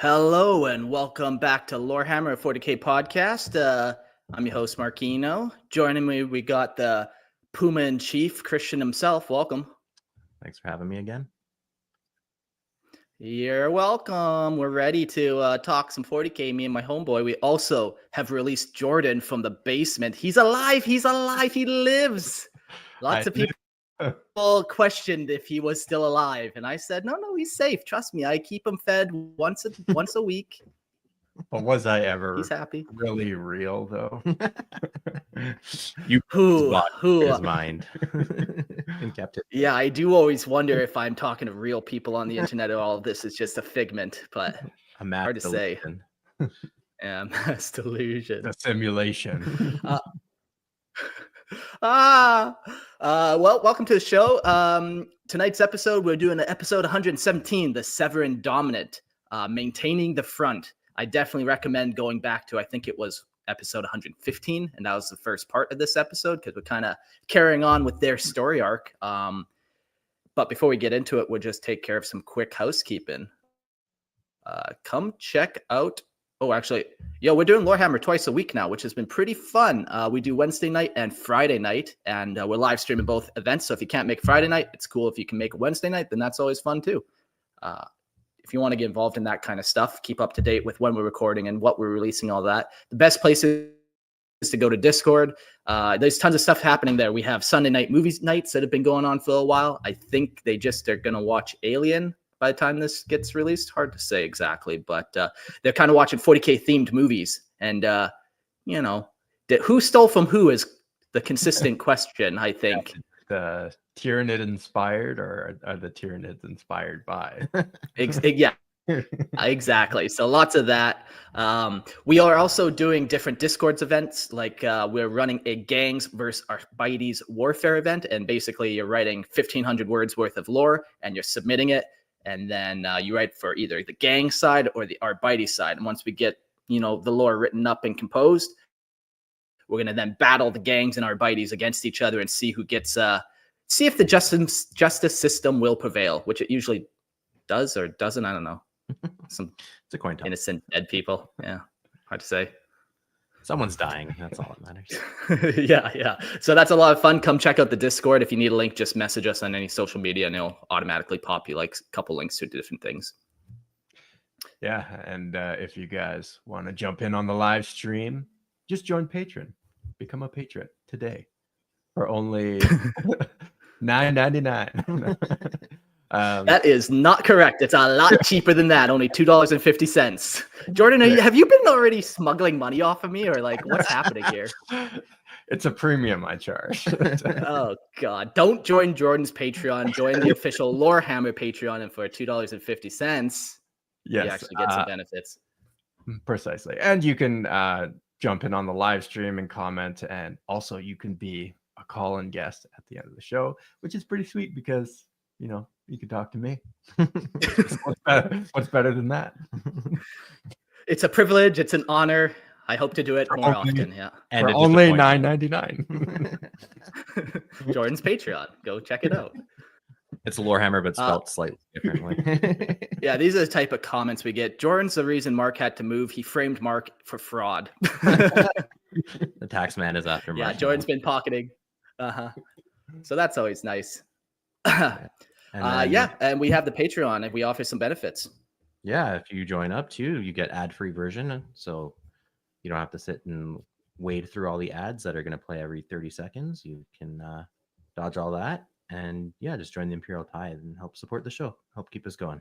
Hello and welcome back to Lorehammer 40K podcast. I'm your host Marquino. Joining me, we got the Puma in Chief, Christian himself. Welcome. Thanks for having me again. You're welcome. We're ready to talk some 40K. Me and my homeboy. We also have released Jordan from the basement. He's alive. He's alive. He lives. Lots of people questioned if he was still alive, and I said, no, he's safe. Trust me. I keep him fed once a week. But was I ever He's happy. really real though? Who his mind in captivity. Yeah, I do always wonder if I'm talking to real people on the internet or all of this is just a figment, but hard to say. Yeah, mass delusion. The simulation. Well, welcome to the show. Tonight's episode, we're doing episode 117, the Severan Dominate, maintaining the front. I definitely recommend going back to, I think it was episode 115, and that was the first part of this episode because we're kind of carrying on with their story arc. But before we get into it, we'll just take care of some quick housekeeping. Come check out. Oh, actually, we're doing Lorehammer twice a week now, which has been pretty fun. We do Wednesday night and Friday night, and we're live streaming both events. So if you can't make Friday night, it's cool. If you can make Wednesday night, then that's always fun too. If you want to get involved in that kind of stuff, keep up to date with when we're recording and what we're releasing, all that. The best place is to go to Discord. There's tons of stuff happening there. We have Sunday night movies nights that have been going on for a while. I think they're going to watch Alien by the time this gets released. Hard to say exactly, but they're kind of watching 40K themed movies. And, who stole from who is the consistent question, I think. The Tyrannid inspired, or are the Tyranids inspired by? Yeah, exactly. So lots of that. We are also doing different Discords events. Like we're running a gangs versus Arbites warfare event. And basically you're writing 1,500 words worth of lore and you're submitting it. And then you write for either the gang side or the Arbites side. And once we get, the lore written up and composed, we're going to then battle the gangs and Arbites against each other and see who gets, see if the justice system will prevail, which it usually does or doesn't. I don't know. It's a coin toss. Innocent dead people. Yeah. Hard to say. Someone's dying. That's all that matters. Yeah. So that's a lot of fun. Come check out the Discord. If you need a link, just message us on any social media and it'll automatically pop you like a couple links to different things. Yeah. And if you guys want to jump in on the live stream, just join Patreon. Become a patron today for only $9.99. That is not correct. It's a lot cheaper than that. Only $2.50. Jordan, have you been already smuggling money off of me, or like what's happening here? It's a premium I charge. Oh God! Don't join Jordan's Patreon. Join the official Lorehammer Patreon, and for $2.50, yes, you actually get some benefits. Precisely, and you can jump in on the live stream and comment, and also you can be a call-in guest at the end of the show, which is pretty sweet because you can talk to me. What's better than that? It's a privilege. It's an honor. I hope to do it more often. Yeah, and for only $9.99. Jordan's Patreon. Go check it out. It's Lorehammer, but spelled slightly differently. Yeah, these are the type of comments we get. Jordan's the reason Mark had to move. He framed Mark for fraud. The tax man is after Mark. Yeah, Jordan's been pocketing. So that's always nice. And we have the Patreon and we offer some benefits. Yeah, if you join up too, you get ad-free version. So you don't have to sit and wade through all the ads that are going to play every 30 seconds. You can dodge all that. And just join the Imperial Tithe and help support the show. Help keep us going.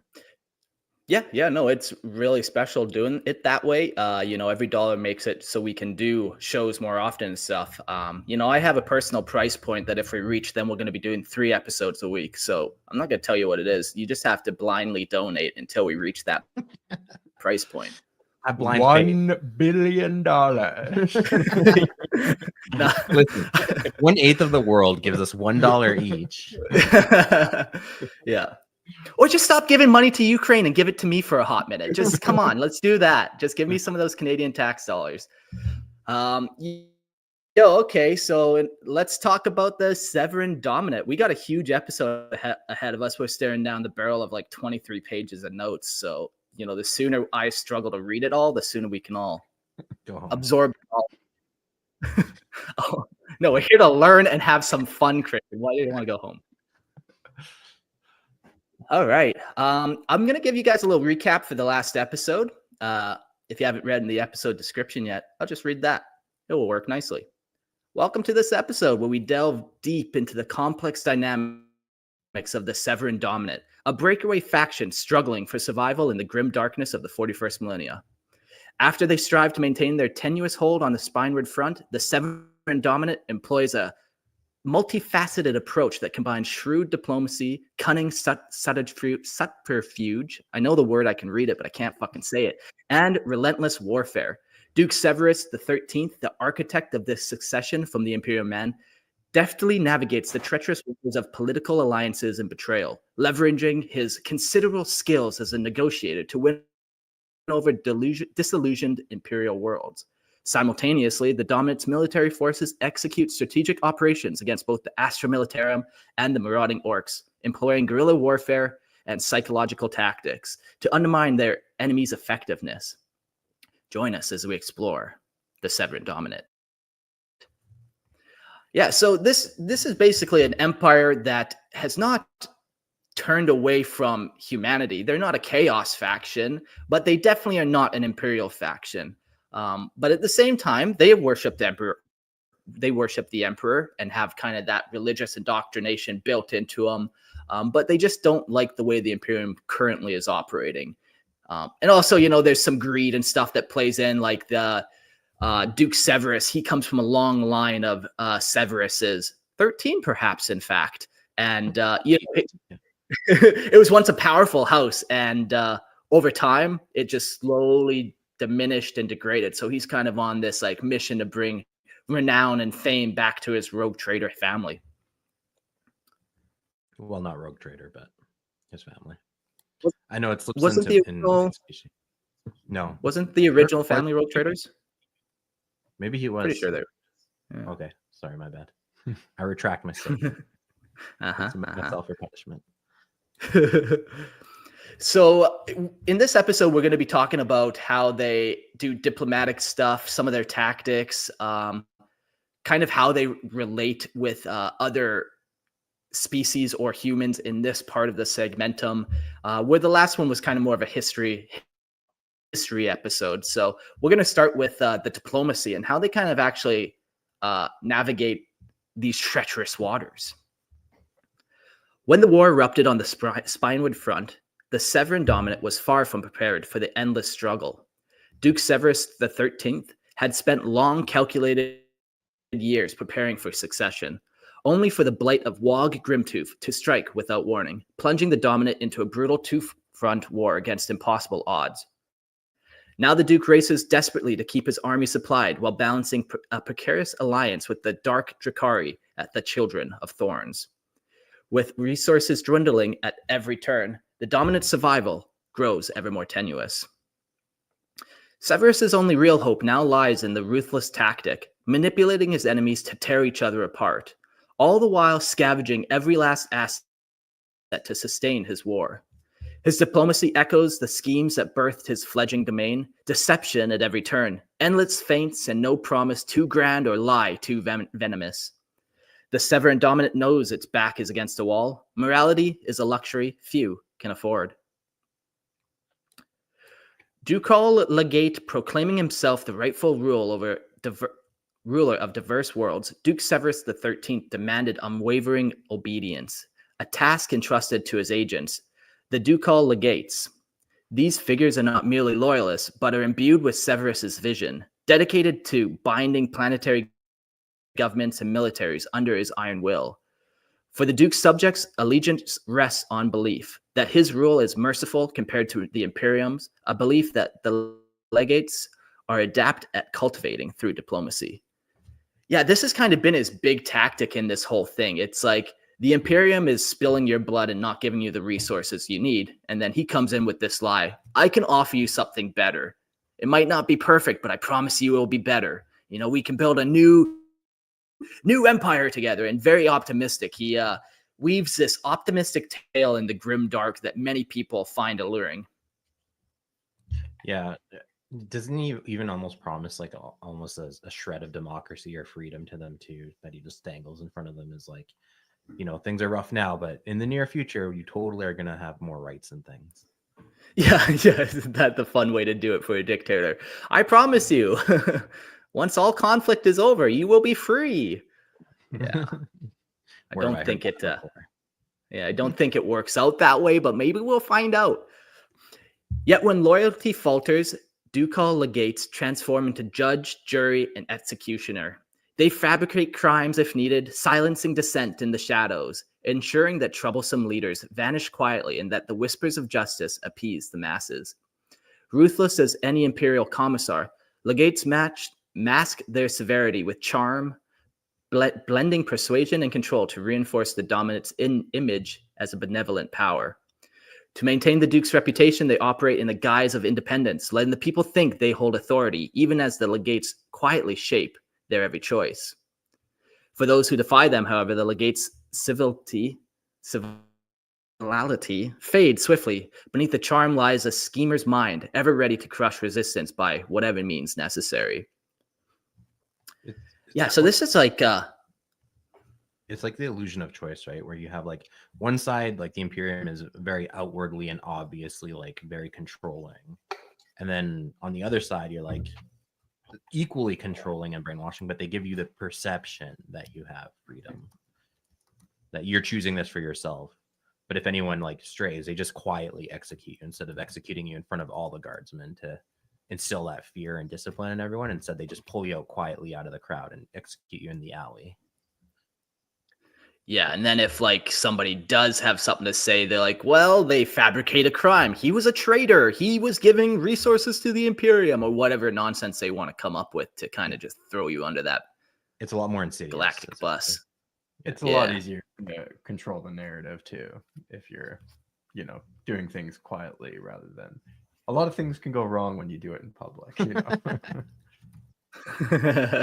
Yeah, no, it's really special doing it that way. Every dollar makes it so we can do shows more often and stuff. I have a personal price point that if we reach, then we're going to be doing 3 episodes a week. So I'm not going to tell you what it is. You just have to blindly donate until we reach that price point. $1 billion. Listen, if 1/8 of the world gives us $1 each. Yeah. Or just stop giving money to Ukraine and give it to me for a hot minute. Just come on, let's do that. Just give me some of those Canadian tax dollars. Okay, so let's talk about the Severan Dominate. We got a huge episode ahead of us. We're staring down the barrel of like 23 pages of notes. So the sooner I struggle to read it all, the sooner we can all Go home. absorb it all. Oh, no, we're here to learn and have some fun, Christian. Why do you want to go home? All right. I'm going to give you guys a little recap for the last episode. If you haven't read in the episode description yet, I'll just read that. It will work nicely. Welcome to this episode where we delve deep into the complex dynamics of the Severan Dominate, a breakaway faction struggling for survival in the grim darkness of the 41st millennia. After they strive to maintain their tenuous hold on the Spinward Front, the Severan Dominate employs a multifaceted approach that combines shrewd diplomacy, cunning subterfuge, I know the word, I can read it, but I can't fucking say it, and relentless warfare. Duke Severus XIII, the architect of this succession from the Imperium of Man, deftly navigates the treacherous waters of political alliances and betrayal, leveraging his considerable skills as a negotiator to win over disillusioned Imperial worlds. Simultaneously, the Dominate's military forces execute strategic operations against both the Astra Militarum and the marauding Orks, employing guerrilla warfare and psychological tactics to undermine their enemy's effectiveness. Join us as we explore the Severan Dominate. Yeah, so this is basically an empire that has not turned away from humanity. They're not a chaos faction, but they definitely are not an imperial faction. But at the same time, they worship the emperor. They worship the emperor and have kind of that religious indoctrination built into them. But they just don't like the way the Imperium currently is operating. And also, there's some greed and stuff that plays in, like the Duke Severus. He comes from a long line of Severuses, 13 perhaps, in fact. And it was once a powerful house, and over time, it just slowly diminished and degraded. So he's kind of on this like mission to bring renown and fame back to his rogue trader family. Well, not rogue trader, but his family. I know it slips Wasn't into the original, no. Wasn't the original family rogue traders? Maybe he was. Pretty sure they were. Yeah. Okay, sorry, my bad. I retract my statement. Myself for punishment. So in this episode, we're going to be talking about how they do diplomatic stuff, some of their tactics, kind of how they relate with other species or humans in this part of the segmentum, where the last one was kind of more of a history episode. So we're going to start with the diplomacy and how they kind of actually navigate these treacherous waters. When the war erupted on the Spinward Front, the Severan Dominate was far from prepared for the endless struggle. Duke Severus XIII had spent long calculated years preparing for succession, only for the blight of Wog Grimtooth to strike without warning, plunging the Dominate into a brutal two-front war against impossible odds. Now the Duke races desperately to keep his army supplied while balancing a precarious alliance with the Dark Drakari at the Children of Thorns. With resources dwindling at every turn, the Dominate's survival grows ever more tenuous. Severus's only real hope now lies in the ruthless tactic, manipulating his enemies to tear each other apart, all the while scavenging every last asset to sustain his war. His diplomacy echoes the schemes that birthed his fledgling domain, deception at every turn, endless feints, and no promise too grand or lie too venomous. The Severan Dominate knows its back is against a wall. Morality is a luxury few can afford. Ducal Legate proclaiming himself the rightful ruler of diverse worlds, Duke Severus XIII demanded unwavering obedience, a task entrusted to his agents, the Ducal Legates. These figures are not merely loyalists, but are imbued with Severus's vision, dedicated to binding planetary governments and militaries under his iron will. For the Duke's subjects, allegiance rests on belief that his rule is merciful compared to the Imperium's, a belief that the legates are adept at cultivating through diplomacy. Yeah, this has kind of been his big tactic in this whole thing. It's like the Imperium is spilling your blood and not giving you the resources you need. And then he comes in with this lie. I can offer you something better. It might not be perfect, but I promise you it will be better. We can build a new empire together, and very optimistic. He weaves this optimistic tale in the grim dark that many people find alluring. Yeah. Doesn't he even almost promise like almost a shred of democracy or freedom to them too, that he just dangles in front of them as like, things are rough now, but in the near future, you totally are going to have more rights and things. Yeah, isn't that the fun way to do it for a dictator? I promise you, once all conflict is over, you will be free. Yeah, I Where have don't I think heard it. that before? Yeah, I don't think it works out that way, but maybe we'll find out. Yet when loyalty falters, ducal legates transform into judge, jury, and executioner. They fabricate crimes if needed, silencing dissent in the shadows, ensuring that troublesome leaders vanish quietly and that the whispers of justice appease the masses. Ruthless as any imperial commissar, legates mask their severity with charm, blending persuasion and control to reinforce the dominate's image as a benevolent power. To maintain the Duke's reputation, they operate in the guise of independence, letting the people think they hold authority, even as the legates quietly shape their every choice. For those who defy them, however, the legates' civility fades swiftly. Beneath the charm lies a schemer's mind, ever ready to crush resistance by whatever means necessary. So this is like it's like the illusion of choice, right? Where you have like one side, like the Imperium is very outwardly and obviously like very controlling. And then on the other side, you're like equally controlling and brainwashing, but they give you the perception that you have freedom, that you're choosing this for yourself. But if anyone like strays, they just quietly execute you instead of executing you in front of all the guardsmen to instill that fear and discipline in everyone. Instead, they just pull you out quietly out of the crowd and execute you in the alley. Yeah, and then if like somebody does have something to say, they're like, well, they fabricate a crime. He was a traitor. He was giving resources to the Imperium, or whatever nonsense they want to come up with to kind of just throw you under that. It's a lot more insidious. Galactic bus. It's a lot easier to control the narrative too, if you're, doing things quietly rather than. A lot of things can go wrong when you do it in public.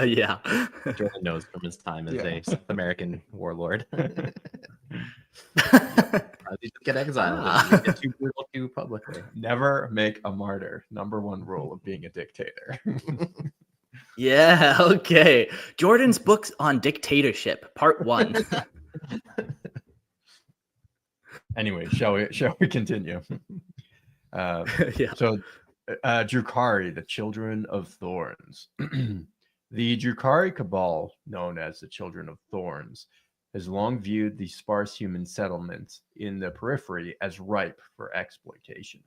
Yeah. Jordan knows from his time as a South American warlord. You get exiled. You get too brutal too publicly. Never make a martyr. Number one rule of being a dictator. Yeah, okay. Jordan's books on dictatorship, part 1. Anyway, shall we continue? So Drukhari, the Children of Thorns. The Drukhari Cabal, known as the Children of Thorns, has long viewed the sparse human settlements in the periphery as ripe for exploitation.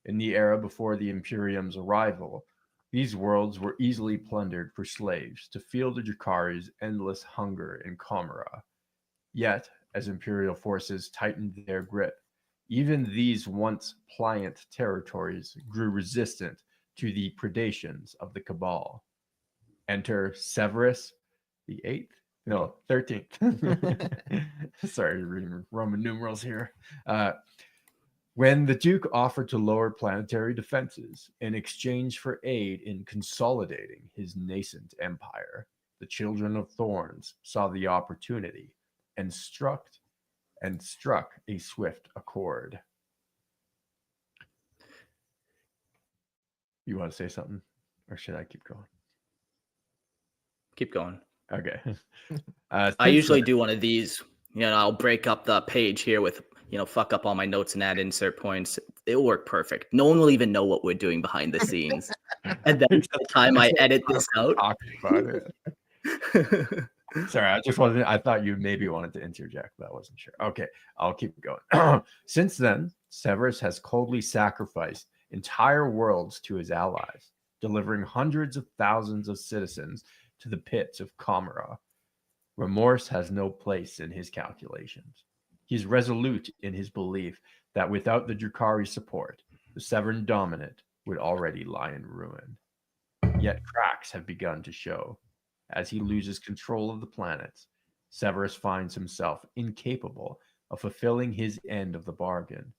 In the era before the Imperium's arrival, these worlds were easily plundered for slaves to feel the Drukhari's endless hunger in Comera. Yet, as Imperial forces tightened their grip, even these once pliant territories grew resistant to the predations of the Cabal. Enter Severus XIII? No, 13th. Sorry, reading Roman numerals here. When the Duke offered to lower planetary defenses in exchange for aid in consolidating his nascent empire, the Children of Thorns saw the opportunity and struck a swift accord. You want to say something, or should I keep going? Keep going. Okay. I usually do one of these. I'll break up the page here with, fuck up all my notes and add insert points. It'll work perfect. No one will even know what we're doing behind the scenes. And then by the time I edit this out. About it. Sorry, I thought you maybe wanted to interject, but I wasn't sure. Okay, I'll keep going. Since then, Severus has coldly sacrificed entire worlds to his allies, delivering hundreds of thousands of citizens to the pits of Comera. Remorse has no place in his calculations. He's resolute in his belief that without the Drukhari support, the Severan Dominate would already lie in ruin. Yet cracks have begun to show. As he loses control of the planets, Severus finds himself incapable of fulfilling his end of the bargain,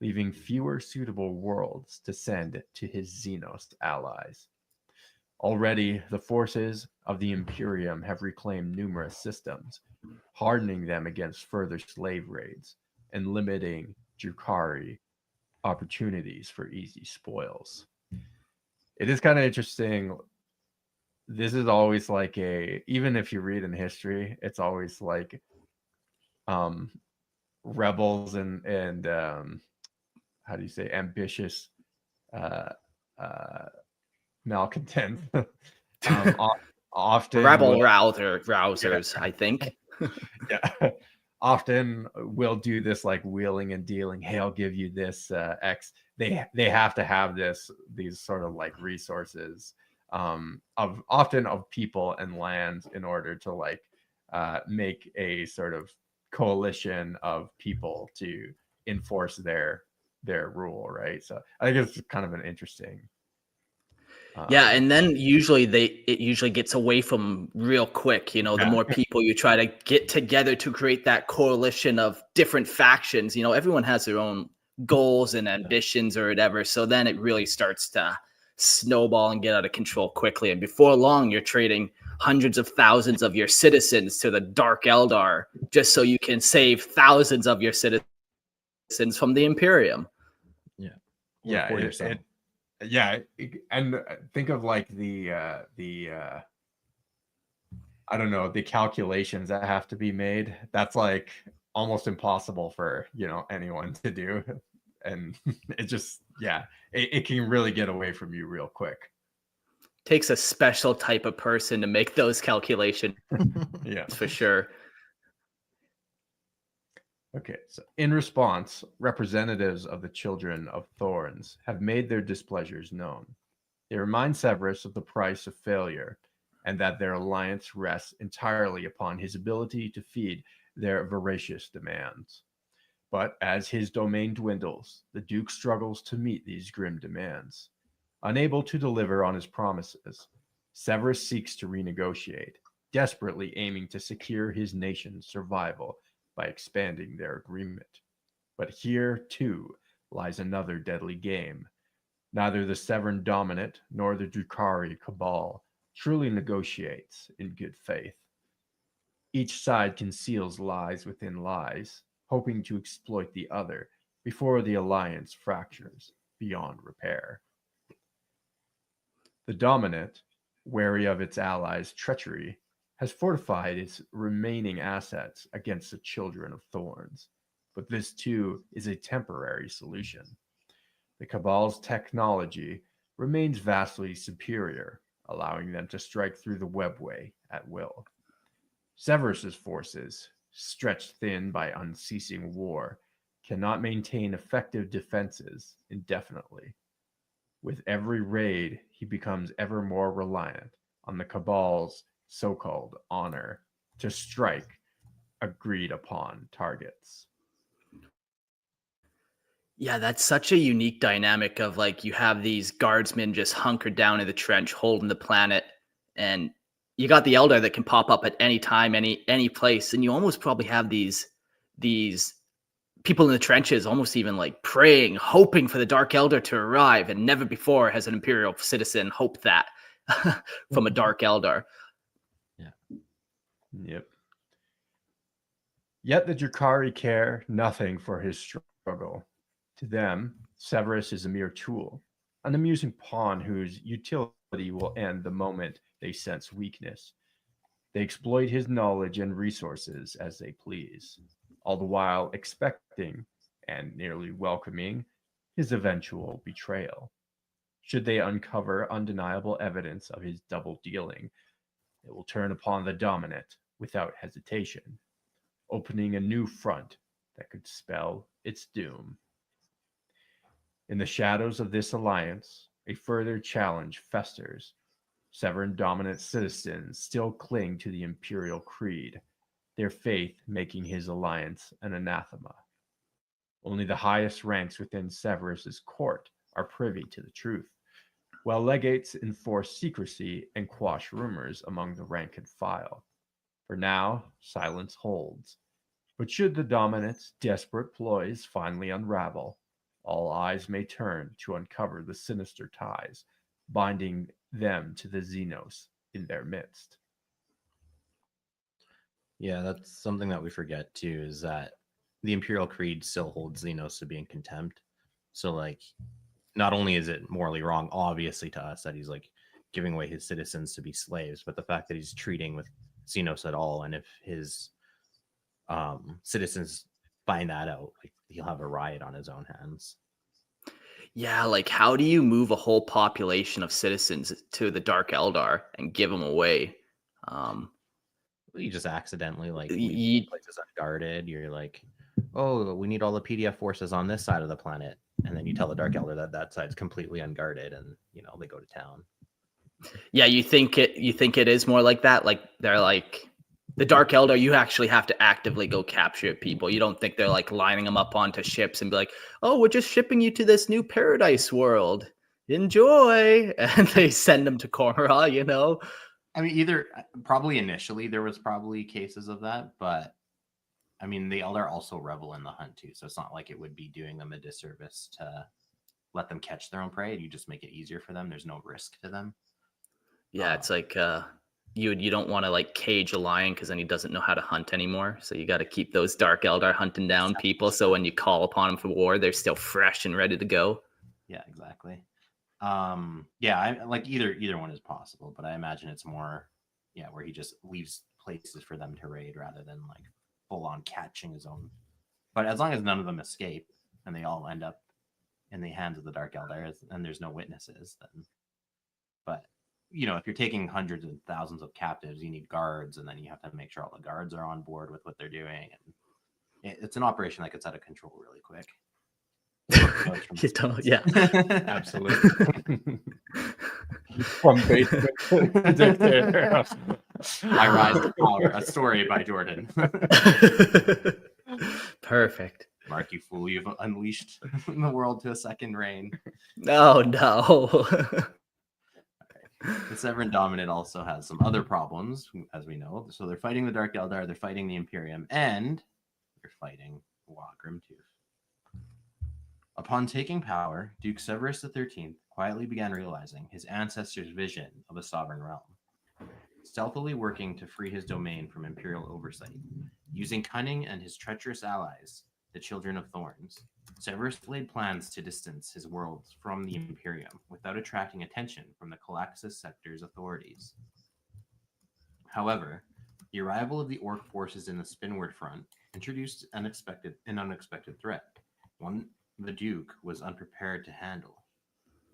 leaving fewer suitable worlds to send to his Xenos allies. Already, the forces of the Imperium have reclaimed numerous systems, hardening them against further slave raids and limiting Drukhari opportunities for easy spoils. it is kind of interesting. This is always like even if you read in history, it's always like rebels and how do you say, ambitious malcontents often Rebel will, rousers, I think. yeah, often will do this like wheeling and dealing. Hey, I'll give you this X. They have to have these sort of like resources of often of people and lands in order to like make a sort of coalition of people to enforce their rule, right? So I think it's kind of an interesting. Yeah, and then usually it usually gets away from real quick. You know, the Yeah. more people you try to get together to create that coalition of different factions, you know, everyone has their own goals and ambitions or whatever. So then it really starts to snowball and get out of control quickly. And before long, you're trading hundreds of thousands of your citizens to the Dark Eldar just so you can save thousands of your citizens from the Imperium. Yeah. Yeah, For yourself. And think of like the I don't know, the calculations that have to be made. That's like almost impossible for, you know, anyone to do. And it just, it can really get away from you real quick. Takes a special type of person to make those calculations. Yeah, for sure. Okay, so in response, representatives of the Children of Thorns have made their displeasures known. They remind Severus of the price of failure, and that their alliance rests entirely upon his ability to feed their voracious demands. But as his domain dwindles, the Duke struggles to meet these grim demands. Unable to deliver on his promises, Severus seeks to renegotiate, desperately aiming to secure his nation's survival by expanding their agreement. But here, too, lies another deadly game. Neither the Severan Dominate nor the Drukhari Cabal truly negotiates in good faith. Each side conceals lies within lies, hoping to exploit the other before the alliance fractures beyond repair. The Dominate, wary of its allies' treachery, has fortified its remaining assets against the Children of Thorns, but this too is a temporary solution. The Cabal's technology remains vastly superior, allowing them to strike through the webway at will. Severus's forces, stretched thin by unceasing war, cannot maintain effective defenses indefinitely. With every raid, he becomes ever more reliant on the Cabal's so-called honor to strike agreed upon targets. Yeah, that's such a unique dynamic of like you have these guardsmen just hunkered down in the trench holding the planet, and you got the Eldar that can pop up at any time, any place, and you almost probably have these people in the trenches almost even like praying, hoping for the Dark Eldar to arrive, and never before has an Imperial citizen hoped that from a Dark Eldar. Yeah. Yep. Yet the Drukhari care nothing for his struggle. To them, Severus is a mere tool, an amusing pawn whose utility will end the moment they sense weakness. They exploit his knowledge and resources as they please, all the while expecting and nearly welcoming his eventual betrayal. Should they uncover undeniable evidence of his double dealing, they will turn upon the Dominate without hesitation, opening a new front that could spell its doom. In the shadows of this alliance, a further challenge festers. Severan Dominate citizens still cling to the Imperial creed, their faith making his alliance an anathema. Only the highest ranks within Severus's court are privy to the truth, while legates enforce secrecy and quash rumors among the rank and file. For now, silence holds. But should the Dominate's desperate ploys finally unravel, all eyes may turn to uncover the sinister ties binding them to the Xenos in their midst. Yeah, that's something that we forget too, is that the Imperial Creed still holds Xenos to be in contempt. So like not only is it morally wrong, obviously to us, that he's like giving away his citizens to be slaves, but the fact that he's treating with Xenos at all, and if his citizens find that out, like he'll have a riot on his own hands. Yeah, like how do you move a whole population of citizens to the Dark Eldar and give them away? You just accidentally like You- leave places unguarded. You're like, oh, we need all the PDF forces on this side of the planet, and then you tell the Dark Elder that that side's completely unguarded, and they go to town. Yeah, you think it is more like that? Like they're like the Dark Eldar, you actually have to actively go capture people. You don't think they're like lining them up onto ships and be like, "Oh, we're just shipping you to this new paradise world. Enjoy," and they send them to Korra. I mean, probably initially there was probably cases of that, but I mean, the Elder also revel in the hunt too, so it's not like it would be doing them a disservice to let them catch their own prey. You just make it easier for them. There's no risk to them. Yeah, it's like you don't want to like cage a lion because then he doesn't know how to hunt anymore. So you got to keep those Dark Eldar hunting down people. So when you call upon them for war, they're still fresh and ready to go. Yeah, exactly. I like either one is possible, but I imagine it's more, where he just leaves places for them to raid rather than like full on catching his own. But as long as none of them escape and they all end up in the hands of the Dark Eldar and there's no witnesses, then. But if you're taking hundreds and thousands of captives, you need guards, and then you have to make sure all the guards are on board with what they're doing, and it's an operation that gets out of control really quick. Yeah, absolutely. From basement to dictator. I Rise to Power, a story by Jordan. Perfect. Mark, you fool, you've unleashed the world to a second reign. Oh, no. The Severan Dominate also has some other problems, as we know. So they're fighting the Dark Eldar, they're fighting the Imperium, and they're fighting Grimtooth. Upon taking power, Duke Severus XIII quietly began realizing his ancestors' vision of a sovereign realm. Stealthily working to free his domain from Imperial oversight, using cunning and his treacherous allies, the Children of Thorns, Severus laid plans to distance his worlds from the Imperium without attracting attention from the Calaxis sector's authorities. However, the arrival of the Ork forces in the Spinward Front introduced an unexpected threat, one the Duke was unprepared to handle.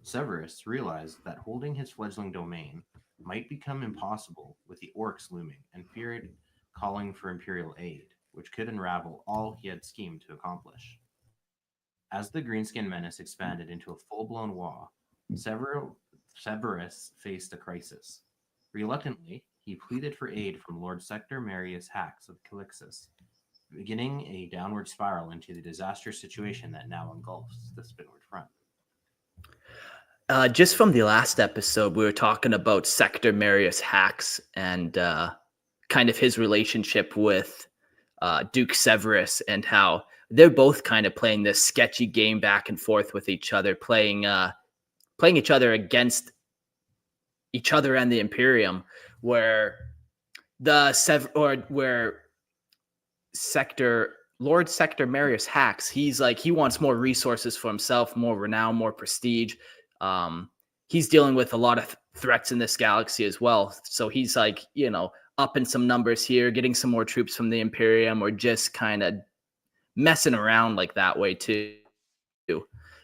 Severus realized that holding his fledgling domain might become impossible with the Orks looming, and feared calling for Imperial aid, which could unravel all he had schemed to accomplish. As the Greenskin menace expanded into a full-blown war, Severus faced a crisis. Reluctantly, he pleaded for aid from Lord Sector Marius Hax of Calixis, beginning a downward spiral into the disastrous situation that now engulfs the Spinward Front. Just from the last episode, we were talking about Sector Marius Hax and kind of his relationship with Duke Severus, and how they're both kind of playing this sketchy game back and forth with each other, playing each other against each other and the Imperium, where Lord Sector Marius Hax, he's like, he wants more resources for himself, more renown, more prestige. He's dealing with a lot of threats in this galaxy as well. So he's like, upping some numbers here, getting some more troops from the Imperium, or just kind of messing around like that way too.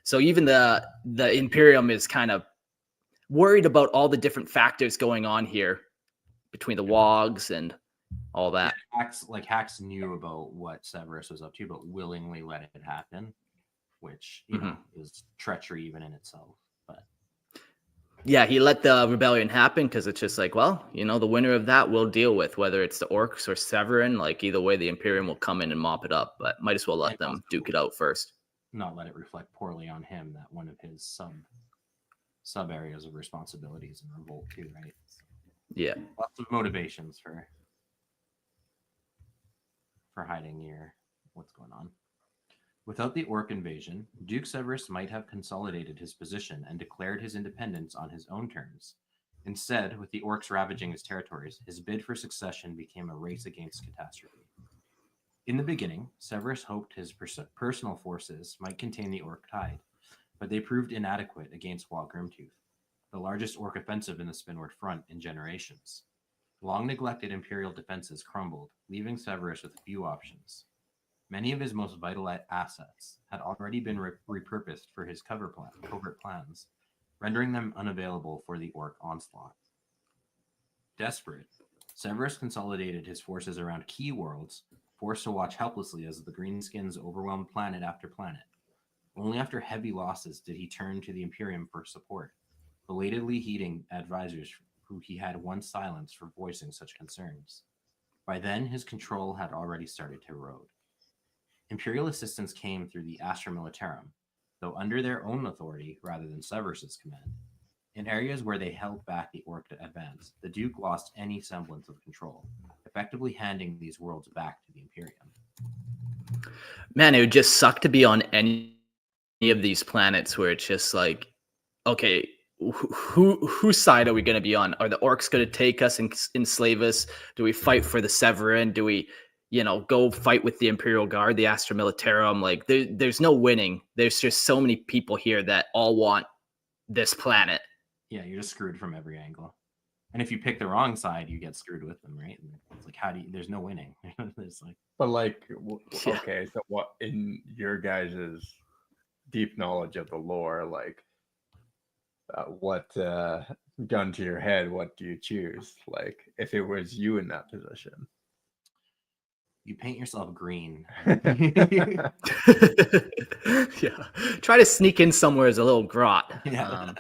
So even the Imperium is kind of worried about all the different factors going on here between the Wogs and all that. Hax knew about what Severus was up to, but willingly let it happen, which is treachery even in itself. But yeah, he let the rebellion happen because it's just like, well, the winner of that we'll deal with, whether it's the Orks or Severan. Like either way, the Imperium will come in and mop it up, but might as well let them duke it out first. Not let it reflect poorly on him that one of his sub areas of responsibilities and revolt too, right? So, yeah, lots of motivations for hiding what's going on. Without the Ork invasion, Duke Severus might have consolidated his position and declared his independence on his own terms. Instead, with the Orks ravaging his territories, his bid for succession became a race against catastrophe. In the beginning, Severus hoped his personal forces might contain the Ork tide, but they proved inadequate against Wall Grimtooth, the largest Ork offensive in the Spinward Front in generations. Long neglected Imperial defenses crumbled, leaving Severus with few options. Many of his most vital assets had already been repurposed for his covert plans, rendering them unavailable for the Ork onslaught. Desperate, Severus consolidated his forces around key worlds, forced to watch helplessly as the Greenskins overwhelmed planet after planet. Only after heavy losses did he turn to the Imperium for support, belatedly heeding advisors who he had once silenced for voicing such concerns. By then, his control had already started to erode. Imperial assistance came through the Astra Militarum, though under their own authority rather than Severus's command. In areas where they held back the Ork to advance, the Duke lost any semblance of control, effectively handing these worlds back to the Imperium. Man, it would just suck to be on any of these planets where it's just like, okay, whose side are we going to be on? Are the Orks going to take us and enslave us? Do we fight for the Severan? Do we, go fight with the Imperial Guard, the Astra Militarum? Like, there's no winning. There's just so many people here that all want this planet. Yeah, you're just screwed from every angle. And if you pick the wrong side, you get screwed with them, right? And it's like, there's no winning. It's like, but like, okay, so what in your guys' deep knowledge of the lore, like, what gun to your head, what do you choose? Like, if it was you in that position, you paint yourself green. Yeah, try to sneak in somewhere as a little grot. Yeah.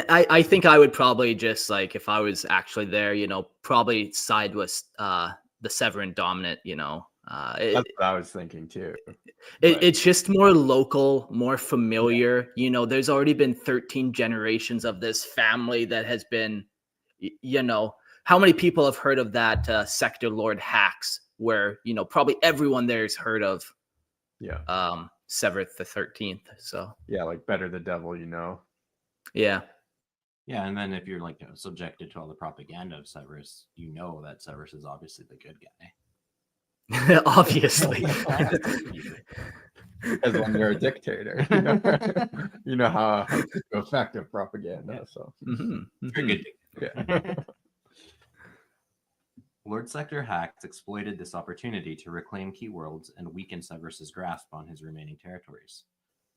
I think I would probably just, like, if I was actually there, probably side with the Severan Dominate. That's what I was thinking too. It's just more local, more familiar. Yeah. There's already been 13 generations of this family that has been, how many people have heard of that Sector Lord Hax, where, probably everyone there's heard of Severus XIII. So yeah, like better the devil, Yeah. Yeah, and then if you're like subjected to all the propaganda of Severus, that Severus is obviously the good guy. Obviously. Because when you're a dictator, you know how effective propaganda. Yeah. So Very good. Yeah. Lord Sector Hax exploited this opportunity to reclaim key worlds and weaken Severus's grasp on his remaining territories.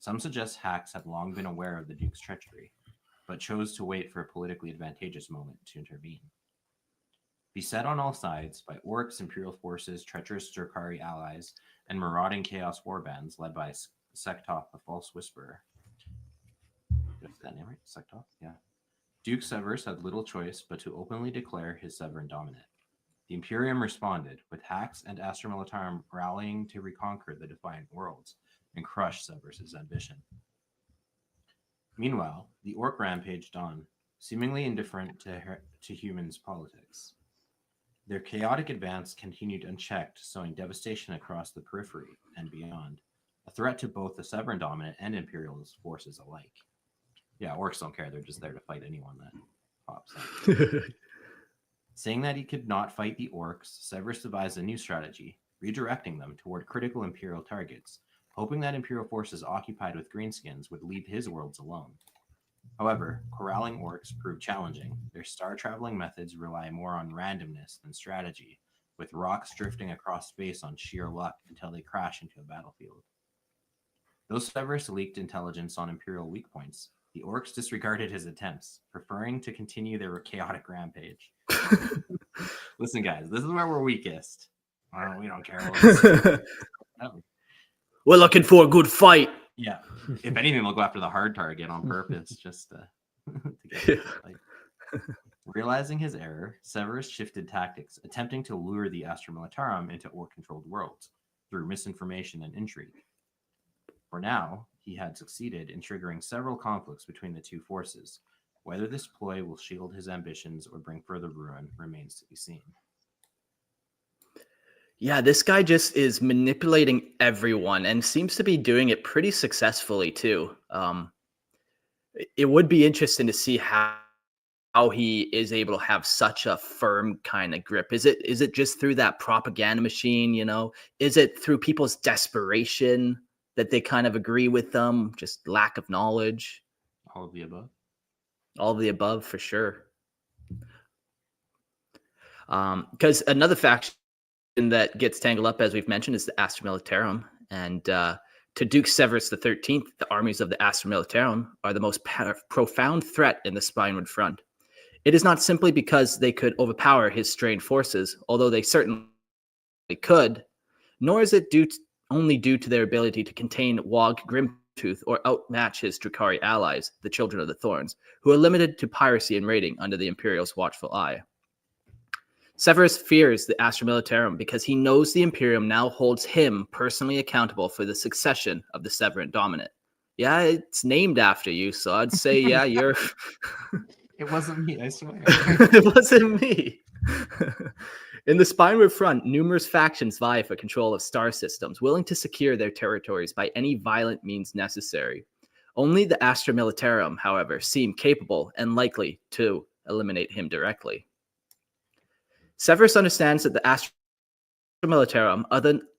Some suggest Hax had long been aware of the Duke's treachery, but chose to wait for a politically advantageous moment to intervene. Beset on all sides by Orks, Imperial forces, treacherous Drukari allies, and marauding Chaos warbands led by Sektoth the False Whisperer. Did I say that name right? Sektoth? Yeah. Duke Severus had little choice but to openly declare his Severan Dominate. The Imperium responded, with Hax and Astra Militarum rallying to reconquer the Defiant Worlds and crush Severus's ambition. Meanwhile, the Ork rampaged on, seemingly indifferent to humans' politics. Their chaotic advance continued unchecked, sowing devastation across the periphery and beyond, a threat to both the Severan Dominate and Imperial forces alike. Yeah, Orks don't care, they're just there to fight anyone that pops up. Saying that he could not fight the Orks, Severus devised a new strategy, redirecting them toward critical Imperial targets, hoping that Imperial forces occupied with Greenskins would leave his worlds alone. However, corralling Orks proved challenging. Their star-traveling methods rely more on randomness than strategy, with rocks drifting across space on sheer luck until they crash into a battlefield. Though Severus leaked intelligence on Imperial weak points, the Orks disregarded his attempts, preferring to continue their chaotic rampage. Listen, guys, this is where we're weakest. We don't care. We're looking for a good fight. Yeah. If anything, they'll go after the hard target on purpose just to get the fight. Realizing his error, Severus shifted tactics, attempting to lure the Astra Militarum into Ork-controlled worlds through misinformation and intrigue. For now, he had succeeded in triggering several conflicts between the two forces. Whether this ploy will shield his ambitions or bring further ruin remains to be seen. Yeah, this guy just is manipulating everyone and seems to be doing it pretty successfully too. It would be interesting to see how he is able to have such a firm kind of grip. Is it just through that propaganda machine? Is it through people's desperation? that they kind of agree with them, just lack of knowledge? All of the above. All of the above, for sure. Because another faction that gets tangled up, as we've mentioned, is the Astra Militarum. And to Duke Severus XIII, the armies of the Astra Militarum are the most profound threat in the Spinward Front. It is not simply because they could overpower his strained forces, although they certainly could, nor is it only due to their ability to contain Wog Grimtooth or outmatch his Drukhari allies, the Children of the Thorns, who are limited to piracy and raiding under the Imperial's watchful eye. Severus fears the Astra Militarum because he knows the Imperium now holds him personally accountable for the succession of the Severan Dominate. Yeah, it's named after you, so I'd say, yeah, you're... It wasn't me, I swear. It wasn't me. In the Spinward Front, numerous factions vie for control of star systems, willing to secure their territories by any violent means necessary. Only the Astra Militarum, however, seem capable and likely to eliminate him directly. Severus understands that the Astra Militarum,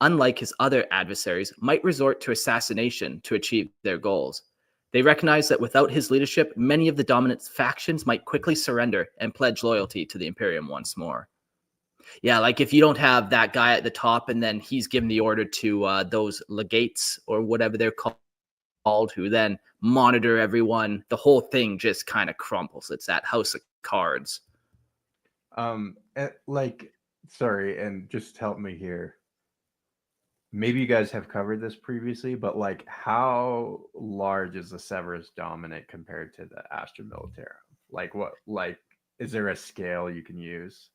unlike his other adversaries, might resort to assassination to achieve their goals. They recognize that without his leadership, many of the dominant factions might quickly surrender and pledge loyalty to the Imperium once more. Yeah, like if you don't have that guy at the top and then he's given the order to those legates or whatever they're called, who then monitor everyone, the whole thing just kind of crumbles. It's that house of cards. Sorry, and just help me here. Maybe you guys have covered this previously, but like, how large is the Severus Dominate compared to the Astra Militarum? Like, what? Like, is there a scale you can use?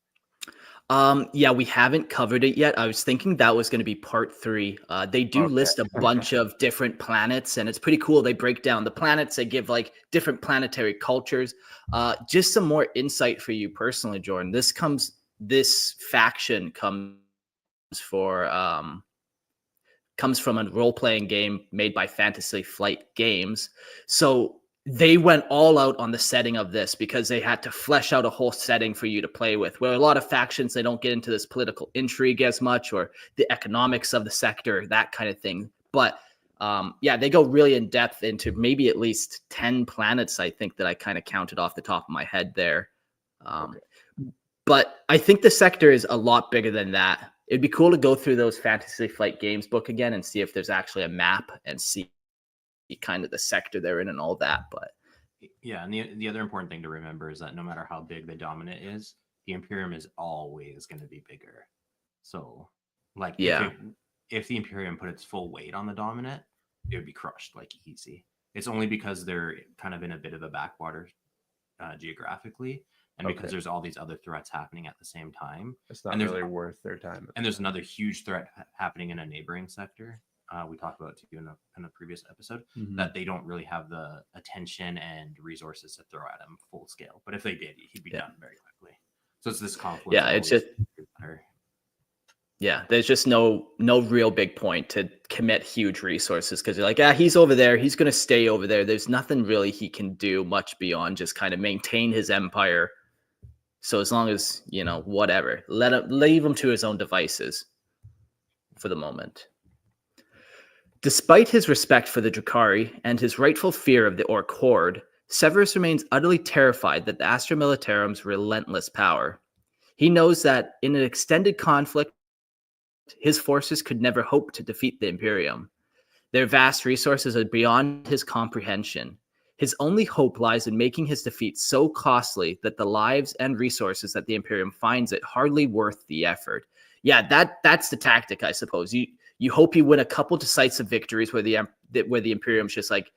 Yeah, we haven't covered it yet. I was thinking that was going to be part 3. They do list a bunch of different planets, and it's pretty cool. They break down the planets. They give like different planetary cultures. Just some more insight for you personally, Jordan. This faction comes from a role-playing game made by Fantasy Flight Games. So they went all out on the setting of this because they had to flesh out a whole setting for you to play with, where a lot of factions, they don't get into this political intrigue as much or the economics of the sector, that kind of thing. But yeah, they go really in depth into maybe at least 10 planets, I think, that I kind of counted off the top of my head there. But I think the sector is a lot bigger than that. It'd be cool to go through those Fantasy Flight Games book again and see if there's actually a map and see kind of the sector they're in and all that. But yeah, and the other important thing to remember is that no matter how big the Dominant is, the Imperium is always going to be bigger. So like, yeah, if the Imperium put its full weight on the Dominant, it would be crushed like easy. It's only because they're kind of in a bit of a backwater geographically, and because there's all these other threats happening at the same time. It's not really worth their time. And there's another huge threat happening in a neighboring sector. We talked about it too in a previous episode, that they don't really have the attention and resources to throw at him full scale. But if they did, he'd be done very quickly. So it's this conflict. Yeah, it's just there's just no real big point to commit huge resources because you're like, he's over there, he's going to stay over there. There's nothing really he can do much beyond just kind of maintain his empire. So as long as, whatever, leave him to his own devices for the moment. Despite his respect for the Drukhari and his rightful fear of the Ork horde, Severus remains utterly terrified that the Astra Militarum's relentless power. He knows that in an extended conflict, his forces could never hope to defeat the Imperium. Their vast resources are beyond his comprehension. His only hope lies in making his defeat so costly that the lives and resources that the Imperium finds it hardly worth the effort. Yeah, that's the tactic, I suppose. You hope you win a couple decisive victories where the Imperium's just like,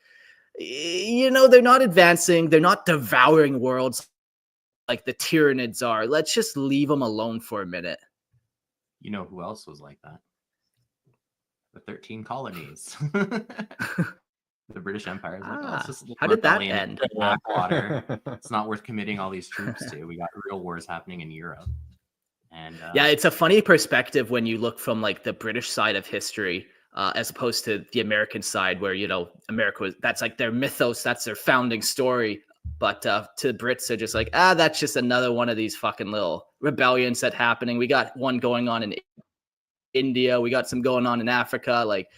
they're not advancing, they're not devouring worlds like the Tyranids are. Let's just leave them alone for a minute. You know who else was like that? The 13 colonies. The British Empire is like, it's just how did that end? Blackwater. It's not worth committing all these troops to. We got real wars happening in Europe. And yeah, it's a funny perspective when you look from like the British side of history as opposed to the American side where, America that's like their mythos, that's their founding story. But to the Brits, they're just like, that's just another one of these fucking little rebellions that's happening. We got one going on in India. We got some going on in Africa. Like,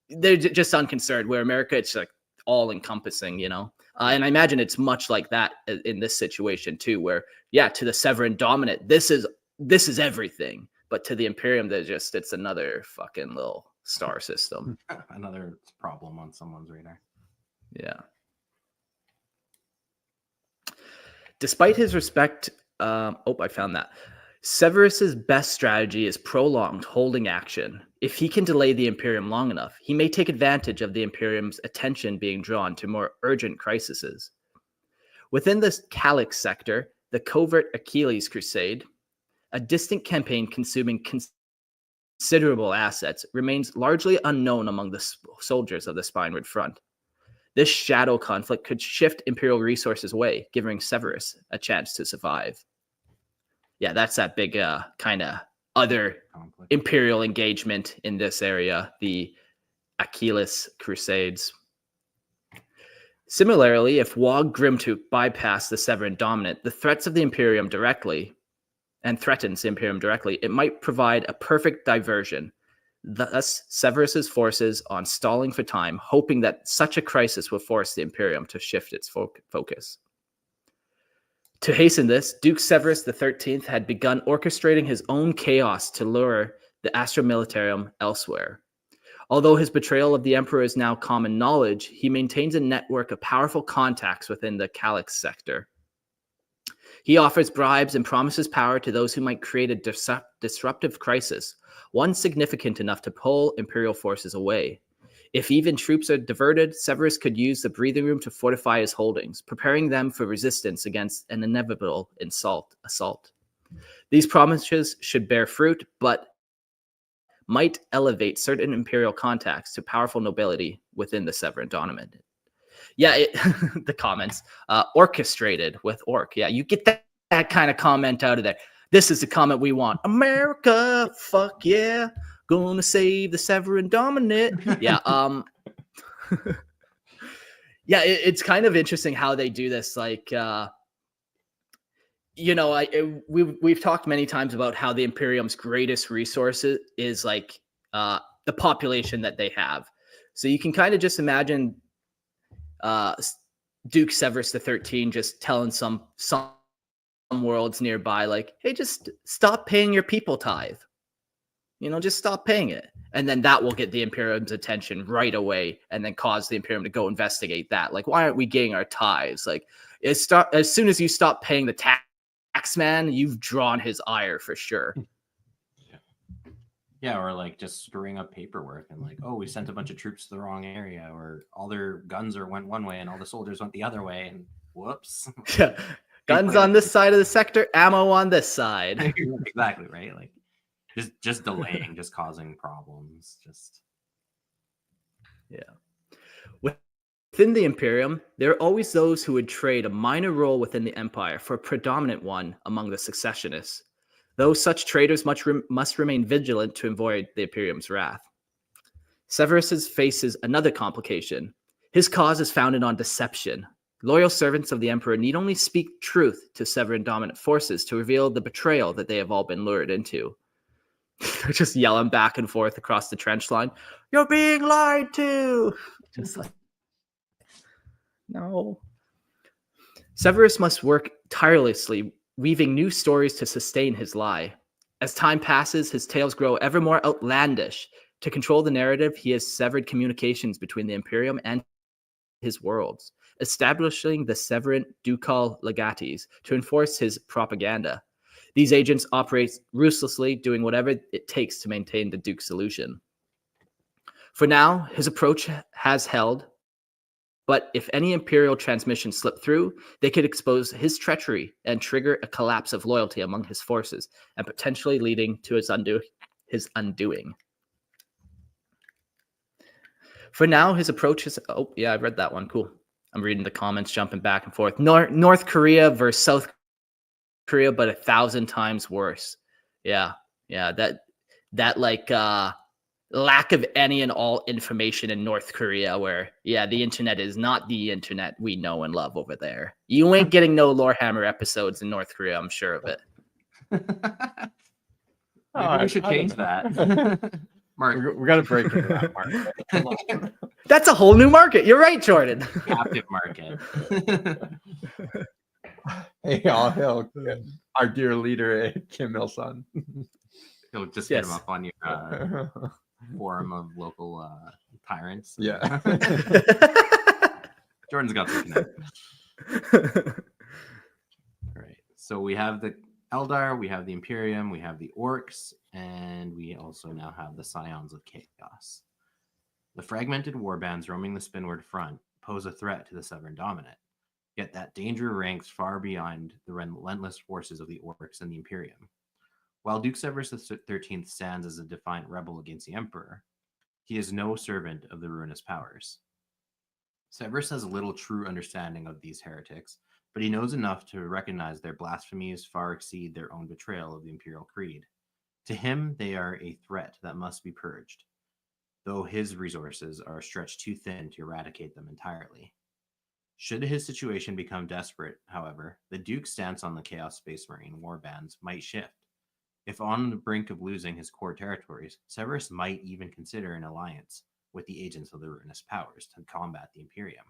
they're just unconcerned. Where America, it's like all encompassing, you know. And I imagine it's much like that in this situation too, where to the Severan Dominate, this is everything, but to the Imperium, it's another fucking little star system. Another problem on someone's radar. Yeah. Despite his respect, I found that. Severus's best strategy is prolonged holding action. If he can delay the Imperium long enough, he may take advantage of the Imperium's attention being drawn to more urgent crises. Within the Calix sector, the covert Achilles Crusade, a distant campaign consuming considerable assets, remains largely unknown among the soldiers of the Spinward Front. This shadow conflict could shift Imperial resources away, giving Severus a chance to survive. Yeah, that's that big kind of other conflict. Imperial engagement in this area, the Achilles Crusades. Similarly, if Wog Grimtooth bypassed the Severan Dominate, the threats of the Imperium directly, and threatens the Imperium directly, it might provide a perfect diversion. Thus, Severus's forces on stalling for time, hoping that such a crisis will force the Imperium to shift its focus. To hasten this, Duke Severus XIII had begun orchestrating his own chaos to lure the Astra Militarum elsewhere. Although his betrayal of the Emperor is now common knowledge, he maintains a network of powerful contacts within the Calix sector. He offers bribes and promises power to those who might create a disruptive crisis, one significant enough to pull Imperial forces away. If even troops are diverted, Severus could use the breathing room to fortify his holdings, preparing them for resistance against an inevitable assault. These promises should bear fruit, but might elevate certain Imperial contacts to powerful nobility within the Severan Dominate. Yeah, the comments. Orchestrated with Ork. Yeah, you get that kind of comment out of there. This is the comment we want. America, fuck yeah. Gonna save the Severan Dominate. Yeah, yeah, it's kind of interesting how they do this. Like, we've talked many times about how the Imperium's greatest resource is like the population that they have. So you can kind of just imagine Duke Severus XIII just telling some worlds nearby, like, hey, just stop paying your people tithe. Just stop paying it. And then that will get the Imperium's attention right away and then cause the Imperium to go investigate that. Like, why aren't we getting our tithes? Like, as soon as you stop paying the tax man, you've drawn his ire for sure. Yeah, or like just screwing up paperwork and like, oh, we sent a bunch of troops to the wrong area, or all their guns went one way and all the soldiers went the other way, and whoops. Yeah. Guns on this side of the sector, ammo on this side. Exactly, right? Like just delaying, just causing problems. Within the Imperium, there are always those who would trade a minor role within the Empire for a predominant one among the secessionists. Though such traders must remain vigilant to avoid the Imperium's wrath. Severus faces another complication. His cause is founded on deception. Loyal servants of the Emperor need only speak truth to Severan Dominate forces to reveal the betrayal that they have all been lured into. They're just yelling back and forth across the trench line. You're being lied to! Just like, no. Severus must work tirelessly, weaving new stories to sustain his lie. As time passes, his tales grow ever more outlandish. To control the narrative, he has severed communications between the Imperium and his worlds, establishing the Severan ducal legates to enforce his propaganda. These agents operate ruthlessly, doing whatever it takes to maintain the Duke's illusion. For now, his approach has held, but if any Imperial transmission slipped through, they could expose his treachery and trigger a collapse of loyalty among his forces, and potentially leading to his undoing. For now, his approach is... Oh, yeah, I read that one. Cool. I'm reading the comments, jumping back and forth. North Korea versus South Korea, but 1,000 times worse. Yeah. That like lack of any and all information in North Korea, where the internet is not the internet we know and love over there. You ain't getting no Warhammer episodes in North Korea, I'm sure of it. Maybe we should change that. Mark, We got to break into that market. Come on. That's a whole new market. You're right, Jordan. captive market. Hey, all hail our dear leader, Kim Il-sung. You'll just hit him Yes. up on your forum of local tyrants. Yeah. Jordan's got some connect. All right. So we have the Eldar, we have the Imperium, we have the Orks, and we also now have the Scions of Chaos. The fragmented warbands roaming the Spinward Front pose a threat to the Severan Dominate. Yet that danger ranks far beyond the relentless forces of the Orks and the Imperium. While Duke Severus XIII stands as a defiant rebel against the Emperor, he is no servant of the ruinous powers. Severus has little true understanding of these heretics, but he knows enough to recognize their blasphemies far exceed their own betrayal of the imperial creed. To him, they are a threat that must be purged, though his resources are stretched too thin to eradicate them entirely. Should his situation become desperate, however, the Duke's stance on the Chaos Space Marine warbands might shift. If on the brink of losing his core territories, Severus might even consider an alliance with the agents of the ruinous powers to combat the Imperium.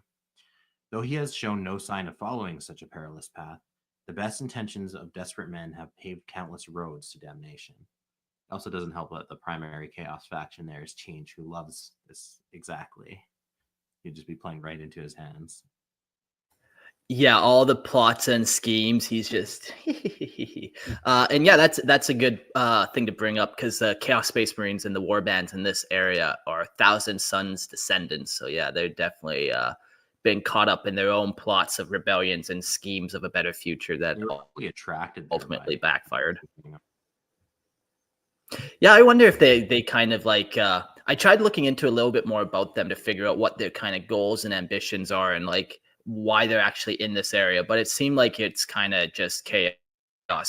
Though he has shown no sign of following such a perilous path, the best intentions of desperate men have paved countless roads to damnation. It also doesn't help that the primary Chaos faction there is Change, who loves this exactly. He'd just be playing right into his hands. Yeah, all the plots and schemes, he's just and yeah, that's a good thing to bring up, because the Chaos Space Marines and the warbands in this area are Thousand Sons descendants. So yeah, they're definitely been caught up in their own plots of rebellions and schemes of a better future that They were probably attracted there ultimately by- backfired. Yeah, I wonder if they kind of like I tried looking into a little bit more about them to figure out what their kind of goals and ambitions are, and like why they're actually in this area, but it seemed like it's kind of just chaos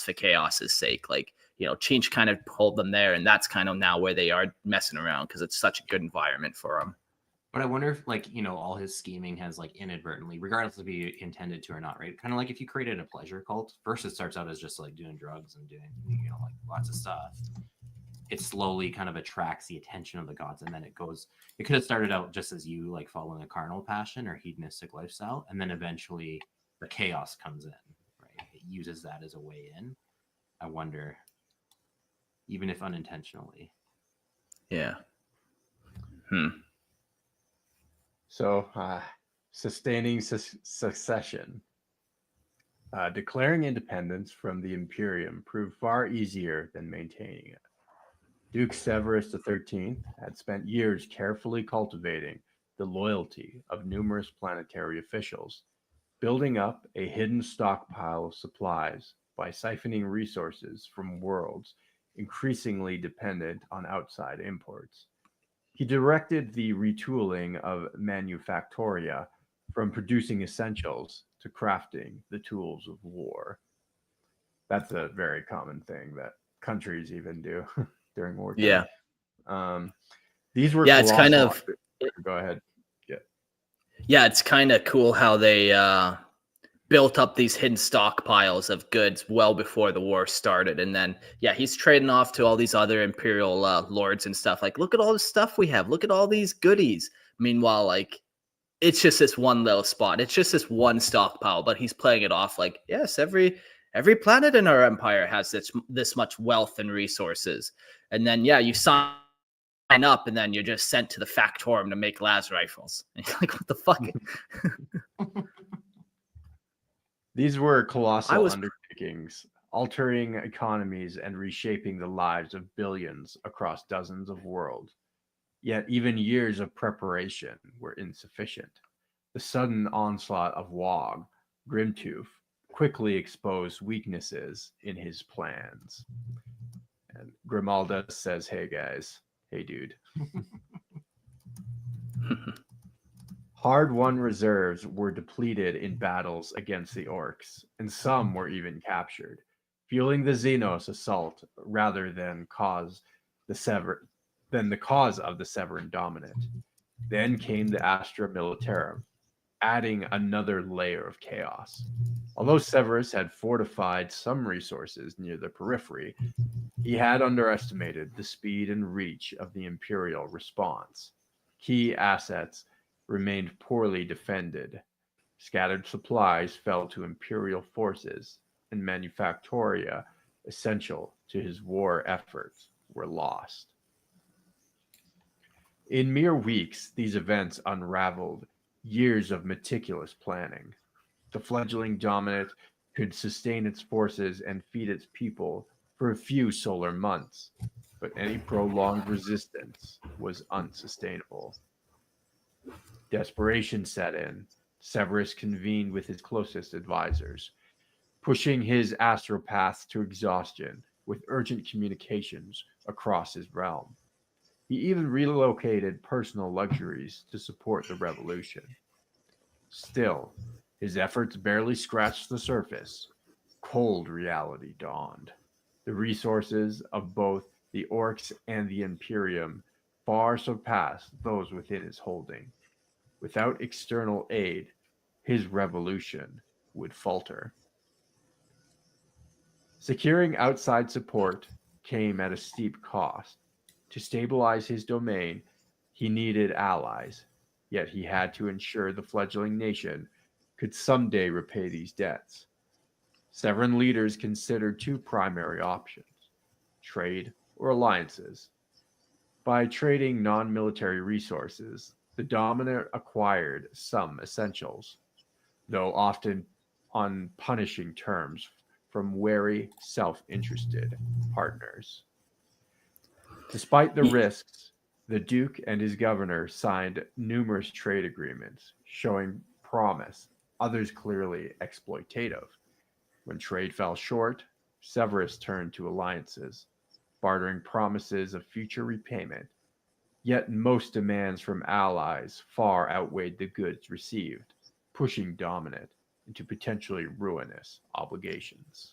for chaos's sake. Like, you know, Change kind of pulled them there, and that's kind of now where they are messing around, because it's such a good environment for them. But I wonder if, like, you know, all his scheming has, like, inadvertently, regardless of he intended to or not, right? Kind of like if you created a pleasure cult, first it starts out as just like doing drugs and doing, you know, like lots of stuff. It slowly kind of attracts the attention of the gods, and then it could have started out just as you, like, following a carnal passion or hedonistic lifestyle, and then eventually the chaos comes in, right? It uses that as a way in. I wonder, even if unintentionally. Yeah. So, sustaining secession. Declaring independence from the Imperium proved far easier than maintaining it. Duke Severus XIII had spent years carefully cultivating the loyalty of numerous planetary officials, building up a hidden stockpile of supplies by siphoning resources from worlds increasingly dependent on outside imports. He directed the retooling of manufactoria from producing essentials to crafting the tools of war. That's a very common thing that countries even do during wartime. Yeah. These were It's kind colossal. of Go ahead. yeah, it's kind of cool how they built up these hidden stockpiles of goods well before the war started. And then, yeah, he's trading off to all these other imperial lords and stuff. Like, look at all the stuff we have. Look at all these goodies. Meanwhile, like, it's just this one little spot. It's just this one stockpile, but he's playing it off like, yes, every planet in our empire has this much wealth and resources. And then, yeah, you sign up, and then you're just sent to the factorum to make las rifles. And you're like, what the fuck? These were colossal undertakings, altering economies and reshaping the lives of billions across dozens of worlds. Yet even years of preparation were insufficient. The sudden onslaught of Wog, Grimtooth, quickly exposed weaknesses in his plans. And Grimalda says, hey guys, hey dude. Hard-won reserves were depleted in battles against the Orks, and some were even captured, fueling the Xenos assault rather than the cause of the Severan Dominate. Then came the Astra Militarum, adding another layer of chaos. Although Severus had fortified some resources near the periphery, he had underestimated the speed and reach of the Imperial response. Key assets remained poorly defended. Scattered supplies fell to Imperial forces, and manufactoria essential to his war efforts were lost. In mere weeks, these events unraveled years of meticulous planning. The fledgling Dominate could sustain its forces and feed its people for a few solar months, but any prolonged resistance was unsustainable. Desperation set in. Severus convened with his closest advisors, pushing his astropaths to exhaustion with urgent communications across his realm. He even relocated personal luxuries to support the revolution. Still, his efforts barely scratched the surface. Cold reality dawned. The resources of both the Orks and the Imperium far surpassed those within his holding. Without external aid, his revolution would falter. Securing outside support came at a steep cost. To stabilize his domain, he needed allies, yet he had to ensure the fledgling nation could someday repay these debts. Severan leaders considered two primary options: trade or alliances. By trading non-military resources, the Dominant acquired some essentials, though often on punishing terms from wary, self-interested partners. Despite the risks, the Duke and his governor signed numerous trade agreements, showing promise, others clearly exploitative. When trade fell short, Severus turned to alliances, bartering promises of future repayment. Yet most demands from allies far outweighed the goods received, pushing Dominate into potentially ruinous obligations.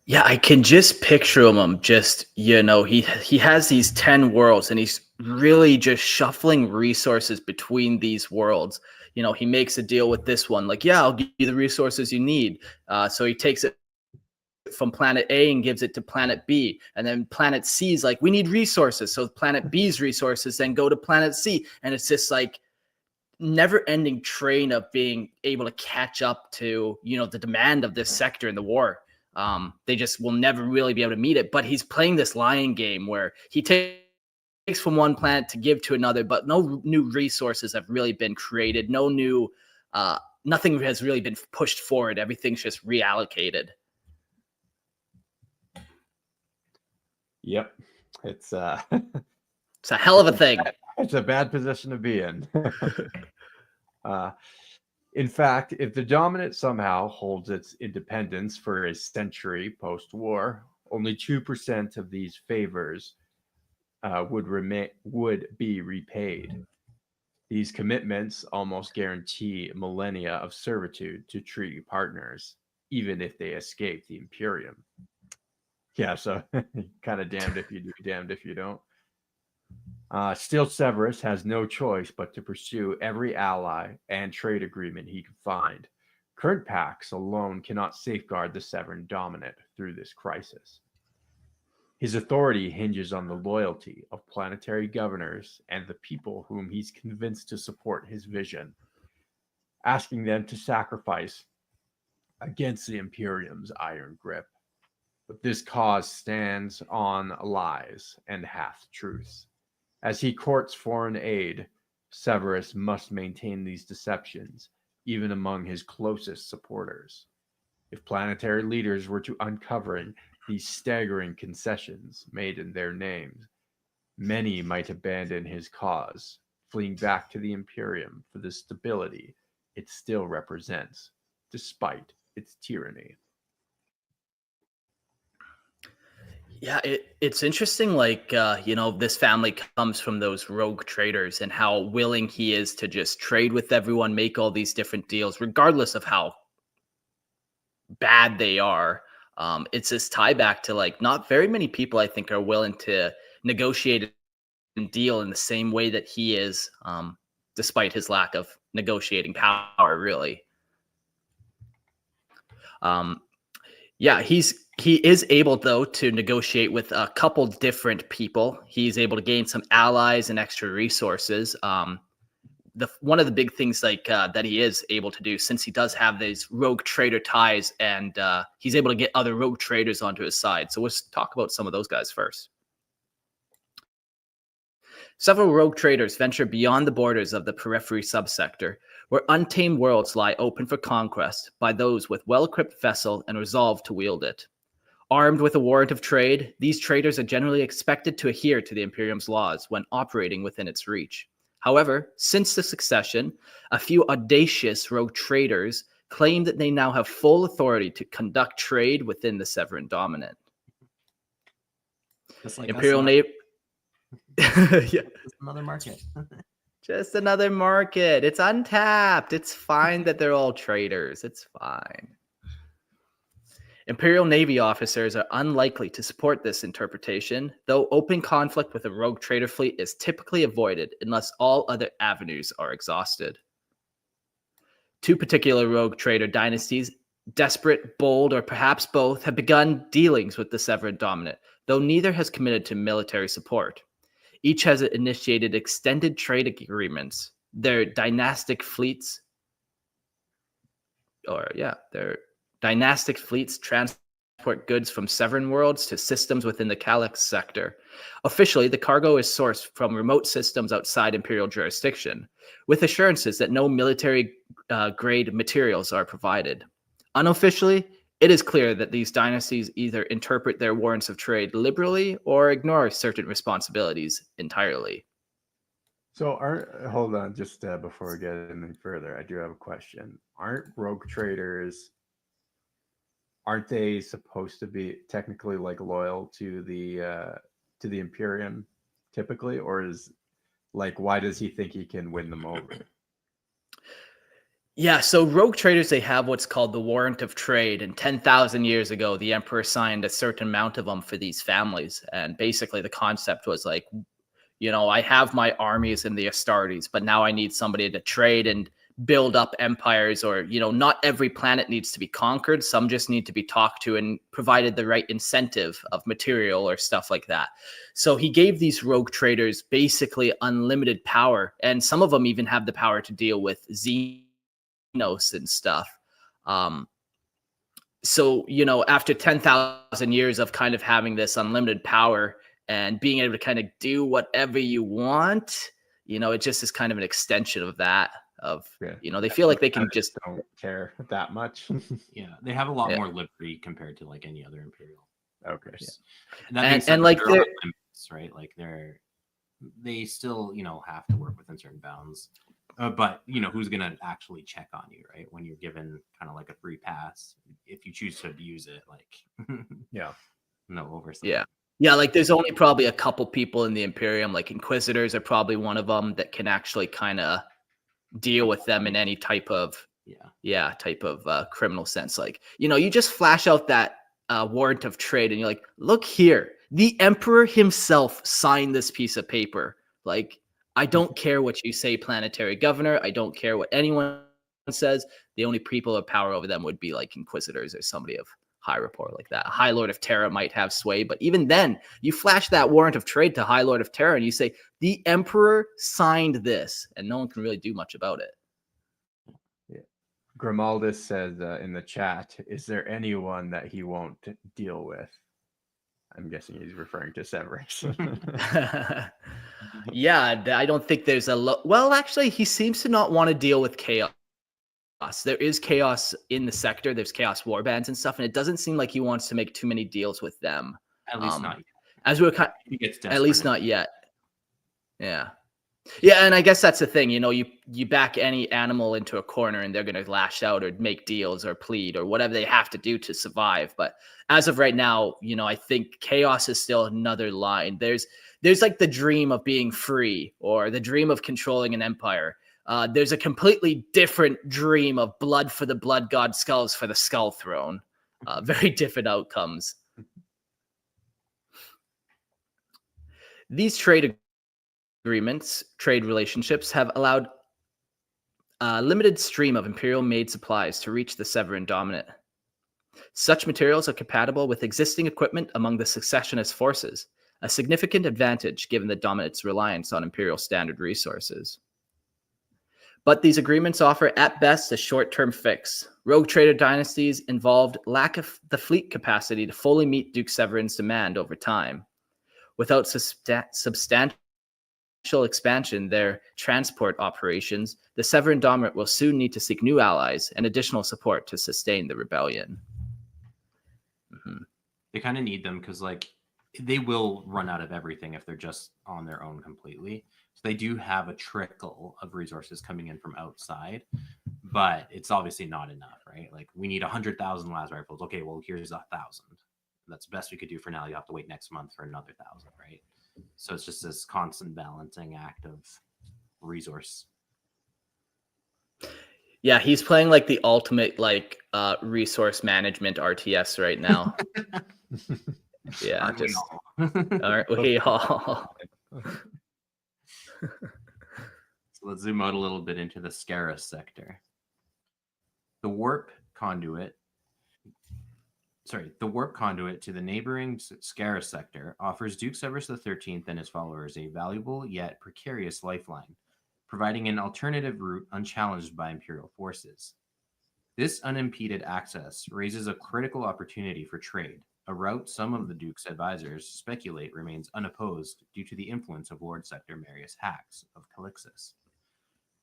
Yeah, I can just picture him. Just, he has these 10 worlds, and he's really just shuffling resources between these worlds. He makes a deal with this one, like, yeah, I'll give you the resources you need. So he takes it from planet A and gives it to planet B, and then planet C is like, we need resources, so planet B's resources then go to planet C, and it's just like never-ending train of being able to catch up to the demand of this sector in the war. They just will never really be able to meet it. But he's playing this lion game where he takes from one planet to give to another, but no new resources have really been created. No new, nothing has really been pushed forward. Everything's just reallocated. Yep, it's It's a hell of a thing. It's a bad position to be in. In fact, if the Dominant somehow holds its independence for a century post-war, only 2% of these favors would be repaid. These commitments almost guarantee millennia of servitude to treaty partners, even if they escape the Imperium. Yeah, so kind of damned if you do, damned if you don't. Still, Severus has no choice but to pursue every ally and trade agreement he can find. Current pacts alone cannot safeguard the Severan Dominate through this crisis. His authority hinges on the loyalty of planetary governors and the people whom he's convinced to support his vision, asking them to sacrifice against the Imperium's iron grip. But this cause stands on lies and half-truths. As he courts foreign aid, Severus must maintain these deceptions, even among his closest supporters. If planetary leaders were to uncover these staggering concessions made in their names, many might abandon his cause, fleeing back to the Imperium for the stability it still represents, despite its tyranny. Yeah, it's interesting, like, this family comes from those rogue traders and how willing he is to just trade with everyone, make all these different deals, regardless of how bad they are. It's this tie back to, like, not very many people, I think, are willing to negotiate and deal in the same way that he is, despite his lack of negotiating power, really. Yeah, he is able, though, to negotiate with a couple different people. He's able to gain some allies and extra resources. One of the big things that he is able to do, since he does have these rogue trader ties, and he's able to get other rogue traders onto his side. So let's talk about some of those guys first. Several rogue traders venture beyond the borders of the periphery subsector, where untamed worlds lie open for conquest by those with well-equipped vessel and resolve to wield it. Armed with a warrant of trade, these traders are generally expected to adhere to the Imperium's laws when operating within its reach. However, since the succession, a few audacious rogue traders claim that they now have full authority to conduct trade within the Severan Dominate. Just like Imperial Navy. Yeah. Just another market. Just another market. It's untapped. It's fine that they're all traders. It's fine. Imperial Navy officers are unlikely to support this interpretation, though open conflict with a rogue trader fleet is typically avoided unless all other avenues are exhausted. Two particular rogue trader dynasties, desperate, bold, or perhaps both, have begun dealings with the Severan Dominate, though neither has committed to military support. Each has initiated extended trade agreements. Their dynastic fleets transport goods from Severan worlds to systems within the Calyx sector. Officially, the cargo is sourced from remote systems outside Imperial jurisdiction, with assurances that no military grade materials are provided. Unofficially, it is clear that these dynasties either interpret their warrants of trade liberally or ignore certain responsibilities entirely. So, hold on, just before we get any further, I do have a question. Aren't they supposed to be technically like loyal to the Imperium typically, or is like, why does he think he can win them over? Yeah, so rogue traders, they have what's called the warrant of trade, and 10,000 years ago, the emperor signed a certain amount of them for these families, and basically the concept was like, you know, I have my armies in the Astartes, but now I need somebody to trade and build up empires, or, you know, not every planet needs to be conquered. Some just need to be talked to and provided the right incentive of material or stuff like that. So he gave these rogue traders basically unlimited power, and some of them even have the power to deal with Xenos and stuff. So, you know, after 10,000 years of kind of having this unlimited power and being able to kind of do whatever you want, you know, it just is kind of an extension of that. You know, they feel like they can just don't care that much. Yeah, they have a lot more liberty compared to like any other Imperial. Okay. Yeah. And like they're limits, right? Like they still, you know, have to work within certain bounds. But you know, who's gonna actually check on you, right? When you're given kind of like a free pass, if you choose to abuse it, like yeah, no oversight. Yeah, like there's only probably a couple people in the Imperium, like Inquisitors are probably one of them, that can actually kind of deal with them in any type of criminal sense. Like, you know, you just flash out that warrant of trade and you're like, look here, the Emperor himself signed this piece of paper. Like, I don't care what you say, planetary governor. I don't care what anyone says. The only people of power over them would be like Inquisitors or somebody of high rapport like that. A High Lord of Terra might have sway, but even then, you flash that warrant of trade to High Lord of Terra and you say, the Emperor signed this, and no one can really do much about it. Yeah. Grimaldus says in the chat, is there anyone that he won't deal with? I'm guessing he's referring to Severus. Yeah, I don't think there's well, actually, he seems to not want to deal with chaos. There is chaos in the sector. There's chaos warbands and stuff, and it doesn't seem like he wants to make too many deals with them. At least not yet. As we're kind at least not yet. Yeah. Yeah, and I guess that's the thing. You know, you back any animal into a corner and they're going to lash out or make deals or plead or whatever they have to do to survive. But as of right now, you know, I think chaos is still another line. There's like the dream of being free or the dream of controlling an empire. There's a completely different dream of blood for the blood god, skulls for the skull throne. Very different outcomes. These trade agreements, trade relationships have allowed a limited stream of Imperial-made supplies to reach the Severan Dominate. Such materials are compatible with existing equipment among the secessionist forces, a significant advantage given the Dominate's reliance on Imperial standard resources. But these agreements offer at best a short-term fix. Rogue trader dynasties involved lack of the fleet capacity to fully meet Duke Severin's demand over time. Without substantial expansion their transport operations, the Severan Dominate will soon need to seek new allies and additional support to sustain the rebellion. Mm-hmm. They kind of need them because, like, they will run out of everything if they're just on their own completely. So they do have a trickle of resources coming in from outside, but it's obviously not enough, right? Like, we need 100,000 las rifles. Okay, well, here's 1,000. That's the best we could do for now. You have to wait next month for another 1,000, right? So it's just this constant balancing act of resource. Yeah, he's playing like the ultimate like resource management RTS right now. Yeah, Aren't we just all? aren't we all? So let's zoom out a little bit into the Scarus sector. The warp conduit to the neighboring Scarus sector offers Duke Severus XIII and his followers a valuable yet precarious lifeline, providing an alternative route unchallenged by Imperial forces. This unimpeded access raises a critical opportunity for trade, a route some of the Duke's advisors speculate remains unopposed due to the influence of Lord Sector Marius Hax of Calixus.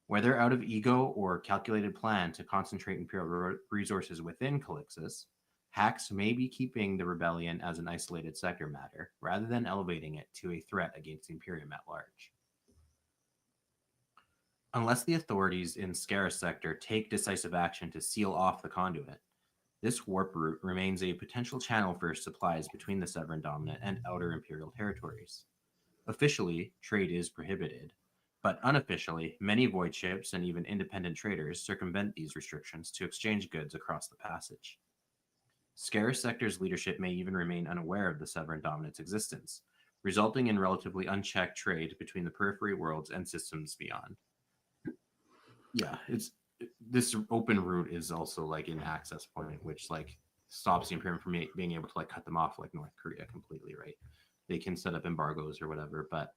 Whether out of ego or calculated plan to concentrate Imperial resources within Calixus, Hax may be keeping the rebellion as an isolated sector matter, rather than elevating it to a threat against the Imperium at large. Unless the authorities in Scarus sector take decisive action to seal off the conduit, this warp route remains a potential channel for supplies between the Severan Dominate and outer Imperial territories. Officially, trade is prohibited, but unofficially, many void ships and even independent traders circumvent these restrictions to exchange goods across the passage. Scarus sector's leadership may even remain unaware of the Severan Dominate's existence, resulting in relatively unchecked trade between the periphery worlds and systems beyond. Yeah, this open route is also like an access point, which like stops the Imperium from being able to like cut them off like North Korea completely, right? They can set up embargoes or whatever, but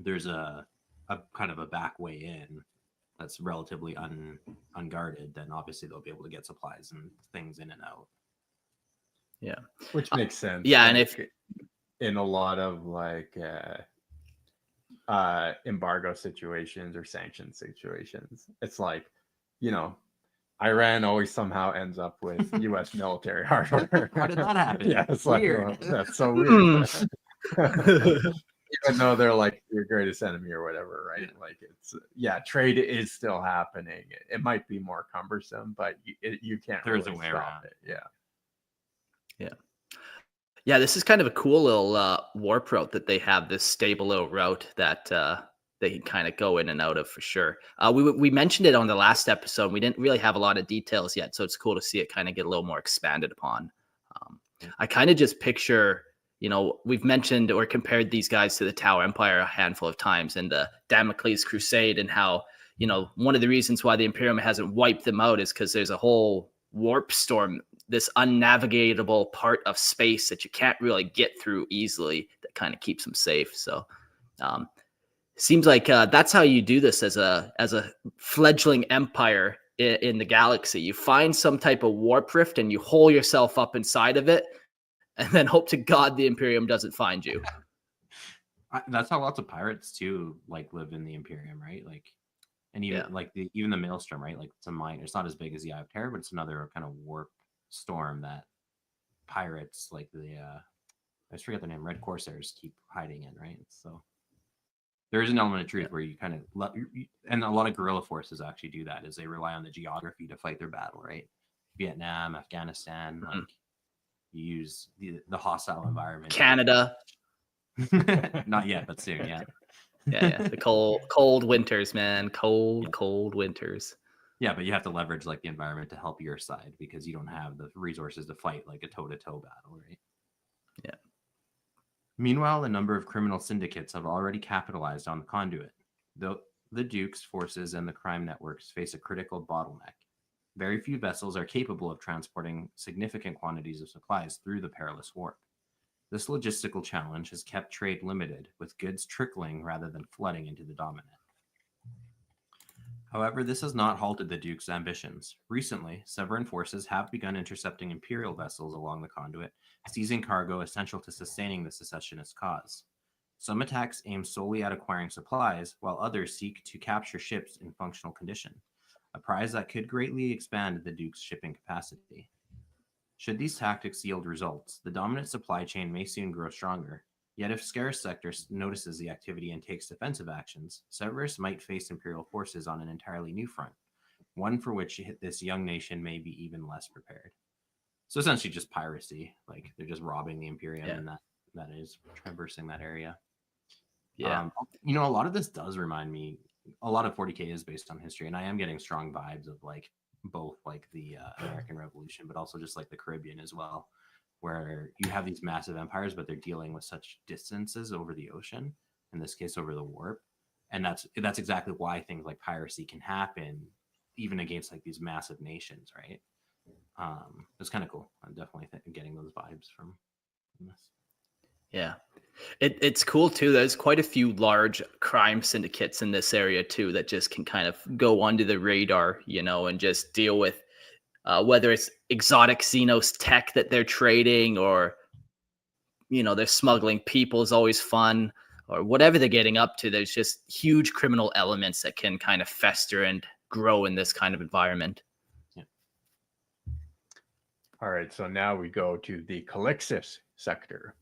there's a kind of a back way in that's relatively unguarded. Then obviously they'll be able to get supplies and things in and out. Yeah, which makes sense. Yeah, like, and if in a lot of like embargo situations or sanction situations, it's like, you know, Iran always somehow ends up with U.S. military hardware. How did that happen? Yeah, it's Weird. like, well, that's so weird. Even though they're like your greatest enemy or whatever, right? Yeah. Like it's trade is still happening. It might be more cumbersome, but you can't. There's really a way stop around it. Yeah. Yeah, this is kind of a cool little warp route that they have, this stable little route that they can kind of go in and out of for sure. We mentioned it on the last episode. We didn't really have a lot of details yet, so it's cool to see it kind of get a little more expanded upon. I kind of just picture, you know, we've mentioned or compared these guys to the Tower Empire a handful of times and the Damocles Crusade, and how, you know, one of the reasons why the Imperium hasn't wiped them out is because there's a whole warp storm, this unnavigatable part of space that you can't really get through easily, that kind of keeps them safe. So seems like that's how you do this as a fledgling empire in the galaxy. You find some type of warp rift and you hole yourself up inside of it, and then hope to God the Imperium doesn't find you. That's how lots of pirates too like live in the Imperium, right? Like, and even like even the Maelstrom, right? Like, it's a mine. It's not as big as the Eye of Terror, but it's another kind of warp storm that pirates like the I just forget the name, Red Corsairs keep hiding in, right? So there is an element of truth where you kind of and a lot of guerrilla forces actually do that, is they rely on the geography to fight their battle, right? Vietnam, Afghanistan, like you use the hostile environment. Canada. Not yet, but soon. Yeah. The cold winters, man. Cold winters. Yeah, but you have to leverage like the environment to help your side, because you don't have the resources to fight like a toe-to-toe battle, right? Yeah. Meanwhile, a number of criminal syndicates have already capitalized on the conduit. the Duke's forces and the crime networks face a critical bottleneck. Very few vessels are capable of transporting significant quantities of supplies through the perilous warp. This logistical challenge has kept trade limited, with goods trickling rather than flooding into the Dominate. However, this has not halted the Duke's ambitions. Recently, Severan forces have begun intercepting Imperial vessels along the conduit, seizing cargo essential to sustaining the secessionist cause. Some attacks aim solely at acquiring supplies, while others seek to capture ships in functional condition, a prize that could greatly expand the Duke's shipping capacity. Should these tactics yield results, the dominant supply chain may soon grow stronger. Yet if scarce sector notices the activity and takes defensive actions, Severus might face Imperial forces on an entirely new front, one for which this young nation may be even less prepared. So essentially just piracy, like they're just robbing the Imperium, and that is traversing that area. Yeah. A lot of this does remind me, a lot of 40K is based on history, and I am getting strong vibes of like both like the American Revolution, but also just like the Caribbean as well, where you have these massive empires, but they're dealing with such distances over the ocean, in this case over the warp. And that's exactly why things like piracy can happen, even against like these massive nations, right? It's kind of cool. I'm definitely getting those vibes from this. Yeah. It's cool too. There's quite a few large crime syndicates in this area too that just can kind of go under the radar, and just deal with whether it's exotic Xenos tech that they're trading, or they're smuggling people is always fun, or whatever they're getting up to. There's just huge criminal elements that can kind of fester and grow in this kind of environment. Yeah. All right, so now we go to the Calixis sector.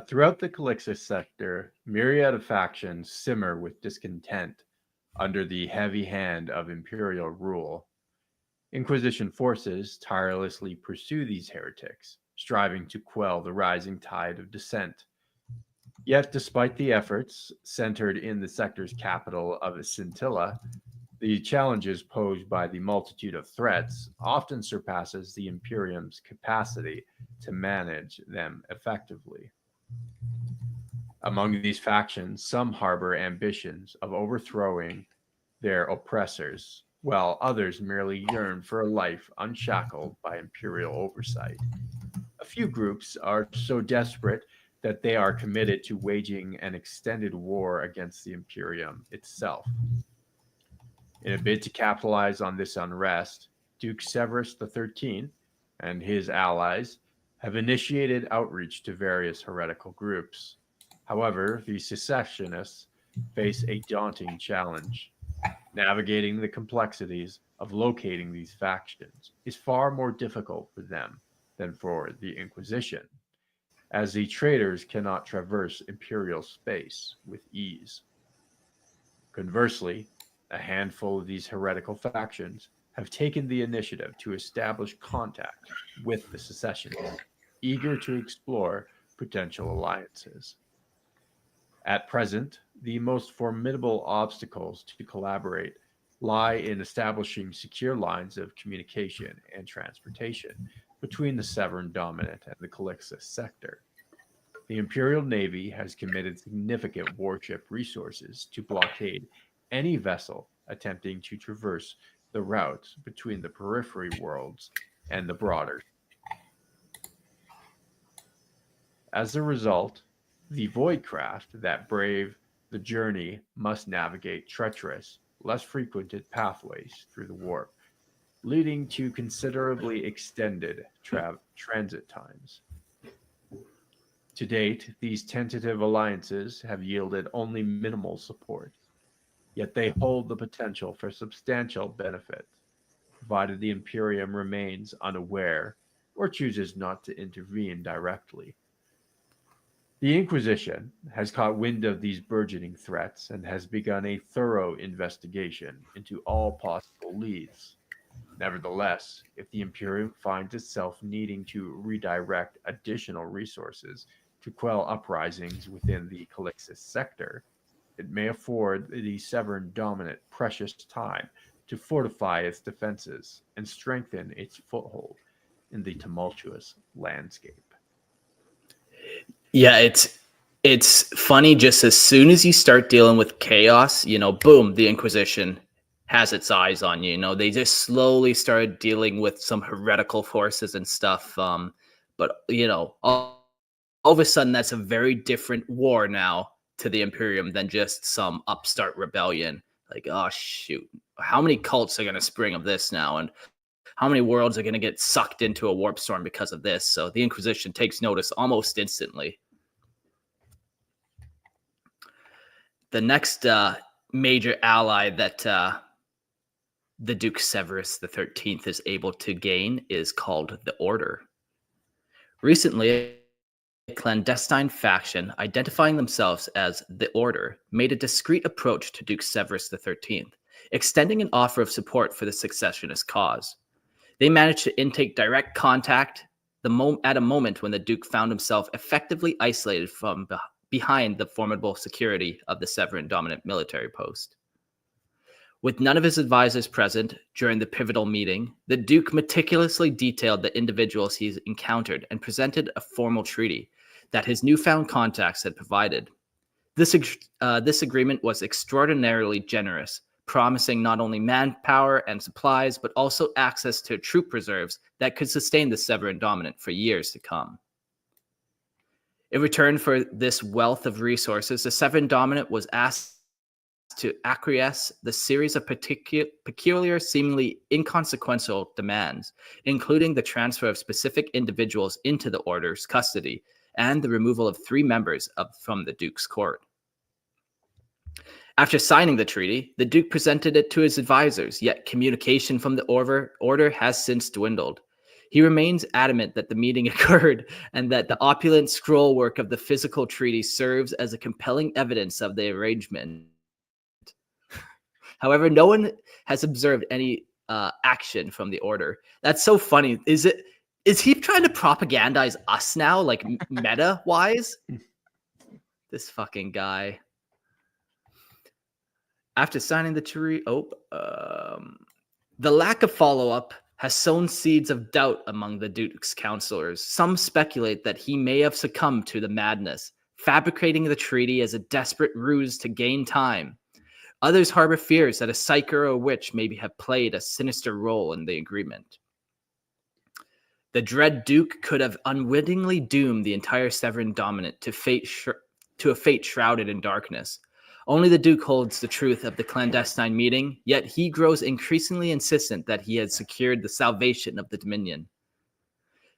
Throughout the Calixis sector, myriad of factions simmer with discontent under the heavy hand of Imperial rule. Inquisition forces tirelessly pursue these heretics, striving to quell the rising tide of dissent. Yet, despite the efforts centered in the sector's capital of Scintilla, the challenges posed by the multitude of threats often surpasses the Imperium's capacity to manage them effectively. Among these factions, some harbor ambitions of overthrowing their oppressors, while others merely yearn for a life unshackled by Imperial oversight. A few groups are so desperate that they are committed to waging an extended war against the Imperium itself. In a bid to capitalize on this unrest, Duke Severus XIII and his allies have initiated outreach to various heretical groups. However, the secessionists face a daunting challenge. Navigating the complexities of locating these factions is far more difficult for them than for the Inquisition, as the traitors cannot traverse Imperial space with ease. Conversely, a handful of these heretical factions have taken the initiative to establish contact with the secessionists, eager to explore potential alliances. At present, the most formidable obstacles to collaborate lie in establishing secure lines of communication and transportation between the Severan Dominate and the Calixis sector. The Imperial Navy has committed significant warship resources to blockade any vessel attempting to traverse the routes between the periphery worlds and the broader. As a result, the voidcraft that brave the journey must navigate treacherous, less frequented pathways through the warp, leading to considerably extended transit times. To date, these tentative alliances have yielded only minimal support, yet they hold the potential for substantial benefit, provided the Imperium remains unaware or chooses not to intervene directly. The Inquisition has caught wind of these burgeoning threats and has begun a thorough investigation into all possible leads. Nevertheless, if the Imperium finds itself needing to redirect additional resources to quell uprisings within the Calixis sector, it may afford the Severan Dominate precious time to fortify its defenses and strengthen its foothold in the tumultuous landscape. Yeah, it's It's funny, just as soon as you start dealing with chaos, boom, the Inquisition has its eyes on you. They just slowly started dealing with some heretical forces and stuff. But all of a sudden, that's a very different war now to the Imperium than just some upstart rebellion. Like, oh shoot, how many cults are going to spring of this now, and how many worlds are going to get sucked into a warp storm because of this? So the Inquisition takes notice almost instantly. The next major ally that the Duke Severus XIII is able to gain is called the Order. Recently, a clandestine faction identifying themselves as the Order made a discreet approach to Duke Severus XIII, extending an offer of support for the secessionist cause. They managed to intake direct contact at a moment when the Duke found himself effectively isolated from behind the formidable security of the Severan Dominate military post. With none of his advisors present during the pivotal meeting, the Duke meticulously detailed the individuals he encountered and presented a formal treaty that his newfound contacts had provided. This agreement was extraordinarily generous, promising not only manpower and supplies, but also access to troop reserves that could sustain the Severan Dominant for years to come. In return for this wealth of resources, the Severan Dominant was asked to acquiesce the series of peculiar, seemingly inconsequential demands, including the transfer of specific individuals into the Order's custody and the removal of 3 members from the Duke's court. After signing the treaty, the Duke presented it to his advisors, yet communication from the Order has since dwindled. He remains adamant that the meeting occurred and that the opulent scroll work of the physical treaty serves as a compelling evidence of the arrangement. However, no one has observed any action from the Order. That's so funny. Is he trying to propagandize us now, like meta-wise? This fucking guy. After signing the treaty, the lack of follow-up has sown seeds of doubt among the Duke's counselors. Some speculate that he may have succumbed to the madness, fabricating the treaty as a desperate ruse to gain time. Others harbor fears that a psyker or a witch maybe have played a sinister role in the agreement. The dread Duke could have unwittingly doomed the entire Severan Dominant to a fate shrouded in darkness. Only the Duke holds the truth of the clandestine meeting, yet he grows increasingly insistent that he has secured the salvation of the Dominion.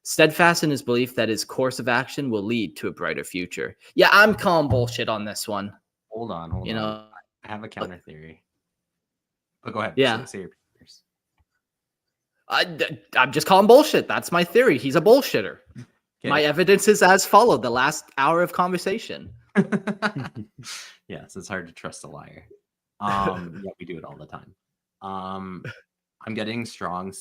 Steadfast in his belief that his course of action will lead to a brighter future. Yeah, I'm calling bullshit on this one. Hold on. I have a counter theory. But go ahead. Yeah. Say your peers. I'm just calling bullshit. That's my theory. He's a bullshitter. Okay. My evidence is as followed the last hour of conversation. Yes, it's hard to trust a liar. Yeah, we do it all the time. I'm getting strong.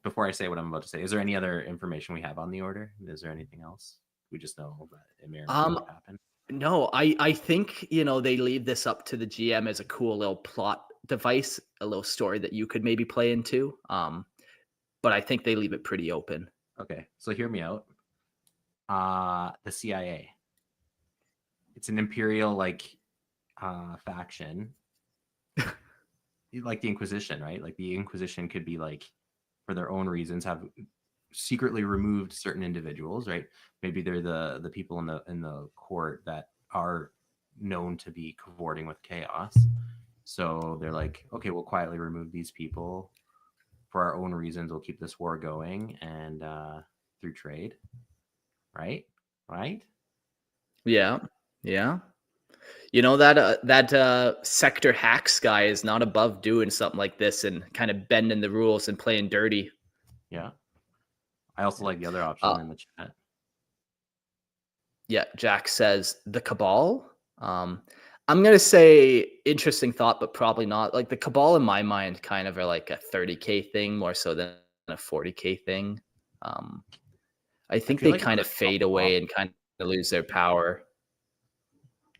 Before I say what I'm about to say, is there any other information we have on the Order? Is there anything else? We just know that it may or may not happen. No, I think they leave this up to the GM as a cool little plot device, a little story that you could maybe play into. But I think they leave it pretty open. Okay, so hear me out. The CIA. It's an Imperial faction, like the Inquisition, right? Like the Inquisition could be for their own reasons, have secretly removed certain individuals, right? Maybe they're the people in the court that are known to be cavorting with chaos. So they're like, okay, we'll quietly remove these people for our own reasons. We'll keep this war going and through trade, right? Yeah. That Sector Hacks guy is not above doing something like this and kind of bending the rules and playing dirty. Yeah. I also like the other option in the chat. Yeah, Jack says the Cabal. I'm gonna say interesting thought, but probably not. Like the Cabal in my mind kind of are like a 30K thing more so than a 40K thing. I think they kind of fade away and kind of lose their power.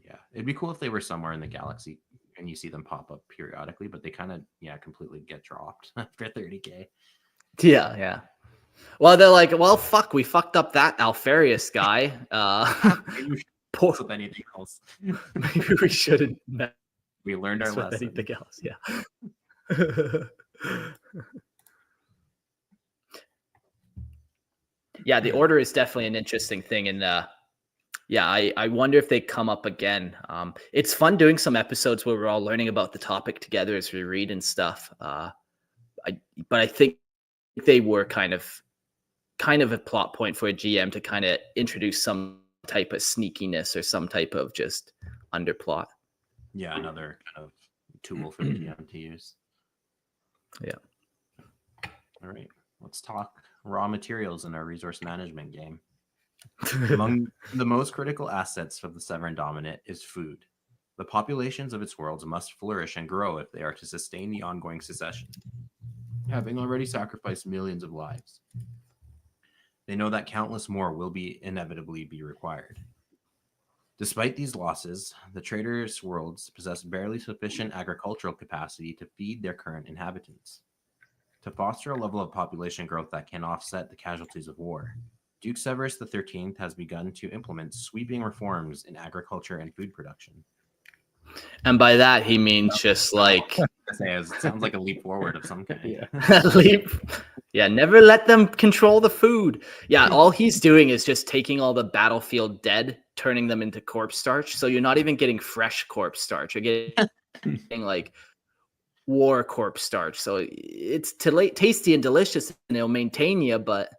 Yeah, it'd be cool if they were somewhere in the galaxy and you see them pop up periodically, but they kind of completely get dropped after 30K. Yeah. Well, they're like, well, fuck, we fucked up that Alfarius guy. mess with anything else. Maybe we shouldn't mess We learned our with lesson. anything else. Yeah. Yeah, the order is definitely an interesting thing, and yeah, I wonder if they come up again. It's fun doing some episodes where we're all learning about the topic together as we read and stuff. But I think they were kind of a plot point for a GM to kind of introduce some type of sneakiness or some type of just underplot. Yeah, another kind of tool for the GM to use. Yeah. All right, let's talk raw materials in our resource management game. Among the most critical assets for the Severan Dominate is food. The populations of its worlds must flourish and grow if they are to sustain the ongoing secession, having already sacrificed millions of lives. They know that countless more will inevitably be required. Despite these losses, the traitorous worlds possess barely sufficient agricultural capacity to feed their current inhabitants. To foster a level of population growth that can offset the casualties of war, Duke Severus XIII has begun to implement sweeping reforms in agriculture and food production. And by that, he means just like... It sounds like a leap forward of some kind. Yeah. Leap. Yeah, never let them control the food. Yeah, all he's doing is just taking all the battlefield dead, turning them into corpse starch. So you're not even getting fresh corpse starch. You're getting like war corpse starch. So it's tasty and delicious, and it'll maintain you, but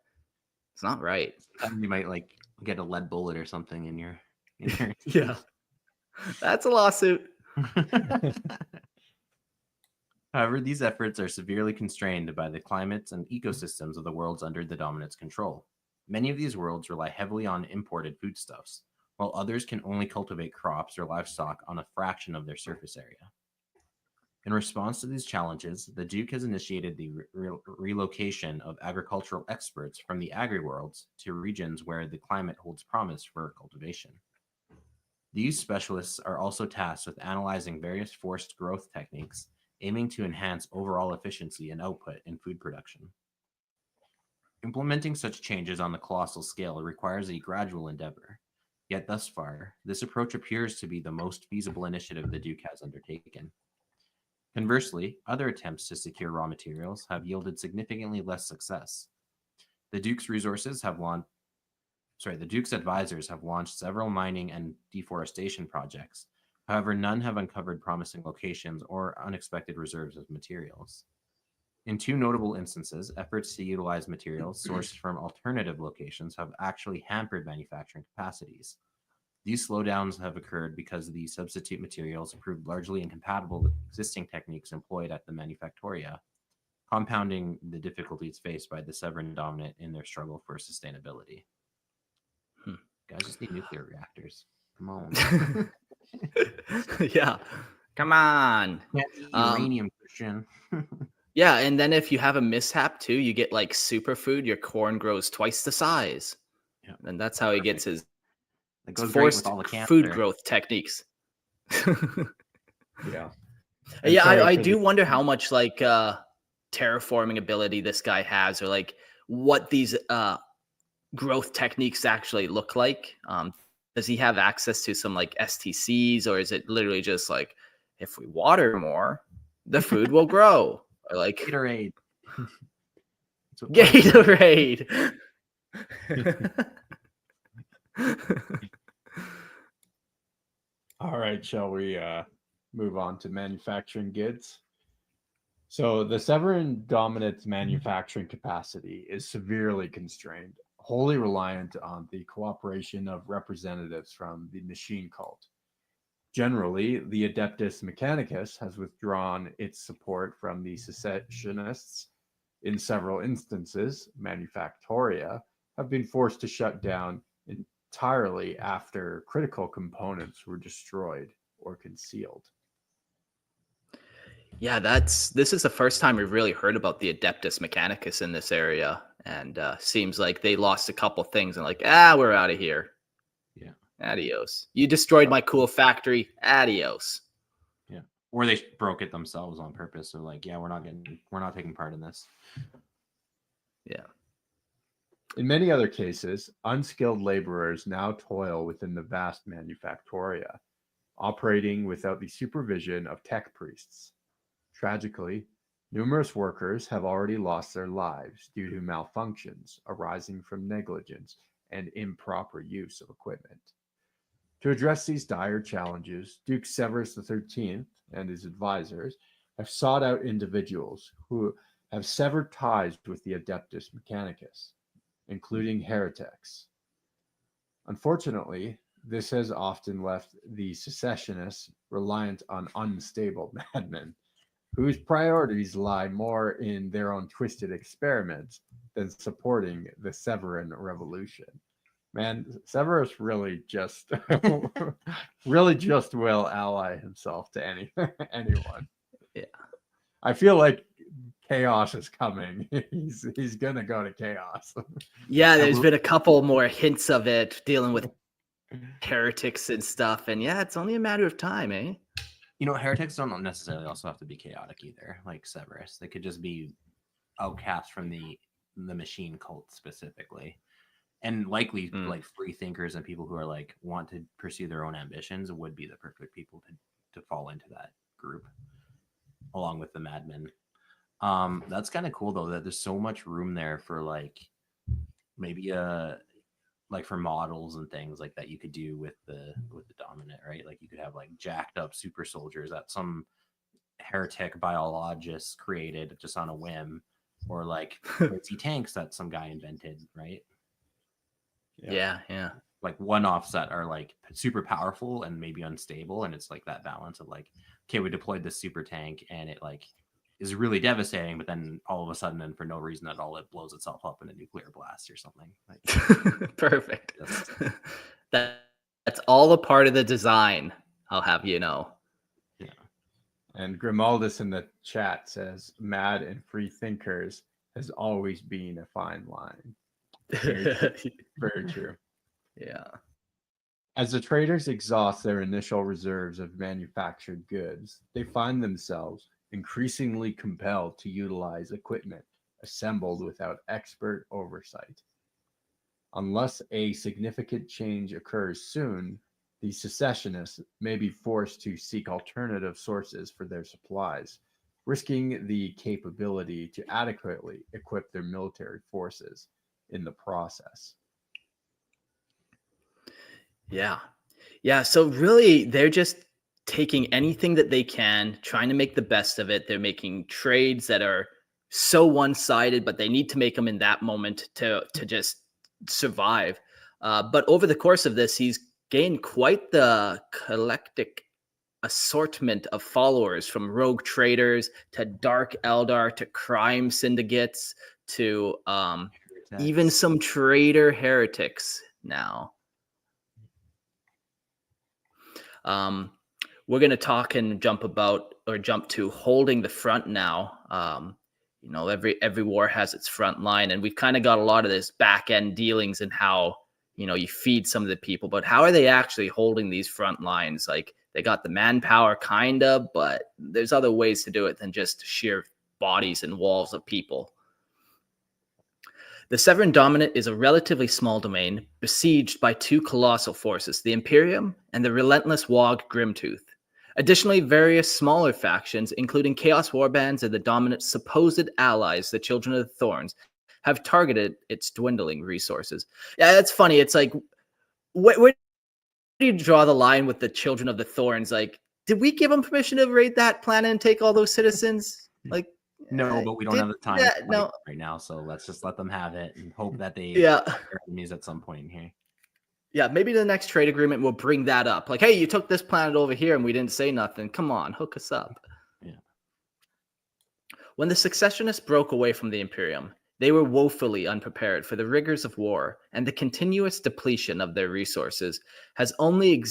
it's not right. You might like get a lead bullet or something in your Yeah. That's a lawsuit. However, these efforts are severely constrained by the climates and ecosystems of the worlds under the Dominate's control. Many of these worlds rely heavily on imported foodstuffs, while others can only cultivate crops or livestock on a fraction of their surface area. In response to these challenges, the Duke has initiated the relocation of agricultural experts from the agri-worlds to regions where the climate holds promise for cultivation. These specialists are also tasked with analyzing various forced growth techniques, aiming to enhance overall efficiency and output in food production. Implementing such changes on the colossal scale requires a gradual endeavor, yet thus far, this approach appears to be the most feasible initiative the Duke has undertaken. Conversely, other attempts to secure raw materials have yielded significantly less success. The Duke's advisors have launched several mining and deforestation projects. However, none have uncovered promising locations or unexpected reserves of materials. In two notable instances, efforts to utilize materials sourced from alternative locations have actually hampered manufacturing capacities. These slowdowns have occurred because the substitute materials proved largely incompatible with existing techniques employed at the manufactoria, compounding the difficulties faced by the Severan Dominate in their struggle for sustainability. Guys just need nuclear reactors. Come on. Yeah. Come on. Uranium, Christian. Yeah, and then if you have a mishap too, you get like superfood. Your corn grows twice the size. Yeah. And that's how he gets his That goes great forced with all the cancer. food growth techniques. Yeah. Yeah, I do wonder how much like terraforming ability this guy has, or like what these growth techniques actually look like. Does he have access to some like STCs, or is it literally just like, if we water more, the food will grow? Or like Gatorade. Gatorade. All right, shall we move on to manufacturing goods? So the Severan Dominate's manufacturing capacity is severely constrained, wholly reliant on the cooperation of representatives from the machine cult. Generally, the Adeptus Mechanicus has withdrawn its support from the secessionists. In several instances, manufactoria have been forced to shut down entirely after critical components were destroyed or concealed. Yeah, this is the first time we've really heard about the Adeptus Mechanicus in this area, and seems like they lost a couple things and like, we're out of here. Yeah. Adios. You destroyed my cool factory. Adios. Yeah. Or they broke it themselves on purpose. So like, yeah, we're not taking part in this. Yeah. In many other cases, unskilled laborers now toil within the vast manufactoria, operating without the supervision of tech priests. Tragically, numerous workers have already lost their lives due to malfunctions arising from negligence and improper use of equipment. To address these dire challenges, Duke Severus XIII and his advisors have sought out individuals who have severed ties with the Adeptus Mechanicus, including heretics. Unfortunately, this has often left the secessionists reliant on unstable madmen, whose priorities lie more in their own twisted experiments than supporting the Severan Revolution. Man, Severus really just will ally himself to anyone. Yeah. I feel like chaos is coming. He's gonna go to chaos. Yeah, there's been a couple more hints of it dealing with heretics and stuff, and yeah, it's only a matter of time, eh? You know, heretics don't necessarily also have to be chaotic either, like Severus. They could just be outcasts from the machine cult specifically. And likely like free thinkers and people who are like want to pursue their own ambitions would be the perfect people to fall into that group, along with the madmen. That's kind of cool though, that there's so much room there for like maybe like for models and things like that you could do with the dominant, right? Like you could have like jacked up super soldiers that some heretic biologist created just on a whim, or like fancy tanks that some guy invented, right? Yeah. Like one-offs that are like super powerful and maybe unstable, and it's like that balance of like, okay, we deployed this super tank and it like is really devastating, but then all of a sudden and for no reason at all it blows itself up in a nuclear blast or something. Like, perfect. That's all a part of the design, I'll have you know. Yeah. And Grimaldus in the chat says mad and free thinkers has always been a fine line. Very true. Yeah. As the traders exhaust their initial reserves of manufactured goods, they find themselves increasingly compelled to utilize equipment assembled without expert oversight. Unless a significant change occurs soon, the secessionists may be forced to seek alternative sources for their supplies, risking the capability to adequately equip their military forces in the process. Yeah, so really they're just taking anything that they can, trying to make the best of it. They're making trades that are so one-sided, but they need to make them in that moment to just survive. But over the course of this, he's gained quite the eclectic assortment of followers, from rogue traders to dark eldar to crime syndicates to even some traitor heretics now. We're going to talk and jump to holding the front now. You know, every war has its front line, and we've kind of got a lot of this back end dealings and how, you know, you feed some of the people, but how are they actually holding these front lines? Like, they got the manpower kind of, but there's other ways to do it than just sheer bodies and walls of people. The Severan Dominate is a relatively small domain besieged by two colossal forces, the Imperium and the relentless Wog Grimtooth. Additionally, various smaller factions, including Chaos Warbands and the Dominate's supposed allies, the Children of the Thorns, have targeted its dwindling resources. Yeah, that's funny. It's like, where do you draw the line with the Children of the Thorns? Like, did we give them permission to raid that planet and take all those citizens? Like, no, but we don't have the time right now, so let's just let them have it and hope that they their enemies at some point here. Yeah, maybe the next trade agreement will bring that up. Like, hey, you took this planet over here and we didn't say nothing. Come on, hook us up. Yeah. When the secessionists broke away from the Imperium, they were woefully unprepared for the rigors of war, and the continuous depletion of their resources has only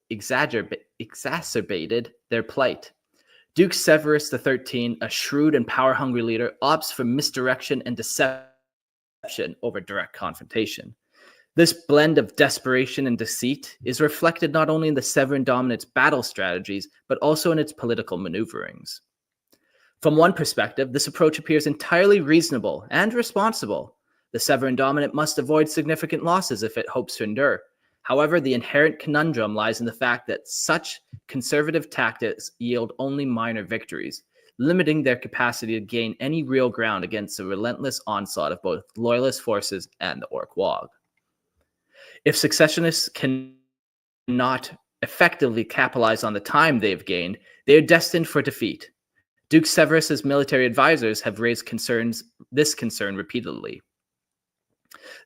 exacerbated their plight. Duke Severus XIII, a shrewd and power-hungry leader, opts for misdirection and deception over direct confrontation. This blend of desperation and deceit is reflected not only in the Severan Dominate's battle strategies, but also in its political maneuverings. From one perspective, this approach appears entirely reasonable and responsible, The Severan Dominate must avoid significant losses if it hopes to endure. However, the inherent conundrum lies in the fact that such conservative tactics yield only minor victories, limiting their capacity to gain any real ground against the relentless onslaught of both loyalist forces and the Ork Wog. If secessionists cannot effectively capitalize on the time they've gained, they are destined for defeat. Duke Severus's military advisors have raised this concern repeatedly.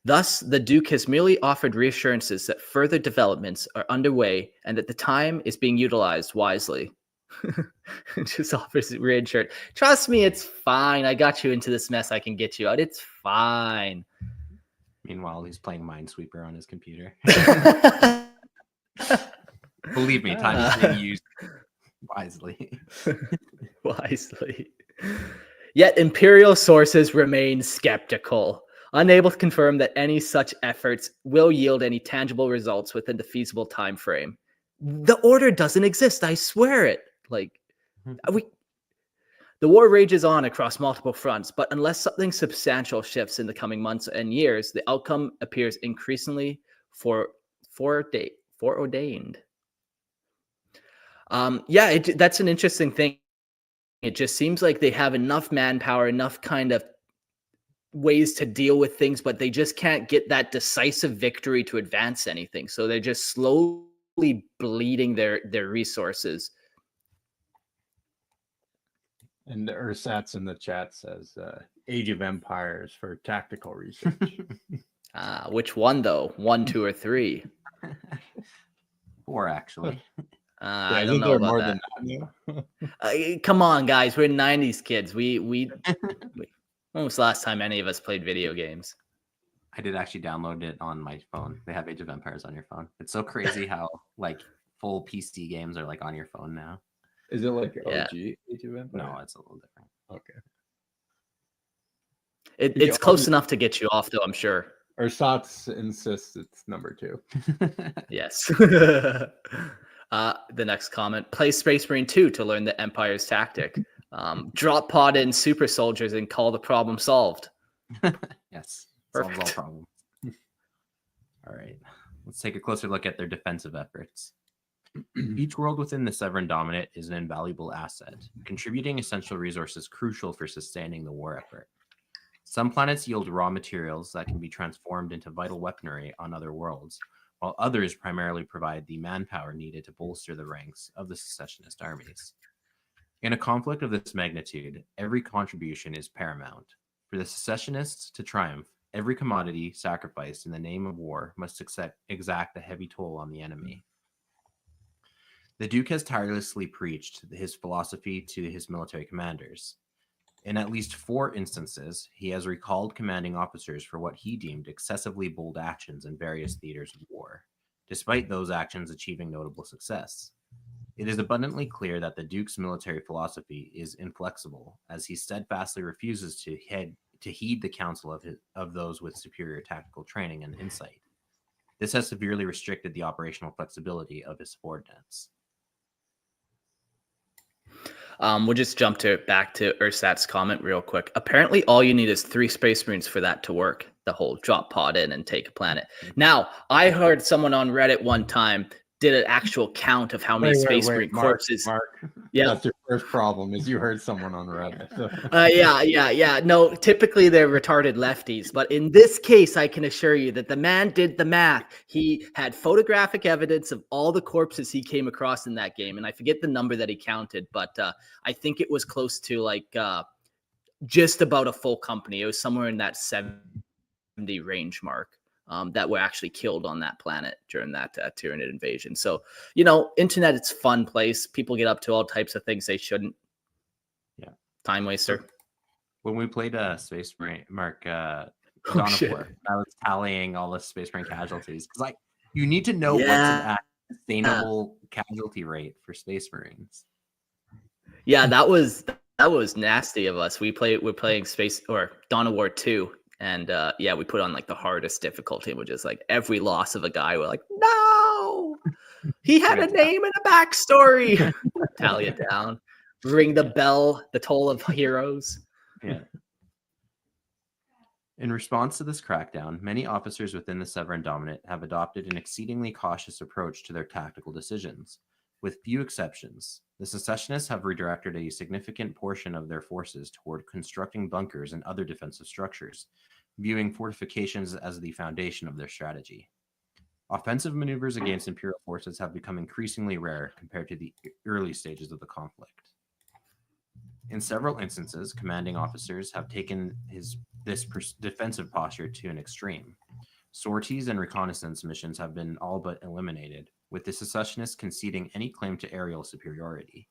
Thus, the Duke has merely offered reassurances that further developments are underway and that the time is being utilized wisely. Just offers reassurance. Trust me, it's fine. I got you into this mess. I can get you out. It's fine. Meanwhile, he's playing Minesweeper on his computer. Believe me, time is being used wisely. Wisely. Yet Imperial sources remain skeptical, unable to confirm that any such efforts will yield any tangible results within the feasible time frame. The order doesn't exist, I swear it. The war rages on across multiple fronts, but unless something substantial shifts in the coming months and years, the outcome appears increasingly foreordained. That's an interesting thing. It just seems like they have enough manpower, enough kind of ways to deal with things, but they just can't get that decisive victory to advance anything. So they're just slowly bleeding their resources. And Ursat's in the chat says Age of Empires for tactical research. Which one though? 1, 2, or 3? 4, actually. I don't know about more that. Than that come on, guys. We're 90s kids. We when was the last time any of us played video games? I did actually download it on my phone. They have Age of Empires on your phone. It's so crazy how like full PC games are like on your phone now. Is it like OG Age of Empires? No, it's a little different. Okay. It's close enough to get you off, though, I'm sure. Ursat's insists it's number 2. Yes. The next comment: play Space Marine 2 to learn the Empire's tactic. Drop pod in super soldiers and call the problem solved. Yes, solves all problems. All right, let's take a closer look at their defensive efforts. Each world within the Severan Dominate is an invaluable asset, contributing essential resources crucial for sustaining the war effort. Some planets yield raw materials that can be transformed into vital weaponry on other worlds, while others primarily provide the manpower needed to bolster the ranks of the secessionist armies. In a conflict of this magnitude, every contribution is paramount. For the secessionists to triumph, every commodity sacrificed in the name of war must exact a heavy toll on the enemy. The Duke has tirelessly preached his philosophy to his military commanders. In at least 4 instances, he has recalled commanding officers for what he deemed excessively bold actions in various theaters of war, despite those actions achieving notable success. It is abundantly clear that the Duke's military philosophy is inflexible, as he steadfastly refuses to heed the counsel of those with superior tactical training and insight. This has severely restricted the operational flexibility of his subordinates. We'll just jump back to Ursat's comment real quick. Apparently, all you need is 3 Space Marines for that to work. The whole drop pod in and take a planet. Now, I heard someone on Reddit one time did an actual count of how many Space Marine corpses. Mark, yeah, that's your first problem. Is you heard someone on Reddit. Yeah. No, typically they're retarded lefties, but in this case, I can assure you that the man did the math. He had photographic evidence of all the corpses he came across in that game, and I forget the number that he counted, but I think it was close to like just about a full company. It was somewhere in that 70 range mark. That were actually killed on that planet during that Tyranid invasion. So, internet, it's a fun place. People get up to all types of things they shouldn't. Yeah. Time waster. When we played Space Marine, Mark, Dawn of War, I was tallying all the Space Marine casualties. Because, you need to know what's an sustainable casualty rate for Space Marines. Yeah, that was nasty of us. We're playing Dawn of War 2. And we put on like the hardest difficulty, which is like every loss of a guy, we're like, no, he had a name and a backstory. Tally it down, ring the bell, the toll of heroes. Yeah. In response to this crackdown, many officers within the Severan Dominate have adopted an exceedingly cautious approach to their tactical decisions. With few exceptions, the secessionists have redirected a significant portion of their forces toward constructing bunkers and other defensive structures, viewing fortifications as the foundation of their strategy. Offensive maneuvers against Imperial forces have become increasingly rare compared to the early stages of the conflict. In several instances, commanding officers have taken this defensive posture to an extreme. Sorties and reconnaissance missions have been all but eliminated, with the secessionists conceding any claim to aerial superiority.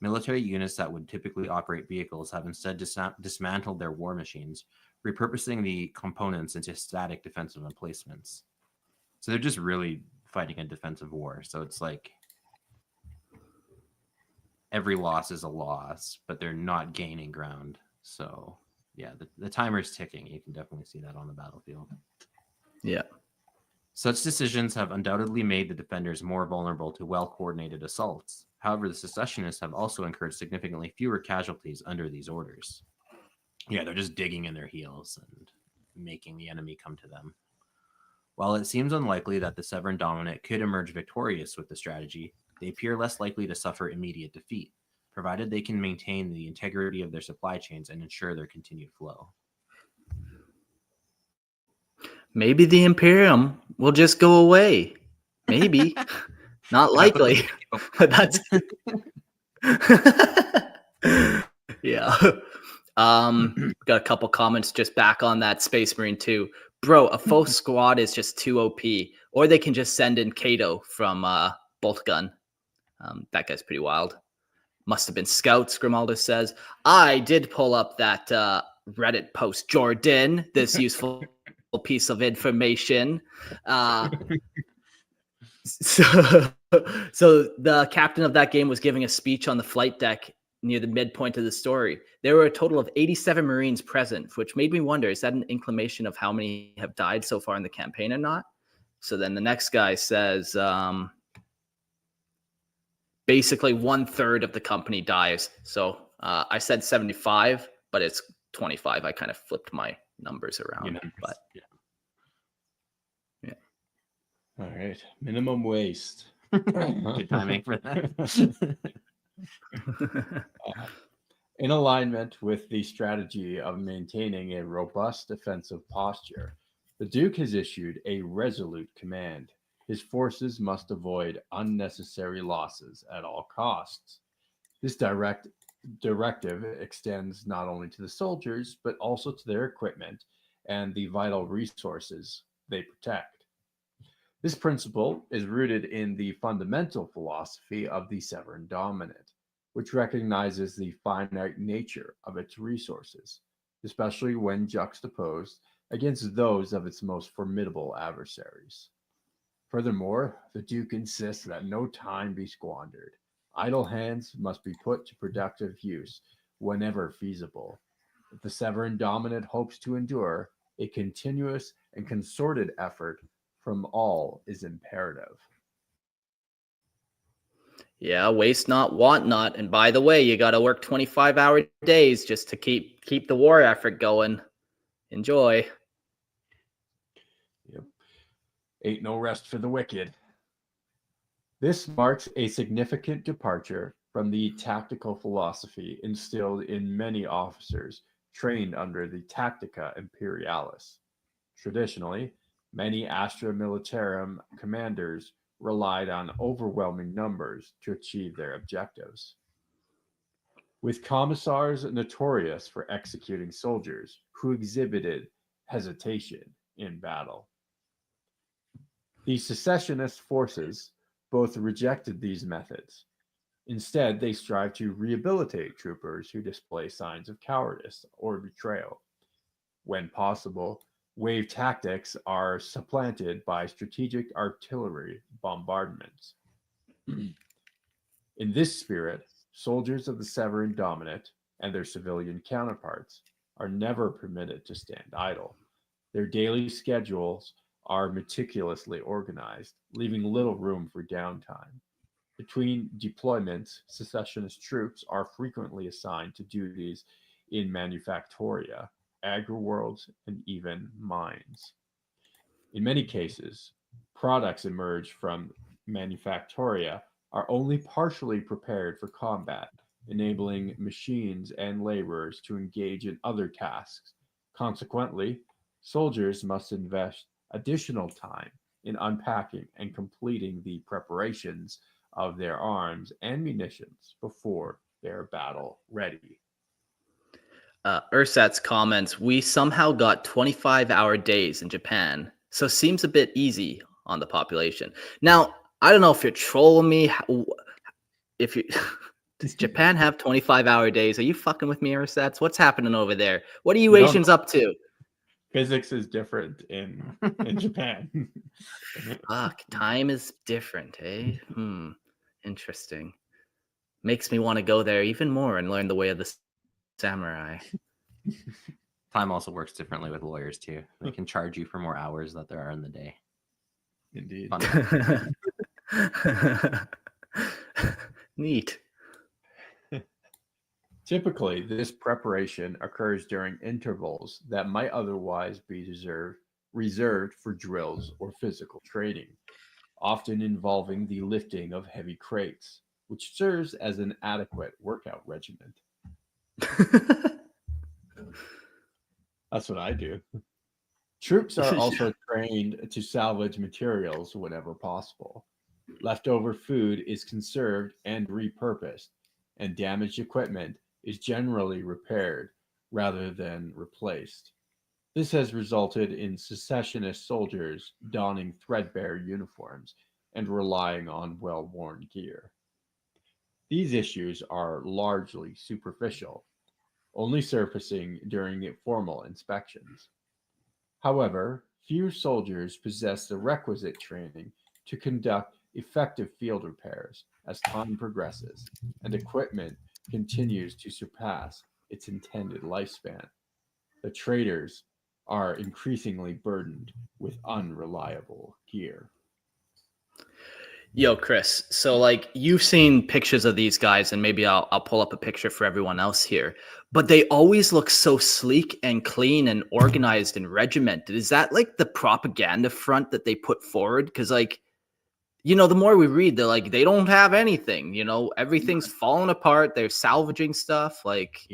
Military units that would typically operate vehicles have instead dismantled their war machines, repurposing the components into static defensive emplacements. So they're just really fighting a defensive war. So it's like every loss is a loss, but they're not gaining ground. So yeah, the timer's ticking. You can definitely see that on the battlefield. Yeah. Such decisions have undoubtedly made the defenders more vulnerable to well-coordinated assaults. However, the secessionists have also incurred significantly fewer casualties under these orders. Yeah, they're just digging in their heels and making the enemy come to them. While it seems unlikely that the Severan Dominate could emerge victorious with the strategy, they appear less likely to suffer immediate defeat, provided they can maintain the integrity of their supply chains and ensure their continued flow. Maybe the Imperium will just go away. Maybe. Not likely. That's yeah. Got a couple comments just back on that Space Marine 2. Bro, a full squad is just too OP. Or they can just send in Kato from Bolt Gun. That guy's pretty wild. Must have been scouts, Grimaldo says. I did pull up that Reddit post, Jordan, this useful piece of information. So the captain of that game was giving a speech on the flight deck near the midpoint of the story. There were a total of 87 Marines present, which made me wonder, is that an inclination of how many have died so far in the campaign or not? So then the next guy says, basically 1/3 of the company dies. So I said 75, but it's 25. I kind of flipped my numbers around. But yeah. All right. Minimum waste. Good timing for that. In alignment with the strategy of maintaining a robust defensive posture, the Duke has issued a resolute command. His forces must avoid unnecessary losses at all costs. This directive extends not only to the soldiers, but also to their equipment and the vital resources they protect. This principle is rooted in the fundamental philosophy of the Severan Dominate, which recognizes the finite nature of its resources, especially when juxtaposed against those of its most formidable adversaries. Furthermore, the Duke insists that no time be squandered. Idle hands must be put to productive use whenever feasible. If the Severan Dominate hopes to endure, a continuous and concerted effort from all is imperative. Yeah, waste not, want not. And by the way, you got to work 25-hour days just to keep the war effort going. Enjoy. Yep. Ain't no rest for the wicked. This marks a significant departure from the tactical philosophy instilled in many officers trained under the Tactica Imperialis. Traditionally, many Astra Militarum commanders relied on overwhelming numbers to achieve their objectives. With commissars notorious for executing soldiers who exhibited hesitation in battle. The secessionist forces both rejected these methods. Instead, they strive to rehabilitate troopers who display signs of cowardice or betrayal. When possible, wave tactics are supplanted by strategic artillery bombardments. In this spirit, soldiers of the Severan Dominate and their civilian counterparts are never permitted to stand idle. Their daily schedules are meticulously organized, leaving little room for downtime. Between deployments, secessionist troops are frequently assigned to duties in manufactoria, agri-worlds, and even mines. In many cases, products emerge from manufactoria are only partially prepared for combat, enabling machines and laborers to engage in other tasks. Consequently, soldiers must invest additional time in unpacking and completing the preparations of their arms and munitions before they're battle ready. Ursat's comments, we somehow got 25-hour days in Japan, so seems a bit easy on the population. Now, I don't know if you're trolling me. If you does Japan have 25-hour days? Are you fucking with me, Ursats? What's happening over there? What are you Asians up to? Physics is different in Japan. Fuck, time is different, eh? Interesting. Makes me want to go there even more and learn the way of the samurai. Time also works differently with lawyers too. They can charge you for more hours that there are in the day. Indeed. Neat. Typically, this preparation occurs during intervals that might otherwise be reserved for drills or physical training, often involving the lifting of heavy crates, which serves as an adequate workout regimen. That's what I do. Troops are also trained to salvage materials whenever possible. Leftover food is conserved and repurposed, and damaged equipment is generally repaired rather than replaced. This has resulted in secessionist soldiers donning threadbare uniforms and relying on well-worn gear. These issues are largely superficial, only surfacing during formal inspections. However, few soldiers possess the requisite training to conduct effective field repairs as time progresses and equipment continues to surpass its intended lifespan. The traders are increasingly burdened with unreliable gear. Yo, Chris. So, like, you've seen pictures of these guys, and maybe I'll pull up a picture for everyone else here. But they always look so sleek and clean and organized and regimented. Is that like the propaganda front that they put forward? Because, like, you know, the more we read, they're like, they don't have anything. You know, everything's falling apart. They're salvaging stuff. Like,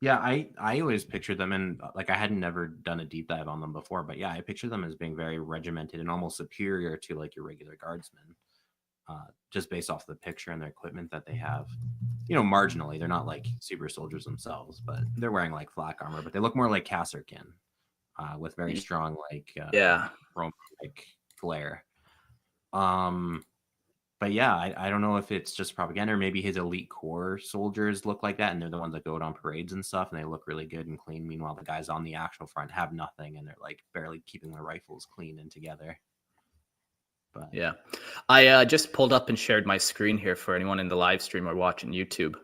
Yeah, I always pictured them, and like I hadn't never done a deep dive on them before, but yeah, I picture them as being very regimented and almost superior to like your regular guardsmen, just based off the picture and their equipment that they have. You know, marginally, they're not like super soldiers themselves, but they're wearing like flak armor, but they look more like Kasserkin, with very strong like Roman like flair. But yeah, I don't know if it's just propaganda or maybe his elite corps soldiers look like that and they're the ones that go out on parades and stuff and they look really good and clean. Meanwhile, the guys on the actual front have nothing and they're like barely keeping their rifles clean and together. But yeah, I just pulled up and shared my screen here for anyone in the live stream or watching YouTube.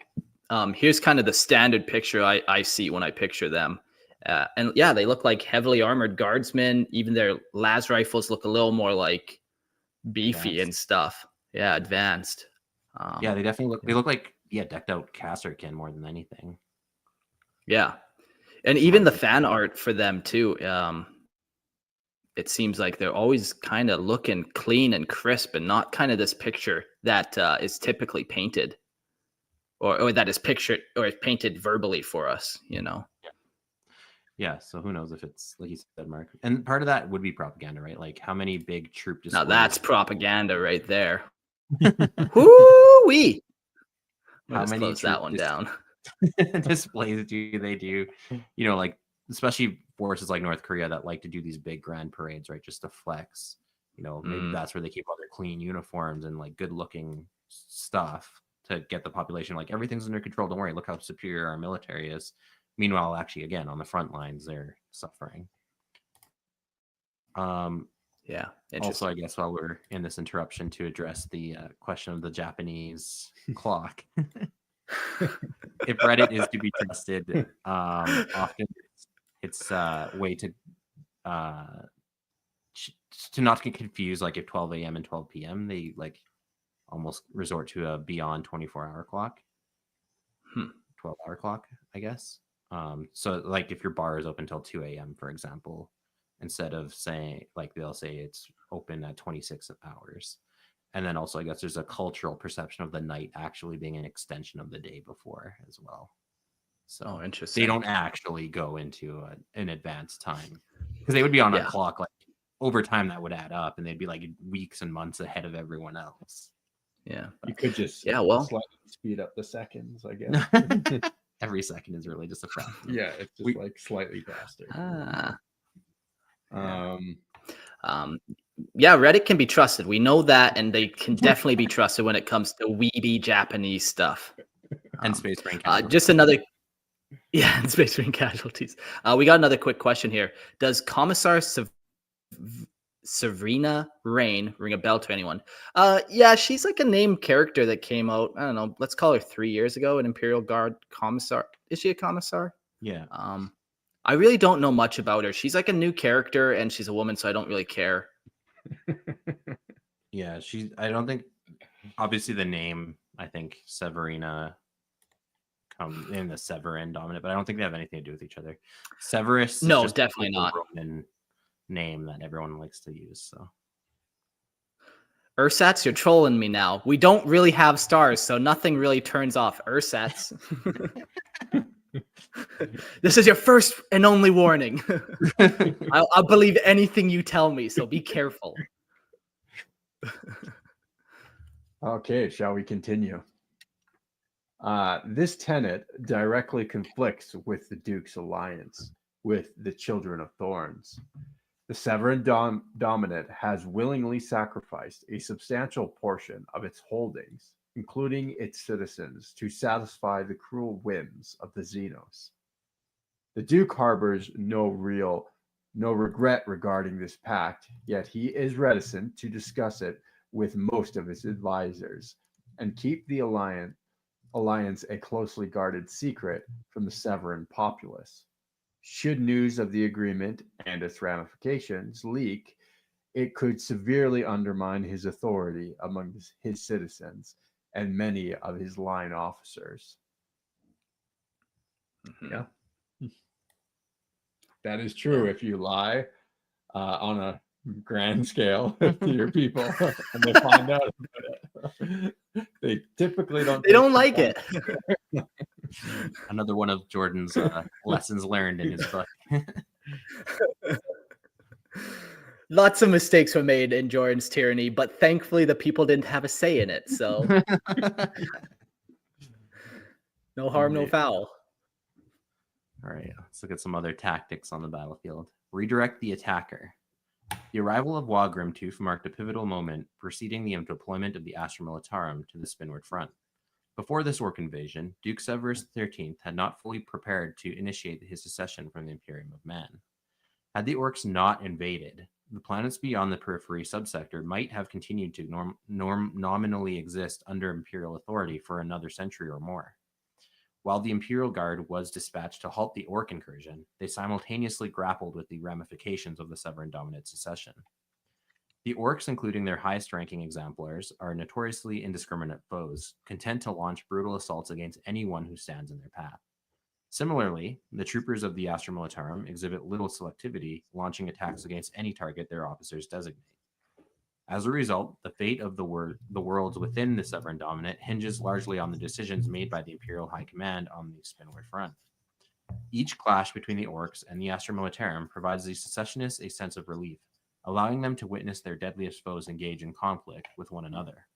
Here's kind of the standard picture I see when I picture them. And yeah, they look like heavily armored guardsmen. Even their las rifles look a little more like beefy and stuff. Yeah, advanced. Yeah, they definitely look. They look like decked out Kasserkin more than anything. Yeah, and even the fan art for them too. It seems like they're always kind of looking clean and crisp, and not kind of this picture that is typically painted, or that is pictured or is painted verbally for us. You know. Yeah, so who knows if it's like you said, Mark. And part of that would be propaganda, right? Like how many big troop displays. Now that's propaganda right there. Woo-wee! How many close that one down? Displays do they do? You know, like especially forces like North Korea that like to do these big grand parades, right? Just to flex. You know, maybe that's where they keep all their clean uniforms and like good looking stuff to get the population like everything's under control. Don't worry, look how superior our military is. Meanwhile, actually, again, on the front lines, they're suffering. Yeah. Also, I guess while we're in this interruption to address the question of the Japanese clock, if Reddit is to be trusted, often it's a way to not get confused. Like if 12 a.m. and 12 p.m., they like almost resort to a beyond 24-hour clock, 12-hour clock, I guess. So like if your bar is open till 2 a.m., for example, instead of saying like they'll say it's open at 26 hours. And then also I guess there's a cultural perception of the night actually being an extension of the day before as well. So interesting. they don't actually go into an advanced time because they would be on a clock like over time that would add up and they'd be like weeks and months ahead of everyone else. Yeah. You could just slightly speed up the seconds, I guess. Every second is really just a fraction. Yeah, it's just like slightly faster. Yeah, Reddit can be trusted. We know that, and they can definitely be trusted when it comes to weeby Japanese stuff. And Space Marine casualties. Just another... Yeah, and Space Marine casualties. We got another quick question here. Does Commissar Severina Rain ring a bell to anyone? Yeah, she's like a named character that came out, I don't know, let's call her 3 years ago, an Imperial Guard Commissar. Is she a Commissar? Yeah. I really don't know much about her. She's like a new character, and she's a woman, so I don't really care. Yeah, I don't think, obviously the name, I think Severina comes in the Severan Dominate, but I don't think they have anything to do with each other. Severus, no, is just definitely a not. Roman name that everyone likes to use. So, Ursats, you're trolling me now. We don't really have stars, so nothing really turns off Ursats. This is your first and only warning. I'll believe anything you tell me, so be careful. Okay, shall we continue? This tenet directly conflicts with the Duke's alliance with the Children of Thorns. The Severan Dominate has willingly sacrificed a substantial portion of its holdings, including its citizens, to satisfy the cruel whims of the Xenos. The Duke harbors no regret regarding this pact, yet he is reticent to discuss it with most of his advisors and keep the alliance a closely guarded secret from the Severan populace. Should news of the agreement and its ramifications leak, it could severely undermine his authority among his citizens and many of his line officers. Mm-hmm. Yeah. That is true if you lie on a grand scale to your people and they find out about it. They typically don't. They don't like it. Another one of Jordan's lessons learned in his book. Lots of mistakes were made in Jordan's tyranny, but thankfully the people didn't have a say in it. So no harm, no foul. All right, let's look at some other tactics on the battlefield. Redirect the attacker. The arrival of Grimtooth marked a pivotal moment preceding the deployment of the Astra Militarum to the Spinward Front. Before this Ork invasion, Duke Severus XIII had not fully prepared to initiate his secession from the Imperium of Man. Had the Orks not invaded, the planets beyond the periphery subsector might have continued to nominally exist under Imperial authority for another century or more. While the Imperial Guard was dispatched to halt the Ork incursion, they simultaneously grappled with the ramifications of the Severan Dominate secession. The Orks, including their highest-ranking exemplars, are notoriously indiscriminate foes, content to launch brutal assaults against anyone who stands in their path. Similarly, the troopers of the Astra Militarum exhibit little selectivity, launching attacks against any target their officers designate. As a result, the fate of the worlds within the Severan Dominate hinges largely on the decisions made by the Imperial High Command on the Spinward Front. Each clash between the Orks and the Astra Militarum provides the secessionists a sense of relief, allowing them to witness their deadliest foes engage in conflict with one another.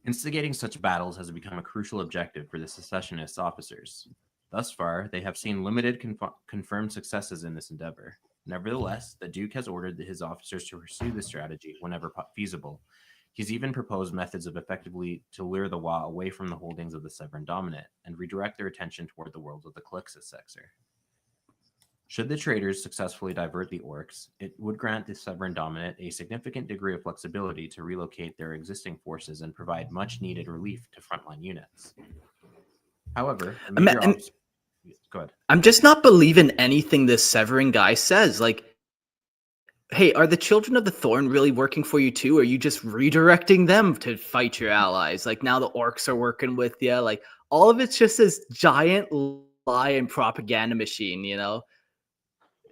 Instigating such battles has become a crucial objective for the secessionist officers. Thus far, they have seen limited confirmed successes in this endeavor. Nevertheless, the Duke has ordered his officers to pursue this strategy whenever feasible. He's even proposed methods of effectively to lure the Wa away from the holdings of the Severan Dominate and redirect their attention toward the worlds of the Calixtus sector. Should the traders successfully divert the Orks, it would grant the Severan Dominate a significant degree of flexibility to relocate their existing forces and provide much-needed relief to frontline units. However, go ahead. I'm just not believing anything this Severan guy says. Like, hey, are the Children of the Thorn really working for you too? Or are you just redirecting them to fight your allies? Like, now the Orks are working with you. Like, all of it's just this giant lie and propaganda machine, you know?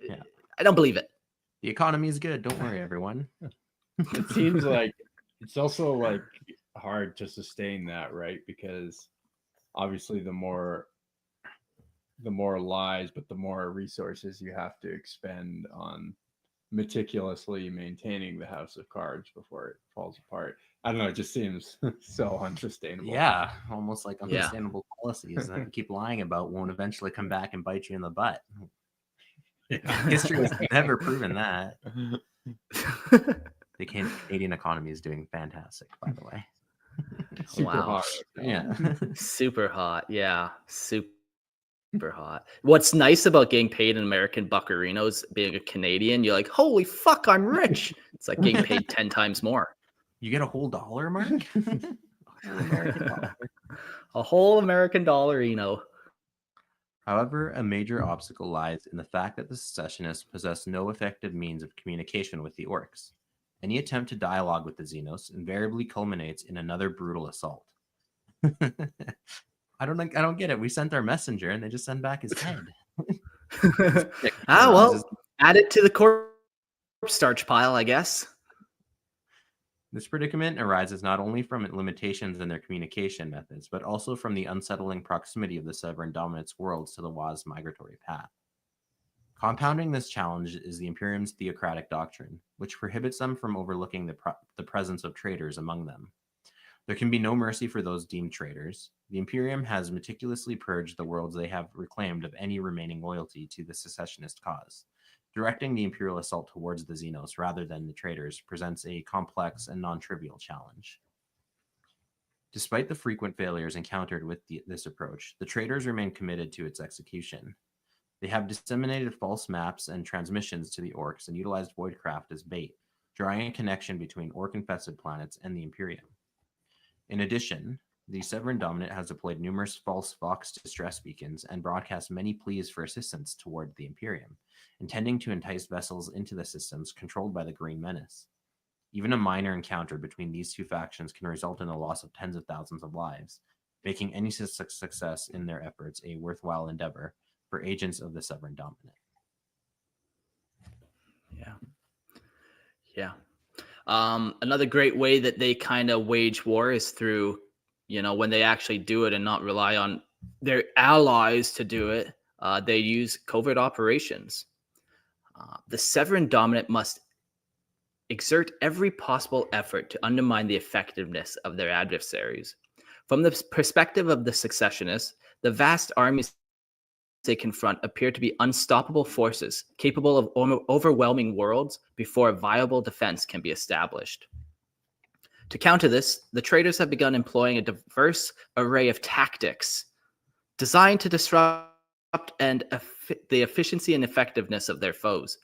Yeah. I don't believe it. The economy is good. Don't worry, everyone. It seems like it's also like hard to sustain that, right? Because obviously the more lies, but the more resources you have to expend on meticulously maintaining the house of cards before it falls apart. I don't know, it just seems so unsustainable. Yeah, almost like Yeah. unsustainable policies that you keep lying about won't eventually come back and bite you in the butt. History has never proven that. The Canadian economy is doing fantastic, by the way. Super Wow. hot. Yeah. Super hot. Yeah. Super hot. What's nice about getting paid in American buccarinos, being a Canadian, you're like, holy fuck, I'm rich. It's like getting paid 10 times more. You get a whole dollar, Mark? A whole American dollar. A whole American dollarino. However, a major obstacle lies in the fact that the secessionists possess no effective means of communication with the Orks. Any attempt to dialogue with the Xenos invariably culminates in another brutal assault. I don't get it. We sent our messenger and they just send back his head. Well, add it to the corpse starch pile, I guess. This predicament arises not only from limitations in their communication methods, but also from the unsettling proximity of the Severan Dominate's worlds to the Wa's migratory path. Compounding this challenge is the Imperium's theocratic doctrine, which prohibits them from overlooking the presence of traitors among them. There can be no mercy for those deemed traitors. The Imperium has meticulously purged the worlds they have reclaimed of any remaining loyalty to the secessionist cause. Directing the Imperial assault towards the Xenos rather than the traitors presents a complex and non-trivial challenge. Despite the frequent failures encountered with this approach, the traitors remain committed to its execution. They have disseminated false maps and transmissions to the Orks and utilized voidcraft as bait, drawing a connection between Ork-infested planets and the Imperium. In addition, the Severan Dominate has deployed numerous false Vox distress beacons and broadcast many pleas for assistance toward the Imperium, intending to entice vessels into the systems controlled by the Green Menace. Even a minor encounter between these two factions can result in the loss of tens of thousands of lives, making any success in their efforts a worthwhile endeavor for agents of the Severan Dominate. Yeah. Another great way that they kind of wage war is through, when they actually do it and not rely on their allies to do it, they use covert operations. The Severan Dominate must exert every possible effort to undermine the effectiveness of their adversaries. From the perspective of the secessionists, the vast armies they confront appear to be unstoppable forces capable of overwhelming worlds before a viable defense can be established. To counter this, the traitors have begun employing a diverse array of tactics designed to disrupt the efficiency and effectiveness of their foes.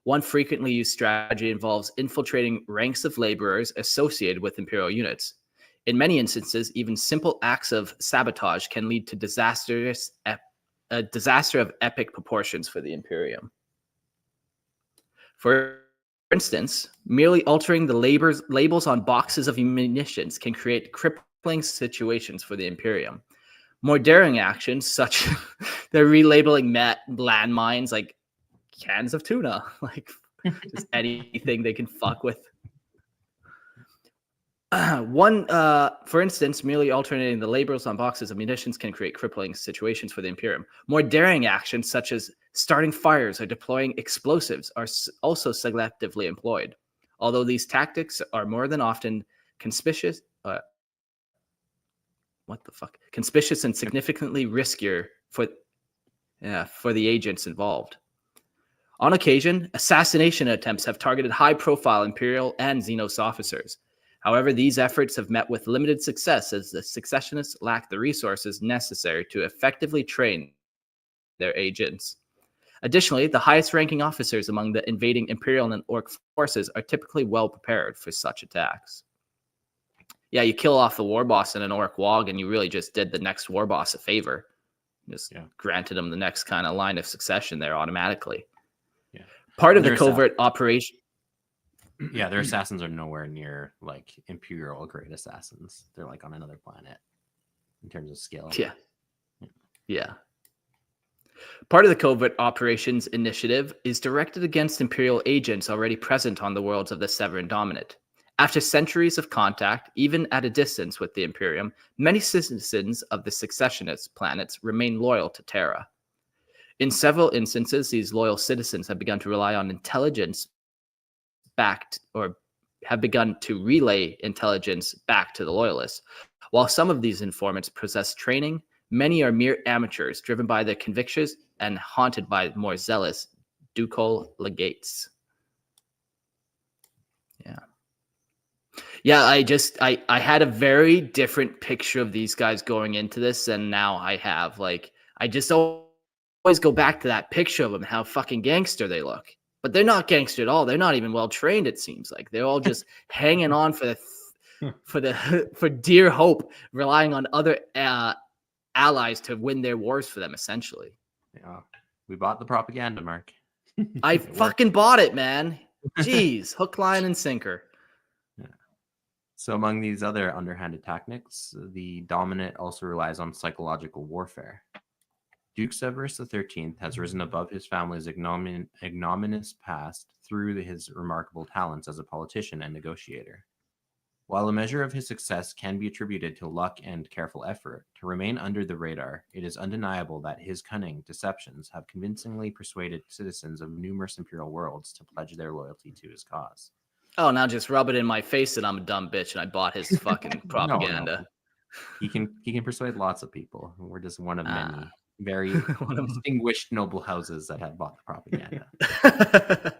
One frequently used strategy involves infiltrating ranks of laborers associated with Imperial units. In many instances, even simple acts of sabotage can lead to a disaster of epic proportions for the Imperium. For instance, merely altering the labels on boxes of munitions can create crippling situations for the Imperium. More daring actions, such they're relabeling landmines like cans of tuna, like just anything they can fuck with. For instance, merely alternating the labels on boxes of munitions can create crippling situations for the Imperium. More daring actions, such as starting fires or deploying explosives, are also selectively employed. Although these tactics are more than often conspicuous and significantly riskier for the agents involved. On occasion, assassination attempts have targeted high-profile Imperial and Xenos officers. However, these efforts have met with limited success as the secessionists lack the resources necessary to effectively train their agents. Additionally, the highest-ranking officers among the invading Imperial and Ork forces are typically well prepared for such attacks. Yeah, you kill off the war boss in an Ork WOG, and you really just did the next war boss a favor. Just granted him the next kind of line of succession there automatically. Yeah. Part of the covert operation. Yeah, their assassins are nowhere near like Imperial grade assassins. They're like on another planet in terms of skill. Yeah. Part of the Covert Operations Initiative is directed against Imperial agents already present on the worlds of the Severan Dominate. After centuries of contact, even at a distance with the Imperium, many citizens of the secessionist planets remain loyal to Terra. In several instances, these loyal citizens have begun to rely on intelligence backed, or have begun to relay intelligence back to the loyalists. While some of these informants possess training, many are mere amateurs driven by their convictions and haunted by more zealous ducal legates. Yeah, I had a very different picture of these guys going into this, and now I have. Like, I just always go back to that picture of them, how fucking gangster they look. But they're not gangster at all. They're not even well trained, it seems like. They're all just hanging on for dear hope, relying on other allies to win their wars for them, essentially. Yeah, we bought the propaganda, Mark. I fucking bought it, man. Jeez, hook, line, and sinker. Yeah. So among these other underhanded tactics, the Dominate also relies on psychological warfare. Duke Severus XIII has risen above his family's ignominious past through his remarkable talents as a politician and negotiator. While a measure of his success can be attributed to luck and careful effort to remain under the radar, it is undeniable that his cunning deceptions have convincingly persuaded citizens of numerous imperial worlds to pledge their loyalty to his cause. Oh, now just rub it in my face that I'm a dumb bitch and I bought his fucking propaganda. No. He can persuade lots of people. We're just one of many very distinguished noble houses that have bought the propaganda.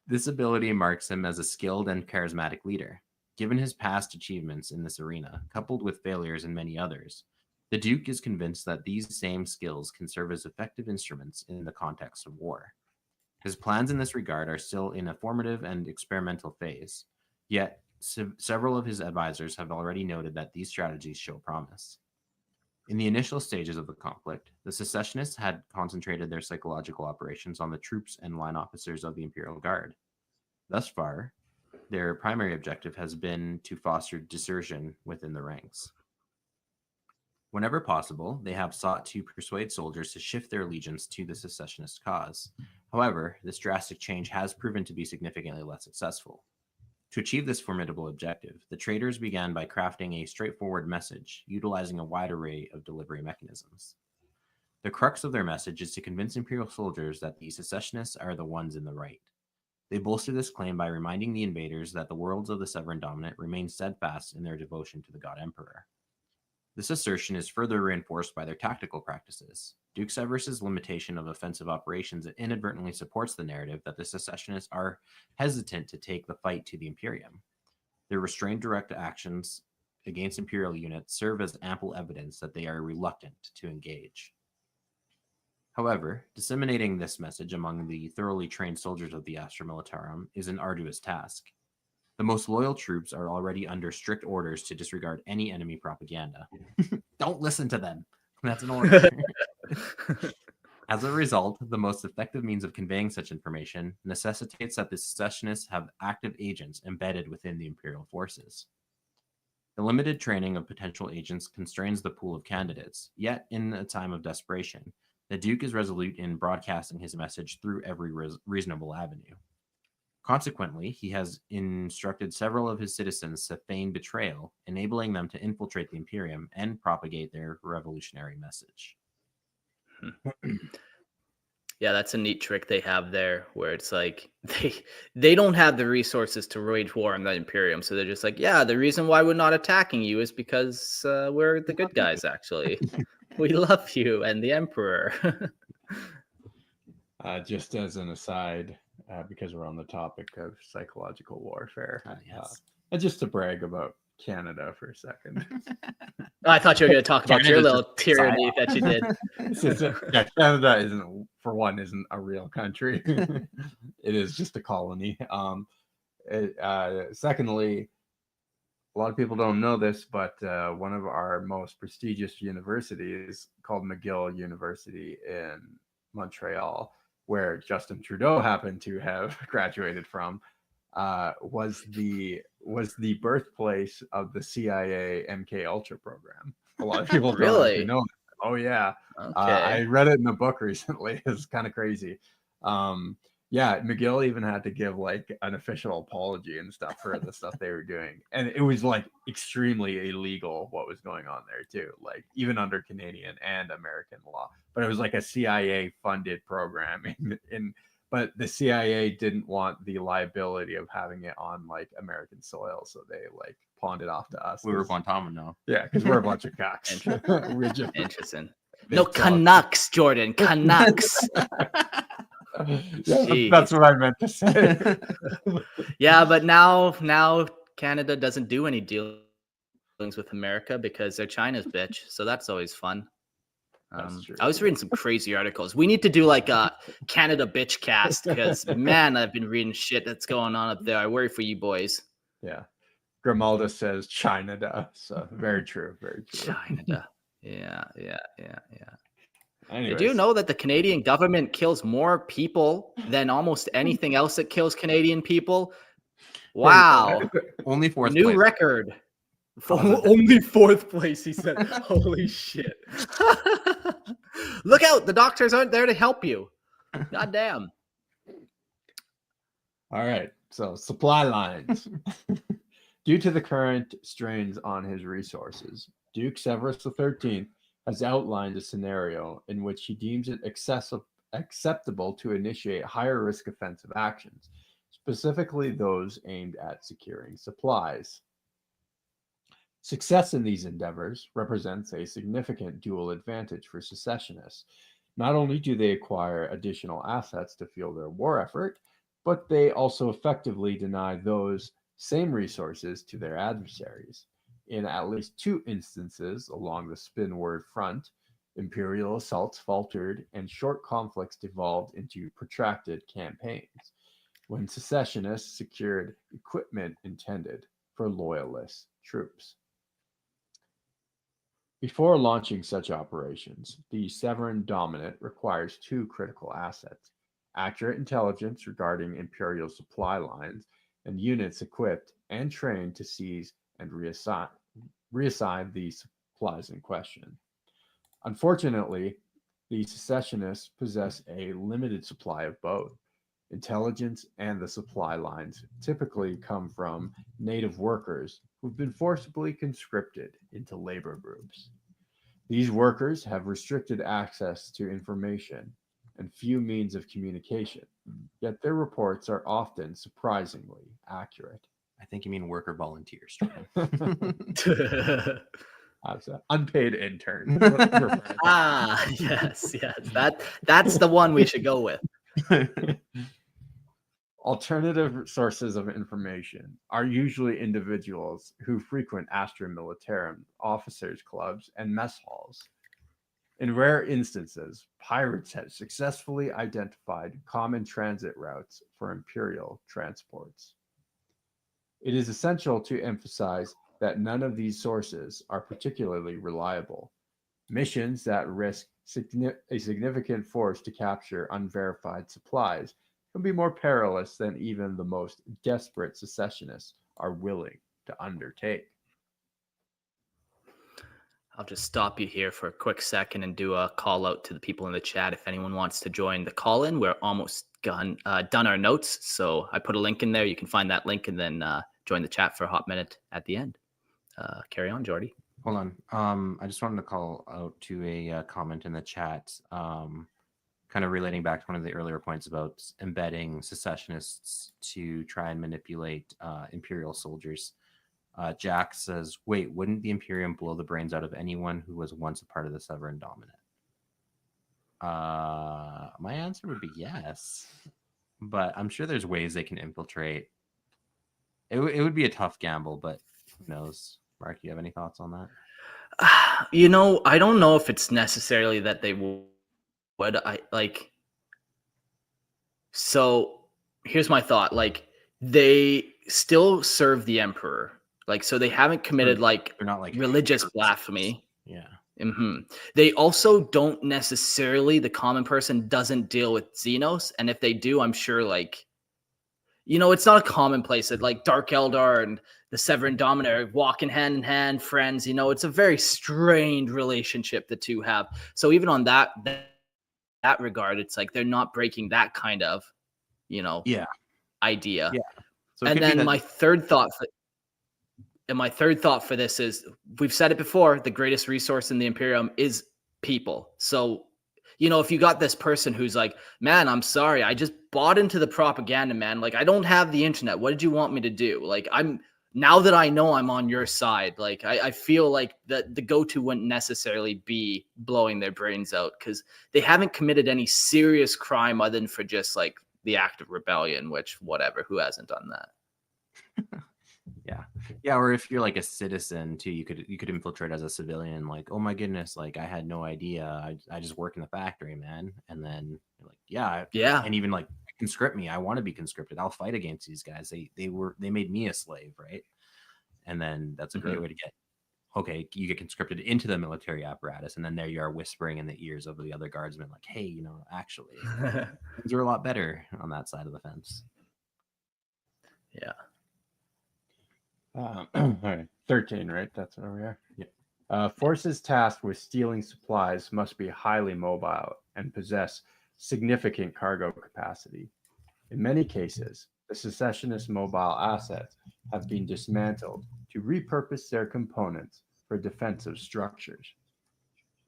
This ability marks him as a skilled and charismatic leader. Given his past achievements in this arena, coupled with failures in many others, the Duke is convinced that these same skills can serve as effective instruments in the context of war. His plans in this regard are still in a formative and experimental phase, yet several of his advisors have already noted that these strategies show promise. In the initial stages of the conflict, the secessionists had concentrated their psychological operations on the troops and line officers of the Imperial Guard. Thus far, their primary objective has been to foster desertion within the ranks. Whenever possible, they have sought to persuade soldiers to shift their allegiance to the secessionist cause. However, this drastic change has proven to be significantly less successful. To achieve this formidable objective, the traitors began by crafting a straightforward message, utilizing a wide array of delivery mechanisms. The crux of their message is to convince Imperial soldiers that the secessionists are the ones in the right. They bolster this claim by reminding the invaders that the worlds of the Severan Dominate remain steadfast in their devotion to the God Emperor. This assertion is further reinforced by their tactical practices. Duke Severus's limitation of offensive operations inadvertently supports the narrative that the secessionists are hesitant to take the fight to the Imperium. Their restrained direct actions against Imperial units serve as ample evidence that they are reluctant to engage. However, disseminating this message among the thoroughly trained soldiers of the Astra Militarum is an arduous task. The most loyal troops are already under strict orders to disregard any enemy propaganda. Don't listen to them. That's an order. As a result, the most effective means of conveying such information necessitates that the secessionists have active agents embedded within the Imperial forces. The limited training of potential agents constrains the pool of candidates, yet in a time of desperation, the Duke is resolute in broadcasting his message through every reasonable avenue. Consequently, he has instructed several of his citizens to feign betrayal, enabling them to infiltrate the Imperium and propagate their revolutionary message. Yeah, that's a neat trick they have there, where it's like they don't have the resources to wage war on the Imperium, so they're just like, yeah, the reason why we're not attacking you is because we're the good guys, actually. We love you and the Emperor. Just as an aside, because we're on the topic of psychological warfare, Yes. and just to brag about Canada for a second. I thought you were going to talk about your Canada's little tyranny that you did. Canada isn't a real country. It is just a colony. Secondly, a lot of people don't know this, but one of our most prestigious universities, called McGill University in Montreal, where Justin Trudeau happened to have graduated from, was the birthplace of the CIA MK Ultra program. A lot of people don't actually know that. Oh yeah. Okay. I read it in a book recently. It's kind of crazy. Yeah, McGill even had to give like an official apology and stuff for the stuff they were doing. And it was like extremely illegal what was going on there too, like even under Canadian and American law. But it was like a CIA funded program but the CIA didn't want the liability of having it on like American soil, so they like pawned it off to us. We were Guantanamo now. Yeah, because we're a bunch of cocks. We're just Interesting. big No, dogs. Canucks, Jordan. Canucks. Yeah, that's what I meant to say. Yeah, but now Canada doesn't do any dealings with America because they're China's bitch. So that's always fun. That's true. I was reading some crazy articles. We need to do like a Canada bitch cast because man, I've been reading shit that's going on up there. I worry for you boys. Yeah. Grimalda says China does. So very true. Very true. China. Yeah. Anyways, Did you know that the Canadian government kills more people than almost anything else that kills Canadian people? Wow. Only fourth New place. record. Only fourth place, he said. Holy shit. Look out. The doctors aren't there to help you. God damn. All right. So supply lines. Due to the current strains on his resources, Duke Severus XIII has outlined a scenario in which he deems it acceptable to initiate higher risk offensive actions, specifically those aimed at securing supplies. Success in these endeavors represents a significant dual advantage for secessionists. Not only do they acquire additional assets to fuel their war effort, but they also effectively deny those same resources to their adversaries. In at least 2 instances along the Spinward Front, Imperial assaults faltered and short conflicts devolved into protracted campaigns, when secessionists secured equipment intended for loyalist troops. Before launching such operations, the Severan Dominate requires 2 critical assets: accurate intelligence regarding Imperial supply lines and units equipped and trained to seize and reassign the supplies in question. Unfortunately, the secessionists possess a limited supply of both. Intelligence and the supply lines typically come from native workers who've been forcibly conscripted into labor groups. These workers have restricted access to information and few means of communication, yet their reports are often surprisingly accurate. I think you mean worker volunteers. As an unpaid intern. Yes. That's the one we should go with. Alternative sources of information are usually individuals who frequent Astra Militarum, officers' clubs, and mess halls. In rare instances, pirates have successfully identified common transit routes for Imperial transports. It is essential to emphasize that none of these sources are particularly reliable. Missions that risk a significant force to capture unverified supplies can be more perilous than even the most desperate secessionists are willing to undertake. I'll just stop you here for a quick second and do a call out to the people in the chat. If anyone wants to join the call in, we're almost done our notes. So I put a link in there. You can find that link and then join the chat for a hot minute at the end. Carry on, Jordy. Hold on. I just wanted to call out to a comment in the chat, kind of relating back to one of the earlier points about embedding secessionists to try and manipulate Imperial soldiers. Jack says, wait, wouldn't the Imperium blow the brains out of anyone who was once a part of the Severan Dominate? My answer would be yes, but I'm sure there's ways they can infiltrate. It would be a tough gamble, but who knows? Mark, you have any thoughts on that? I don't know if it's necessarily that they would. So here's my thought. Like, they still serve the Emperor. Like, so they haven't committed They're not like religious blasphemy. Yeah. Mm-hmm. They also don't necessarily, the common person doesn't deal with Xenos. And if they do, I'm sure it's not a commonplace that like Dark Eldar and the Severan Dominate are walking hand in hand, friends. It's a very strained relationship the two have. So even on that regard, it's like they're not breaking that kind of, idea. Yeah. So and then my third thought for this is, we've said it before, the greatest resource in the Imperium is people. So, if you got this person who's like, man, I'm sorry, I just bought into the propaganda, man. Like, I don't have the internet. What did you want me to do? Like, now that I know I'm on your side, like, I feel like the go-to wouldn't necessarily be blowing their brains out, because they haven't committed any serious crime other than for just like the act of rebellion, which whatever, who hasn't done that? Yeah, or if you're like a citizen too, you could infiltrate as a civilian, like, oh my goodness, like I had no idea, I just work in the factory, man. And then you're like, yeah, and even like, conscript me, I want to be conscripted, I'll fight against these guys, they made me a slave, right? And then that's a great way to you get conscripted into the military apparatus, and then there you are whispering in the ears of the other guardsmen, like, hey, actually things are a lot better on that side of the fence. Yeah. All right, 13, right? That's where we are. Yeah. Forces tasked with stealing supplies must be highly mobile and possess significant cargo capacity. In many cases, the secessionist mobile assets have been dismantled to repurpose their components for defensive structures.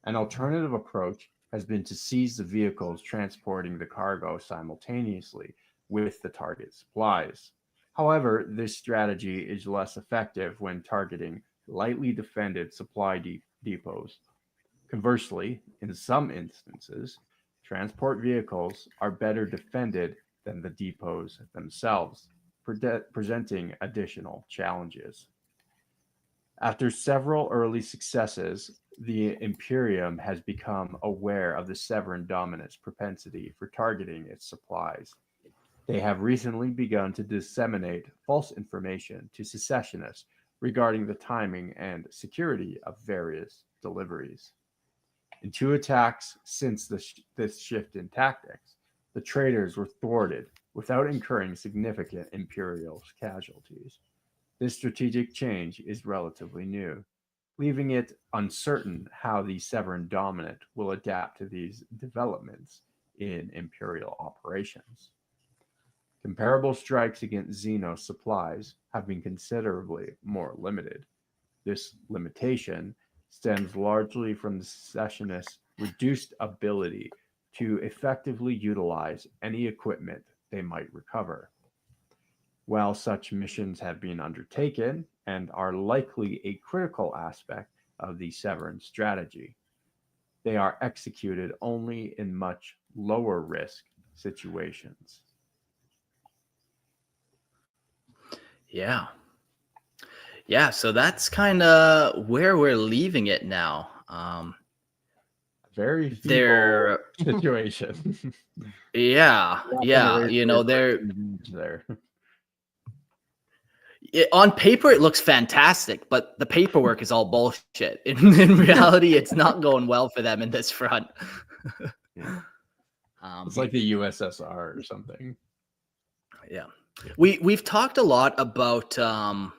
An alternative approach has been to seize the vehicles transporting the cargo simultaneously with the target supplies. However, this strategy is less effective when targeting lightly defended supply depots. Conversely, in some instances, transport vehicles are better defended than the depots themselves, presenting additional challenges. After several early successes, the Imperium has become aware of the Severan Dominate's propensity for targeting its supplies. They have recently begun to disseminate false information to secessionists regarding the timing and security of various deliveries. In 2 attacks since this shift in tactics, the traitors were thwarted without incurring significant Imperial casualties. This strategic change is relatively new, leaving it uncertain how the Severan Dominate will adapt to these developments in Imperial operations. Comparable strikes against Xenos supplies have been considerably more limited. This limitation stems largely from the secessionists' reduced ability to effectively utilize any equipment they might recover. While such missions have been undertaken and are likely a critical aspect of the Severan strategy, they are executed only in much lower risk situations. Yeah, so that's kind of where we're leaving it now. Very feeble situation. Yeah, they're there. On paper it looks fantastic, but the paperwork is all bullshit. In reality, it's not going well for them in this front. Yeah. It's like the USSR or something. Yeah. We've talked a lot about how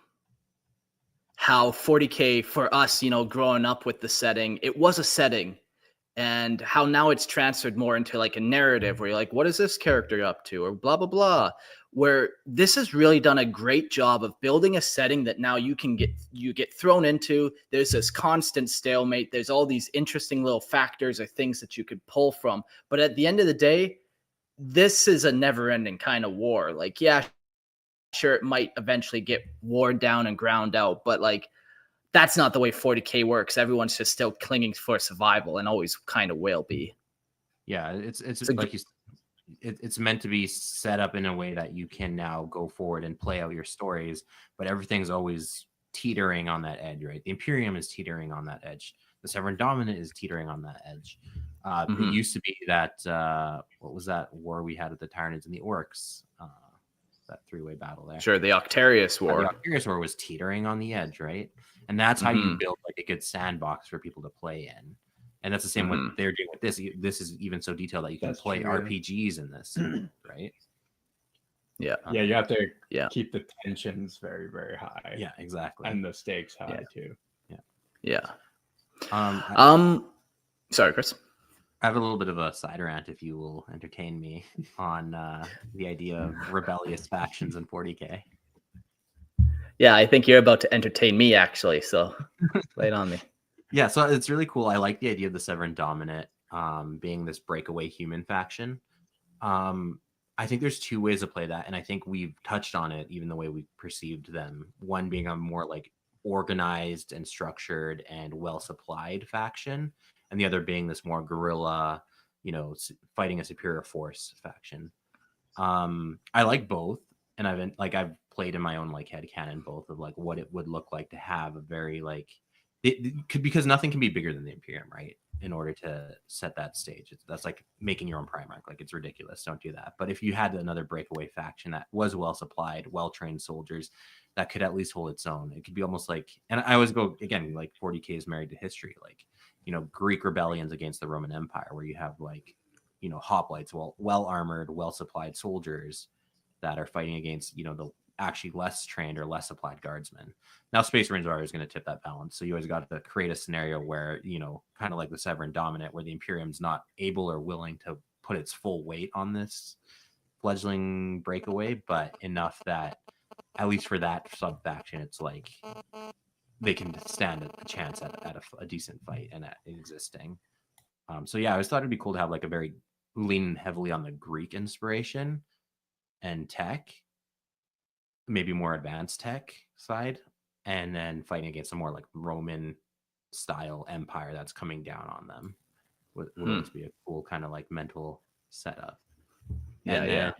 40K for us, growing up with the setting, it was a setting, and how now it's transferred more into like a narrative where you're like, what is this character up to, or blah blah blah, where this has really done a great job of building a setting that now you get thrown into. There's this constant stalemate, there's all these interesting little factors or things that you could pull from, but at the end of the day, this is a never-ending kind of war. Like, yeah, sure, it might eventually get worn down and ground out, but like, that's not the way 40K works. Everyone's just still clinging for survival, and always kind of will be. Yeah, it's like it's meant to be set up in a way that you can now go forward and play out your stories, but everything's always teetering on that edge, right? The Imperium is teetering on that edge. The Severan Dominate is teetering on that edge. It used to be that what was that war we had with the Tyranids and the Orks? That 3-way battle there. Sure, the Octarius War. The Octarius War was teetering on the edge, right? And that's how you build like a good sandbox for people to play in. And that's the same what they're doing with this. This is even so detailed that you can play RPGs in this, right? Yeah. Yeah, you have to Yeah. keep the tensions very, very high. Yeah, exactly. And the stakes high too. Yeah. I Sorry, Chris. have a little bit of a side rant, if you will entertain me, on the idea of rebellious factions in 40K. Yeah, I think you're about to entertain me, actually. So lay it on me. Yeah, so it's really cool. I like the idea of the Severan Dominate being this breakaway human faction. I think there's two ways to play that, and I think we've touched on it, even the way we perceived them. One being a more like organized and structured and well-supplied faction, and the other being this more guerrilla, fighting a superior force faction. I like both, and I've played in my own like headcanon both of like what it would look like to have a very like it could, because nothing can be bigger than the Imperium, right? In order to set that stage, that's like making your own Primarch. Like, it's ridiculous. Don't do that. But if you had another breakaway faction that was well supplied, well trained soldiers that could at least hold its own, it could be almost like, and I always go again, like 40K is married to history, like Greek rebellions against the Roman Empire, where you have like hoplites, well armored, well supplied soldiers that are fighting against the actually less trained or less supplied guardsmen. Now, Space Marines are always going to tip that balance. So you always got to create a scenario where, kind of like the Severan Dominate, where the Imperium's not able or willing to put its full weight on this fledgling breakaway, but enough that, at least for that sub-faction, it's like they can stand a chance at a decent fight and at existing. So yeah, I always thought it'd be cool to have like a very lean heavily on the Greek inspiration and tech, maybe more advanced tech side, and then fighting against a more like Roman style empire that's coming down on them would always be a cool kind of like mental setup. And then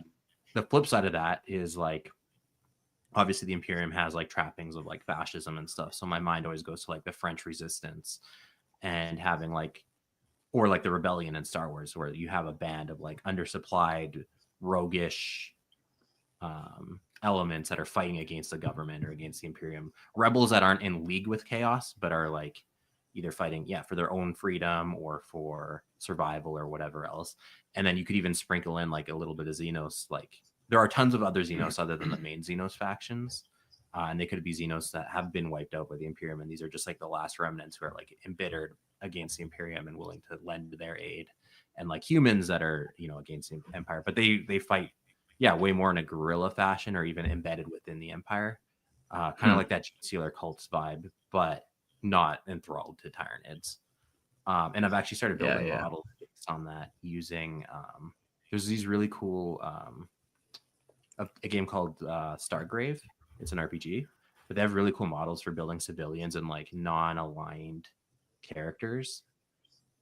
the flip side of that is like, obviously the Imperium has like trappings of like fascism and stuff, so my mind always goes to like the French Resistance and having like, or like the rebellion in Star Wars, where you have a band of like undersupplied, roguish elements that are fighting against the government or against the Imperium, rebels that aren't in league with chaos but are like either fighting for their own freedom or for survival or whatever else. And then you could even sprinkle in like a little bit of Xenos. Like, there are tons of other Xenos other than the main Xenos factions, and they could be Xenos that have been wiped out by the Imperium, and these are just like the last remnants who are like embittered against the Imperium and willing to lend their aid, and like humans that are against the Empire, but they fight way more in a guerrilla fashion or even embedded within the Empire, kind of like that Sealer cults vibe, but not enthralled to Tyranids. And I've actually started building models based on that using there's these really cool a game called Stargrave. It's an RPG, but they have really cool models for building civilians and like non-aligned characters.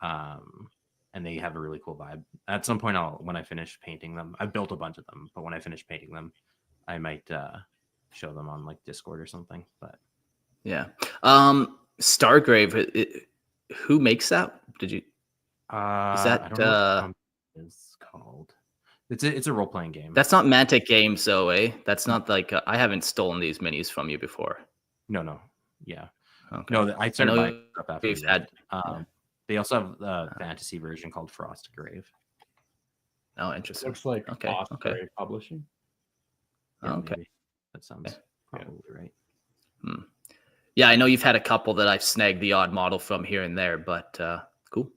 And they have a really cool vibe. At some point, when I finish painting them, I've built a bunch of them, but when I finish painting them, I might show them on like Discord or something. But Stargrave, who makes that? Did you? Is that I don't know what it's called. It's a role playing game. That's not Mantic Games, though, eh? That's not like I haven't stolen these minis from you before. No, yeah, okay. No. I started buying stuff after we've had. They also have a fantasy version called Frostgrave. Oh, interesting. Looks like Osprey Publishing. Yeah, okay, maybe. That sounds probably right. Yeah, I know you've had a couple that I've snagged the odd model from here and there, but cool.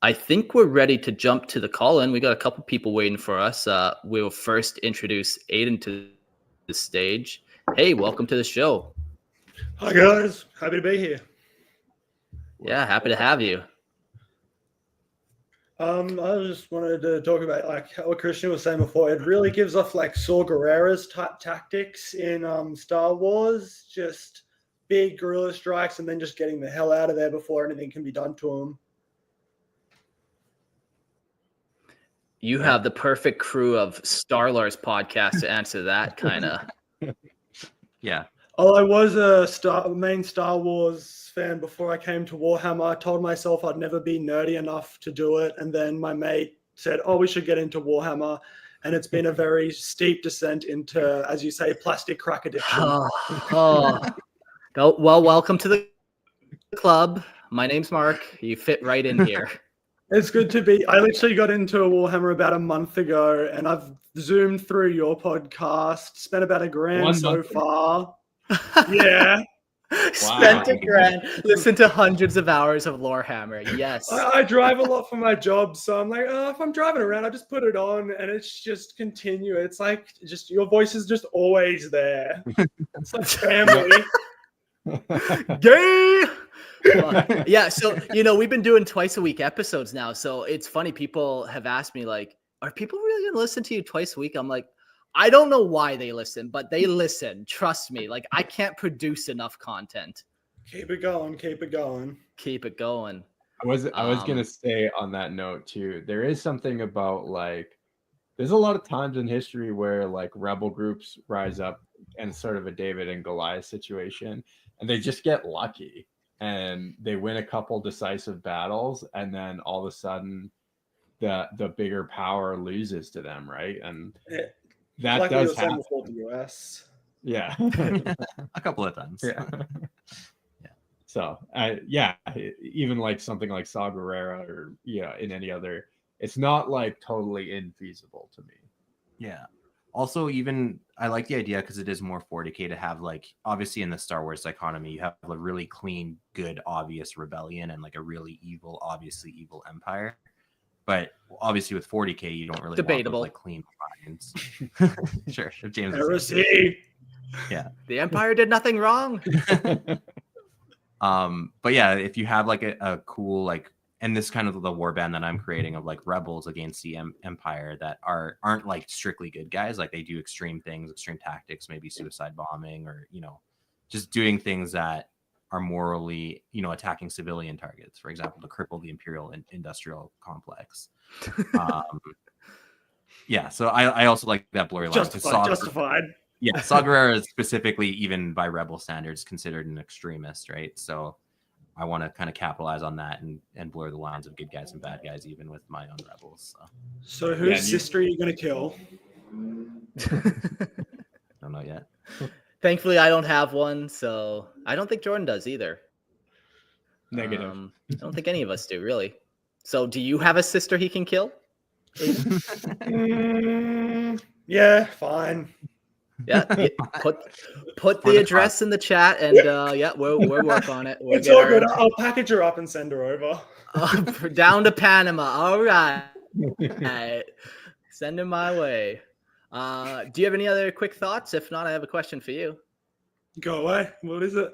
I think we're ready to jump to the call-in. We got a couple people waiting for us. We'll first introduce Aiden to the stage. Hey, welcome to the show. Hi guys, happy to be here. Yeah, happy to have you. I just wanted to talk about like what Christian was saying before. It really gives off like Saw Gerrera's type tactics in Star Wars, just big guerrilla strikes and then just getting the hell out of there before anything can be done to them. You have the perfect crew of Starlars podcast to answer that kind of. Yeah. Oh, I was a main Star Wars fan before I came to Warhammer. I told myself I'd never be nerdy enough to do it. And then my mate said, oh, we should get into Warhammer. And it's been a very steep descent into, as you say, plastic crack addiction. Well, welcome to the club. My name's Mark. You fit right in here. It's good to be. I literally got into a Warhammer about a month ago, and I've zoomed through your podcast, spent about $1,000 1 so month far. Yeah. Spent $1,000. Listen to hundreds of hours of Lorehammer. Yes. I drive a lot for my job, so I'm like, oh, if I'm driving around, I just put it on, and it's just continuous. It's like just your voice is just always there. It's like family. Gay. Yeah, so we've been doing twice a week episodes now, so it's funny. People have asked me like, are people really gonna listen to you twice a week? I'm like, I don't know why they listen, but they listen. Trust me. Like, I can't produce enough content. Keep it going. Keep it going. Keep it going. I was gonna say on that note too, there is something about like there's a lot of times in history where like rebel groups rise up and sort of a David and Goliath situation, and they just get lucky and they win a couple decisive battles, and then all of a sudden the bigger power loses to them, right? And that like does we were saying happen. before the US. Yeah. A couple of times. Yeah. So, even like something like Saw Gerrera or in any other, it's not like totally infeasible to me. Yeah. Also, even I like the idea because it is more 40k to have like obviously in the Star Wars economy, you have a really clean, good, obvious rebellion and like a really evil, obviously evil empire. But obviously with 40k, you don't really Debatable. want those, like clean lines. Sure, if James. Heresy. Yeah. The Empire did nothing wrong. But yeah, if you have like a cool like, and this kind of the warband that I'm creating of like rebels against the Empire that aren't like strictly good guys, like they do extreme things, extreme tactics, maybe suicide bombing or just doing things that are morally attacking civilian targets, for example, to cripple the Imperial industrial complex. Yeah, so I also like that blurry line. Justified. Yeah, Saw Gerrera is specifically, even by rebel standards, considered an extremist, right? So I want to kind of capitalize on that and blur the lines of good guys and bad guys, even with my own rebels. So whose sister are you going to kill? Don't know yet. Thankfully, I don't have one, so I don't think Jordan does either. Negative. I don't think any of us do, really. So do you have a sister he can kill? Yeah, fine. Yeah, put the address in the chat, and we'll work on it. It's all good. I'll package her up and send her over. Down to Panama. All right. Send him my way. Do you have any other quick thoughts? If not, I have a question for you. Go away. What is it?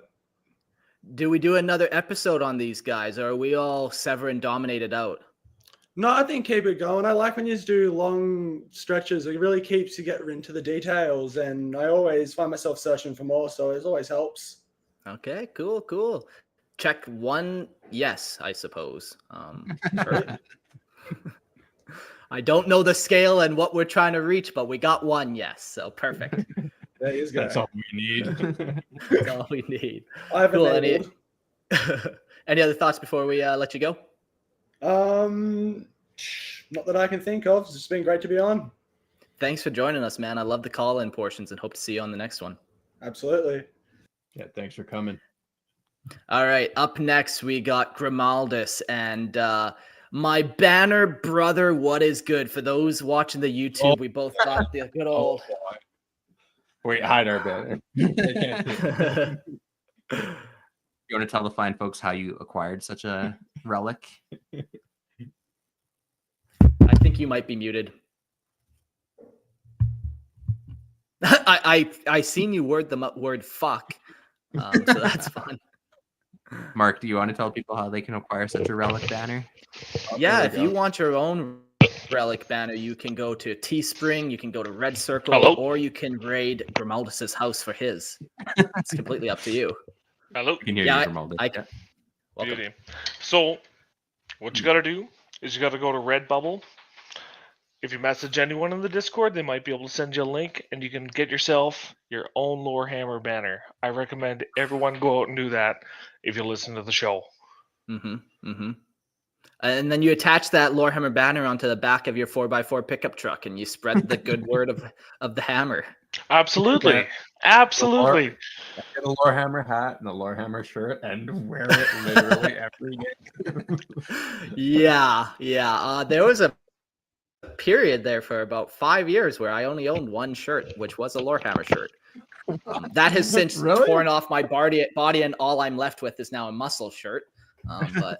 Do we do another episode on these guys, or are we all Severan dominated out? No, I think keep it going. I like when you do long stretches. It really keeps you getting into the details, and I always find myself searching for more, so it always helps. Okay, cool. Check one yes, I suppose. I don't know the scale and what we're trying to reach, but we got one yes, so perfect. That's all we need. That's all we need. I have Cool. enabled. Any other thoughts before we let you go? Not that I can think of. It's just been great to be on. Thanks for joining us, man. I love the call-in portions and hope to see you on the next one. Absolutely. Yeah, thanks for coming. All right, up next we got Grimaldus and my banner brother. What is good? For those watching the YouTube, we both got the good old. Wait, hide our banner. They can't see it. You want to tell the fine folks how you acquired such a relic? I think you might be muted. I seen you word the word fuck, so that's fun. Mark, do you want to tell people how they can acquire such a relic banner? Yeah, if you want your own relic banner, you can go to Teespring, you can go to Red Circle, or you can raid Grimaldus's house for his. It's completely up to you. Hello. You can hear you, Grimaldus. Beauty. So, what you got to do is you got to go to Redbubble. If you message anyone in the Discord, they might be able to send you a link, and you can get yourself your own Lorehammer banner. I recommend everyone go out and do that if you listen to the show. And then you attach that Lorehammer banner onto the back of your 4x4 pickup truck, and you spread the good word of the hammer. Absolutely. Yeah. Absolutely. Get a Lorehammer hat and a Lorehammer shirt and wear it literally every game. Yeah. There was a period there for about 5 years where I only owned one shirt, which was a Lorehammer shirt. That has since Really? torn off my body, and all I'm left with is now a muscle shirt. But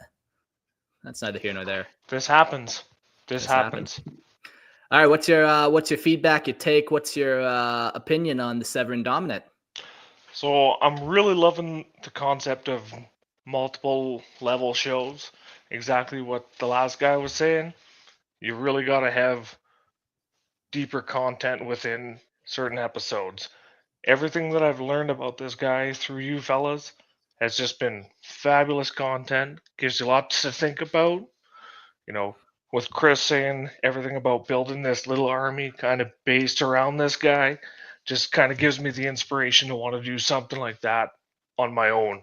that's neither here nor there. This happens. This happens. All right, what's your feedback, your take? What's your opinion on the Severan Dominate? So I'm really loving the concept of multiple level shows. Exactly what the last guy was saying. You really got to have deeper content within certain episodes. Everything that I've learned about this guy through you fellas has just been fabulous content. Gives you lots to think about. You know, with Chris saying everything about building this little army kind of based around this guy, just kind of gives me the inspiration to want to do something like that on my own.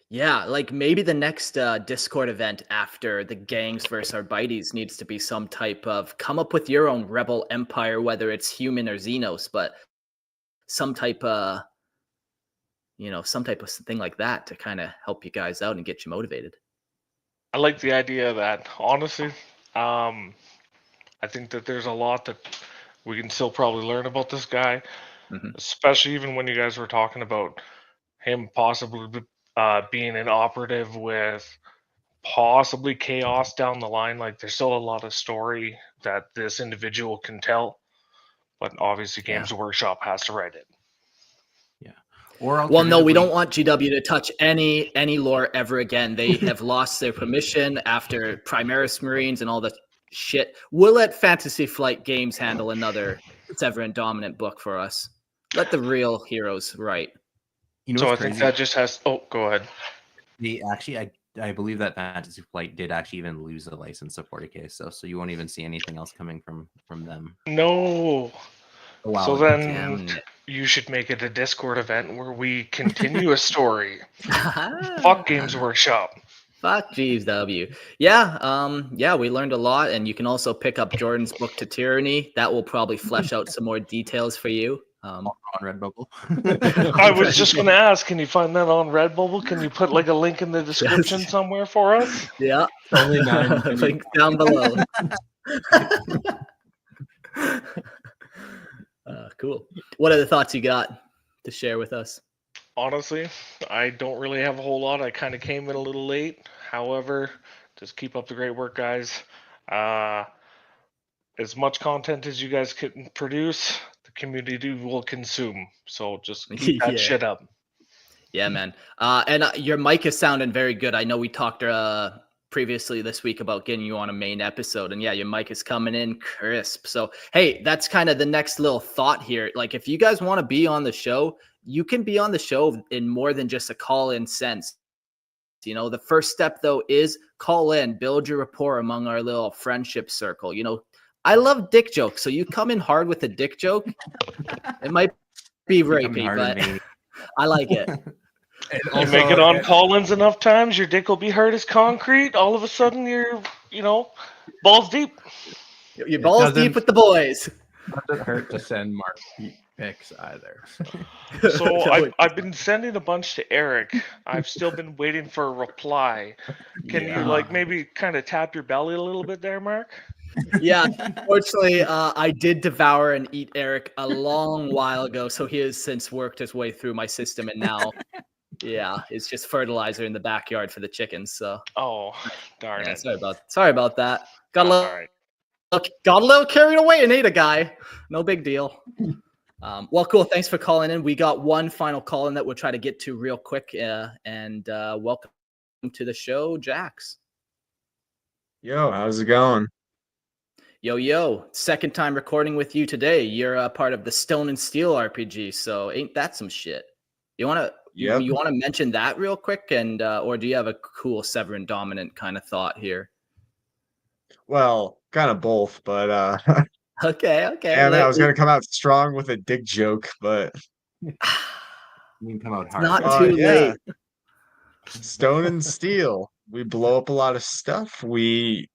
Yeah, like maybe the next Discord event after the gangs versus Arbites needs to be some type of come up with your own rebel empire, whether it's human or Xenos, but some type of thing like that to kind of help you guys out and get you motivated. I like the idea of that. Honestly, I think that there's a lot that we can still probably learn about this guy, especially even when you guys were talking about him possibly being an operative with possibly chaos down the line. Like, there's still a lot of story that this individual can tell, but obviously Games Workshop has to write it. Yeah. Or well, no, we don't want GW to touch any lore ever again. They have lost their permission after Primaris Marines and all the shit. We'll let Fantasy Flight Games handle another Severan Dominant book for us. Let the real heroes write. You know, so I crazy? think that just has. Oh, go ahead. I believe that Fantasy Flight did actually even lose the license of 40K, so you won't even see anything else coming from them. No. Wow. So then you should make it a Discord event where we continue a story. Fuck Games Workshop. Fuck GW. Yeah, we learned a lot, and you can also pick up Jordan's book to Tyranny. That will probably flesh out some more details for you. On Redbubble. I was just going to ask, can you find that on Redbubble? Can you put like a link in the description somewhere for us? Yeah. Only 9 link down below. Cool. What other thoughts you got to share with us? Honestly, I don't really have a whole lot. I kind of came in a little late. However, just keep up the great work, guys. As much content as you guys can produce, the community will consume. So just keep that shit up. Yeah, man. And your mic is sounding very good. I know we talked previously this week about getting you on a main episode, and yeah, your mic is coming in crisp. So hey, that's kind of the next little thought here. Like, if you guys want to be on the show, you can be on the show in more than just a call-in sense. You know, the first step though is call in, build your rapport among our little friendship circle. You know, I love dick jokes, so you come in hard with a dick joke. It might be rapey, but I like it. You make it on call-ins enough times, your dick will be hard as concrete. All of a sudden, you're, balls deep. You're balls deep with the boys. It doesn't hurt to send Mark pics either. So I've been sending a bunch to Eric. I've still been waiting for a reply. Can you maybe kind of tap your belly a little bit there, Mark? Yeah, unfortunately, I did devour and eat Eric a long while ago, so he has since worked his way through my system, and now, it's just fertilizer in the backyard for the chickens. So, darn it! Sorry about that. Got a little carried away and ate a guy. No big deal. Well, cool. Thanks for calling in. We got one final call in that we'll try to get to real quick, and welcome to the show, Jax. Yo, how's it going? Yo, second time recording with you today. You're a part of the Stone and Steel RPG, so ain't that some shit? You wanna mention that real quick, and or do you have a cool Severan Dominant kind of thought here? Well, kind of both, but okay. Yeah, I was gonna come out strong with a dick joke, but you can come out hard. Not too late. Stone and Steel. we blow up a lot of stuff. We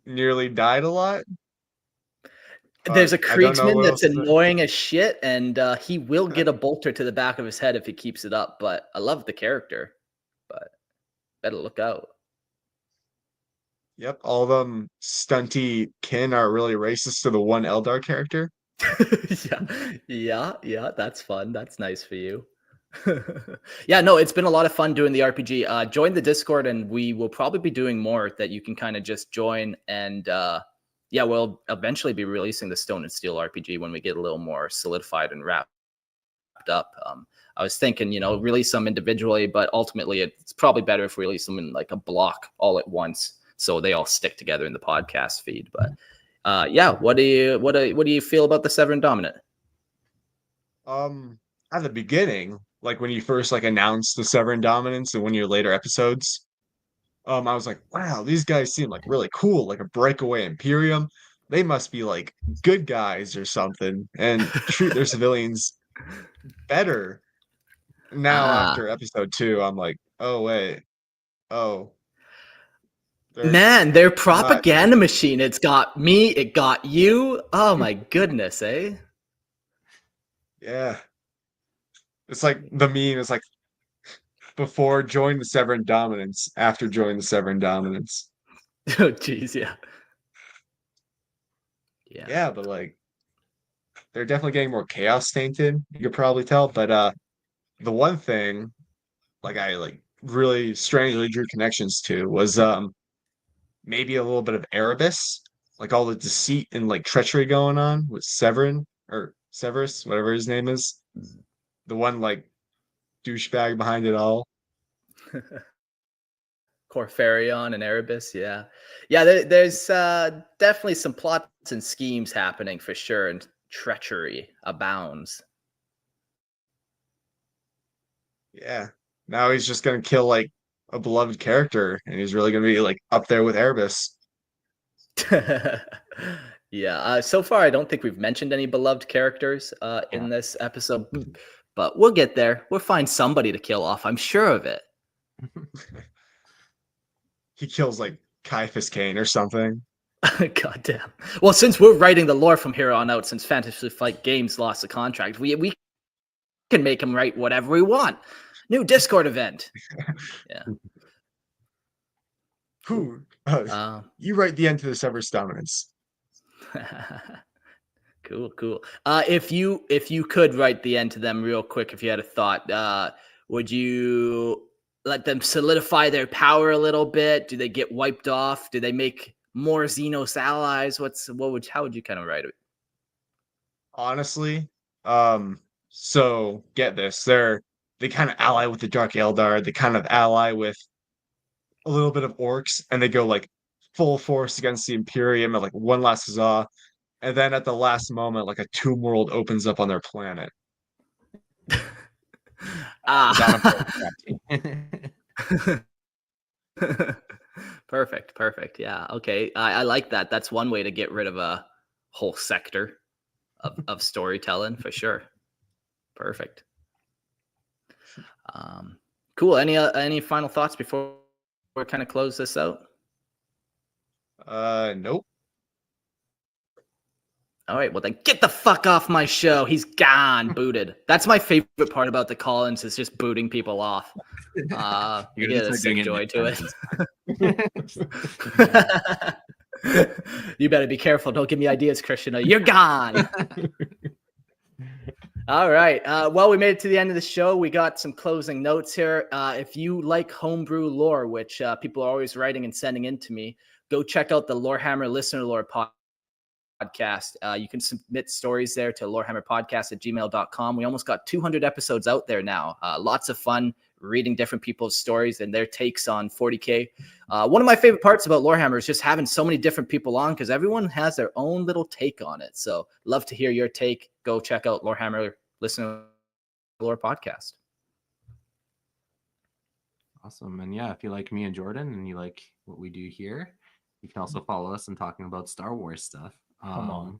nearly died a lot. There's a I don't know Kriegsman what that's else to say. annoying as shit, and he will get a bolter to the back of his head if he keeps it up. But I love the character, but better look out. Yep, all them stunty kin are really racist to the one Eldar character. Yeah, that's fun. That's nice for you. Yeah, no, it's been a lot of fun doing the RPG. Join the Discord, and we will probably be doing more that you can kind of just join. And yeah, we'll eventually be releasing the Stone and Steel RPG when we get a little more solidified and wrapped up. I was thinking, release some individually, but ultimately it's probably better if we release them in like a block all at once, so they all stick together in the podcast feed. But yeah, what do you feel about the Severan Dominate? At the beginning, like when you first like announced the Severan Dominance and one of your later episodes, I was like, wow, these guys seem like really cool, like a breakaway Imperium. They must be like good guys or something and treat their civilians better. Now after episode 2, I'm like, oh wait, oh, they're Man, their not. propaganda machine. It's got me, it got you. Oh my goodness, eh? Yeah. It's like the meme is like before join the Severan Dominance, after join the Severan Dominance. Oh jeez, yeah. Yeah, but like they're definitely getting more chaos tainted, you could probably tell. But the one thing like I like really strangely drew connections to was maybe a little bit of Erebus, like all the deceit and like treachery going on with Severin or Severus, whatever his name is. The one like douchebag behind it all. Corfarion and Erebus, yeah. There's definitely some plots and schemes happening for sure, and treachery abounds. Yeah. Now he's just gonna kill like a beloved character, and he's really gonna be like up there with Erebus. Yeah, so far I don't think we've mentioned any beloved characters in this episode, but we'll get there. We'll find somebody to kill off, I'm sure of it. He kills like Caiaphas Cain or something. God damn. Well, since we're writing the lore from here on out, since Fantasy Flight Games lost the contract, we can make him write whatever we want. New Discord event. Yeah. Who? Uh, You write the end to the Severus Dominance. Cool. If you could write the end to them real quick, if you had a thought, would you let them solidify their power a little bit? Do they get wiped off? Do they make more Xenos allies? How would you kind of write it? Honestly, so get this. They kind of ally with the Dark Eldar, they kind of ally with a little bit of Orks, and they go like full force against the Imperium at like one last huzzah. And then at the last moment, like a tomb world opens up on their planet. Perfect. Yeah. Okay. I like that. That's one way to get rid of a whole sector of storytelling for sure. Perfect. Cool. Any final thoughts before we kind of close this out? Nope. All right, well then get the fuck off my show. He's gone, booted. That's my favorite part about the Collins is just booting people off. You get a sick joy to it. You better be careful. Don't give me ideas, Krishna. You're gone. All right. Well, we made it to the end of the show. We got some closing notes here. If you like homebrew lore, which people are always writing and sending in to me, go check out the Lorehammer Listener Lore podcast. You can submit stories there to lorehammerpodcast@gmail.com. We almost got 200 episodes out there now. Lots of fun reading different people's stories and their takes on 40K. One of my favorite parts about Lorehammer is just having so many different people on because everyone has their own little take on it. So love to hear your take. Go check out Lorehammer Listener Lore podcast. Awesome. And yeah, if you like me and Jordan and you like what we do here, you can also follow us in talking about Star Wars stuff. Come on.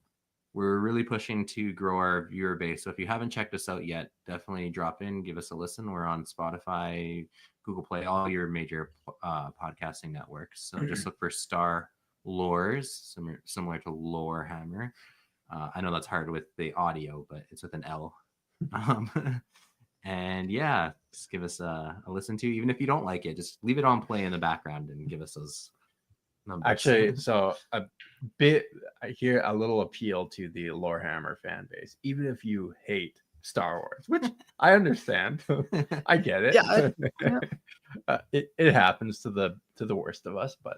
We're really pushing to grow our viewer base. So if you haven't checked us out yet, definitely drop in, give us a listen. We're on Spotify, Google Play, all your major podcasting networks. So just look for Star Lores, similar to Lorehammer. I know that's hard with the audio, but it's with an L. And yeah, just give us a listen to. Even if you don't like it, just leave it on play in the background and give us those numbers. Actually, so a bit here, a little appeal to the Lorehammer fan base. Even if you hate Star Wars, which I understand, I get it. Yeah, It happens to the worst of us. But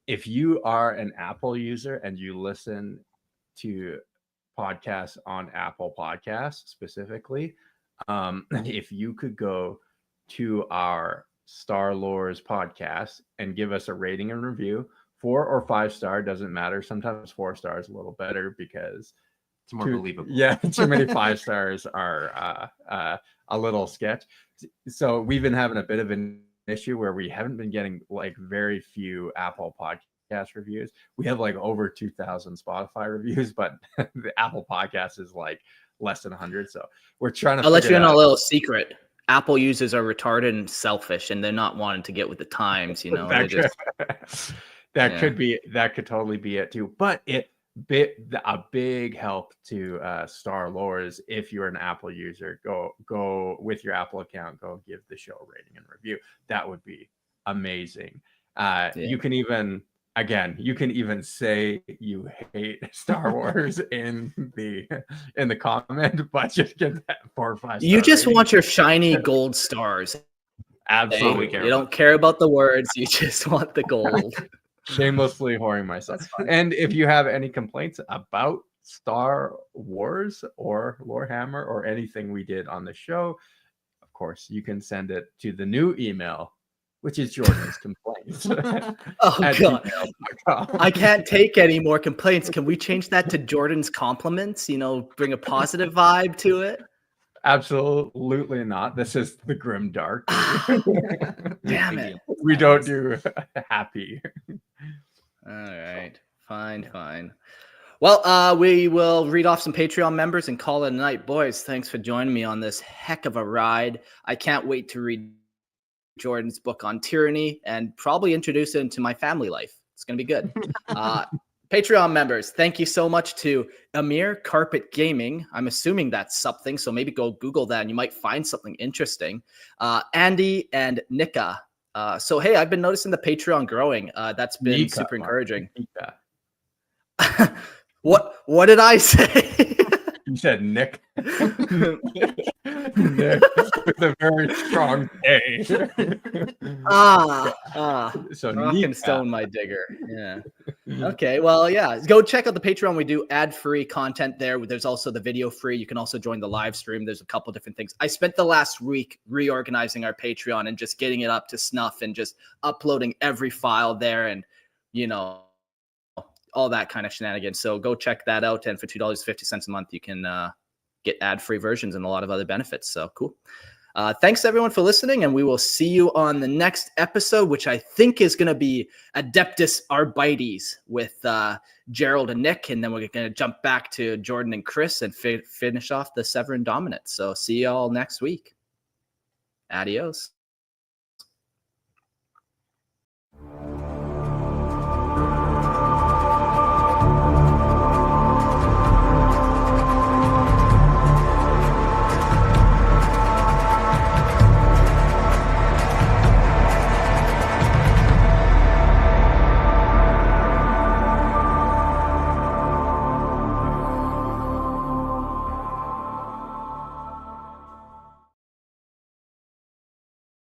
if you are an Apple user and you listen to podcasts on Apple Podcasts specifically, if you could go to our Star Lores podcast and give us a rating and review, 4 or 5 star, doesn't matter. Sometimes 4 stars a little better because it's more believable. Yeah, too many 5 stars are a little sketch. So we've been having a bit of an issue where we haven't been getting like very few Apple podcast reviews. We have like over 2,000 Spotify reviews, but the Apple podcast is like less than 100. So we're trying to I'll let you in out. a little secret. Apple users are retarded and selfish, and they're not wanting to get with the times. You know, that could totally be it too. But a big help to Star Lores. If you're an Apple user, go with your Apple account, go give the show a rating and review. That would be amazing. You can even say you hate Star Wars in the comment, but just get that 4 or 5. You just want your shiny gold stars. Absolutely. You don't care about the words. You just want the gold. Shamelessly whoring myself. And if you have any complaints about Star Wars or Lorehammer or anything we did on the show, of course, you can send it to the new email, which is Jordan's complaints. Oh, God. I can't take any more complaints. Can we change that to Jordan's compliments? You know, bring a positive vibe to it? Absolutely not. This is the grim dark. Damn it. We don't do happy. All right. Fine. Well, we will read off some Patreon members and call it a night. Boys, thanks for joining me on this heck of a ride. I can't wait to read Jordan's book on tyranny and probably introduce it into my family life. It's going to be good. Patreon members, thank you so much to Amir Carpet Gaming. I'm assuming that's something, so maybe go Google that and you might find something interesting. Andy and Nika. So, hey, I've been noticing the Patreon growing. That's been Nika, super encouraging. Nika. What did I say? You said Nick. Nick with a very strong A. So rock and stone, my digger. Yeah. Okay. Well, yeah. Go check out the Patreon. We do ad-free content there. There's also the video free. You can also join the live stream. There's a couple different things. I spent the last week reorganizing our Patreon and just getting it up to snuff and just uploading every file there and, you know, all that kind of shenanigans. So go check that out. And for $2.50 a month, you can get ad-free versions and a lot of other benefits. So cool. Thanks everyone for listening. And we will see you on the next episode, which I think is going to be Adeptus Arbites with Gerald and Nick. And then we're going to jump back to Jordan and Chris and finish off the Severan Dominate. So see you all next week. Adios.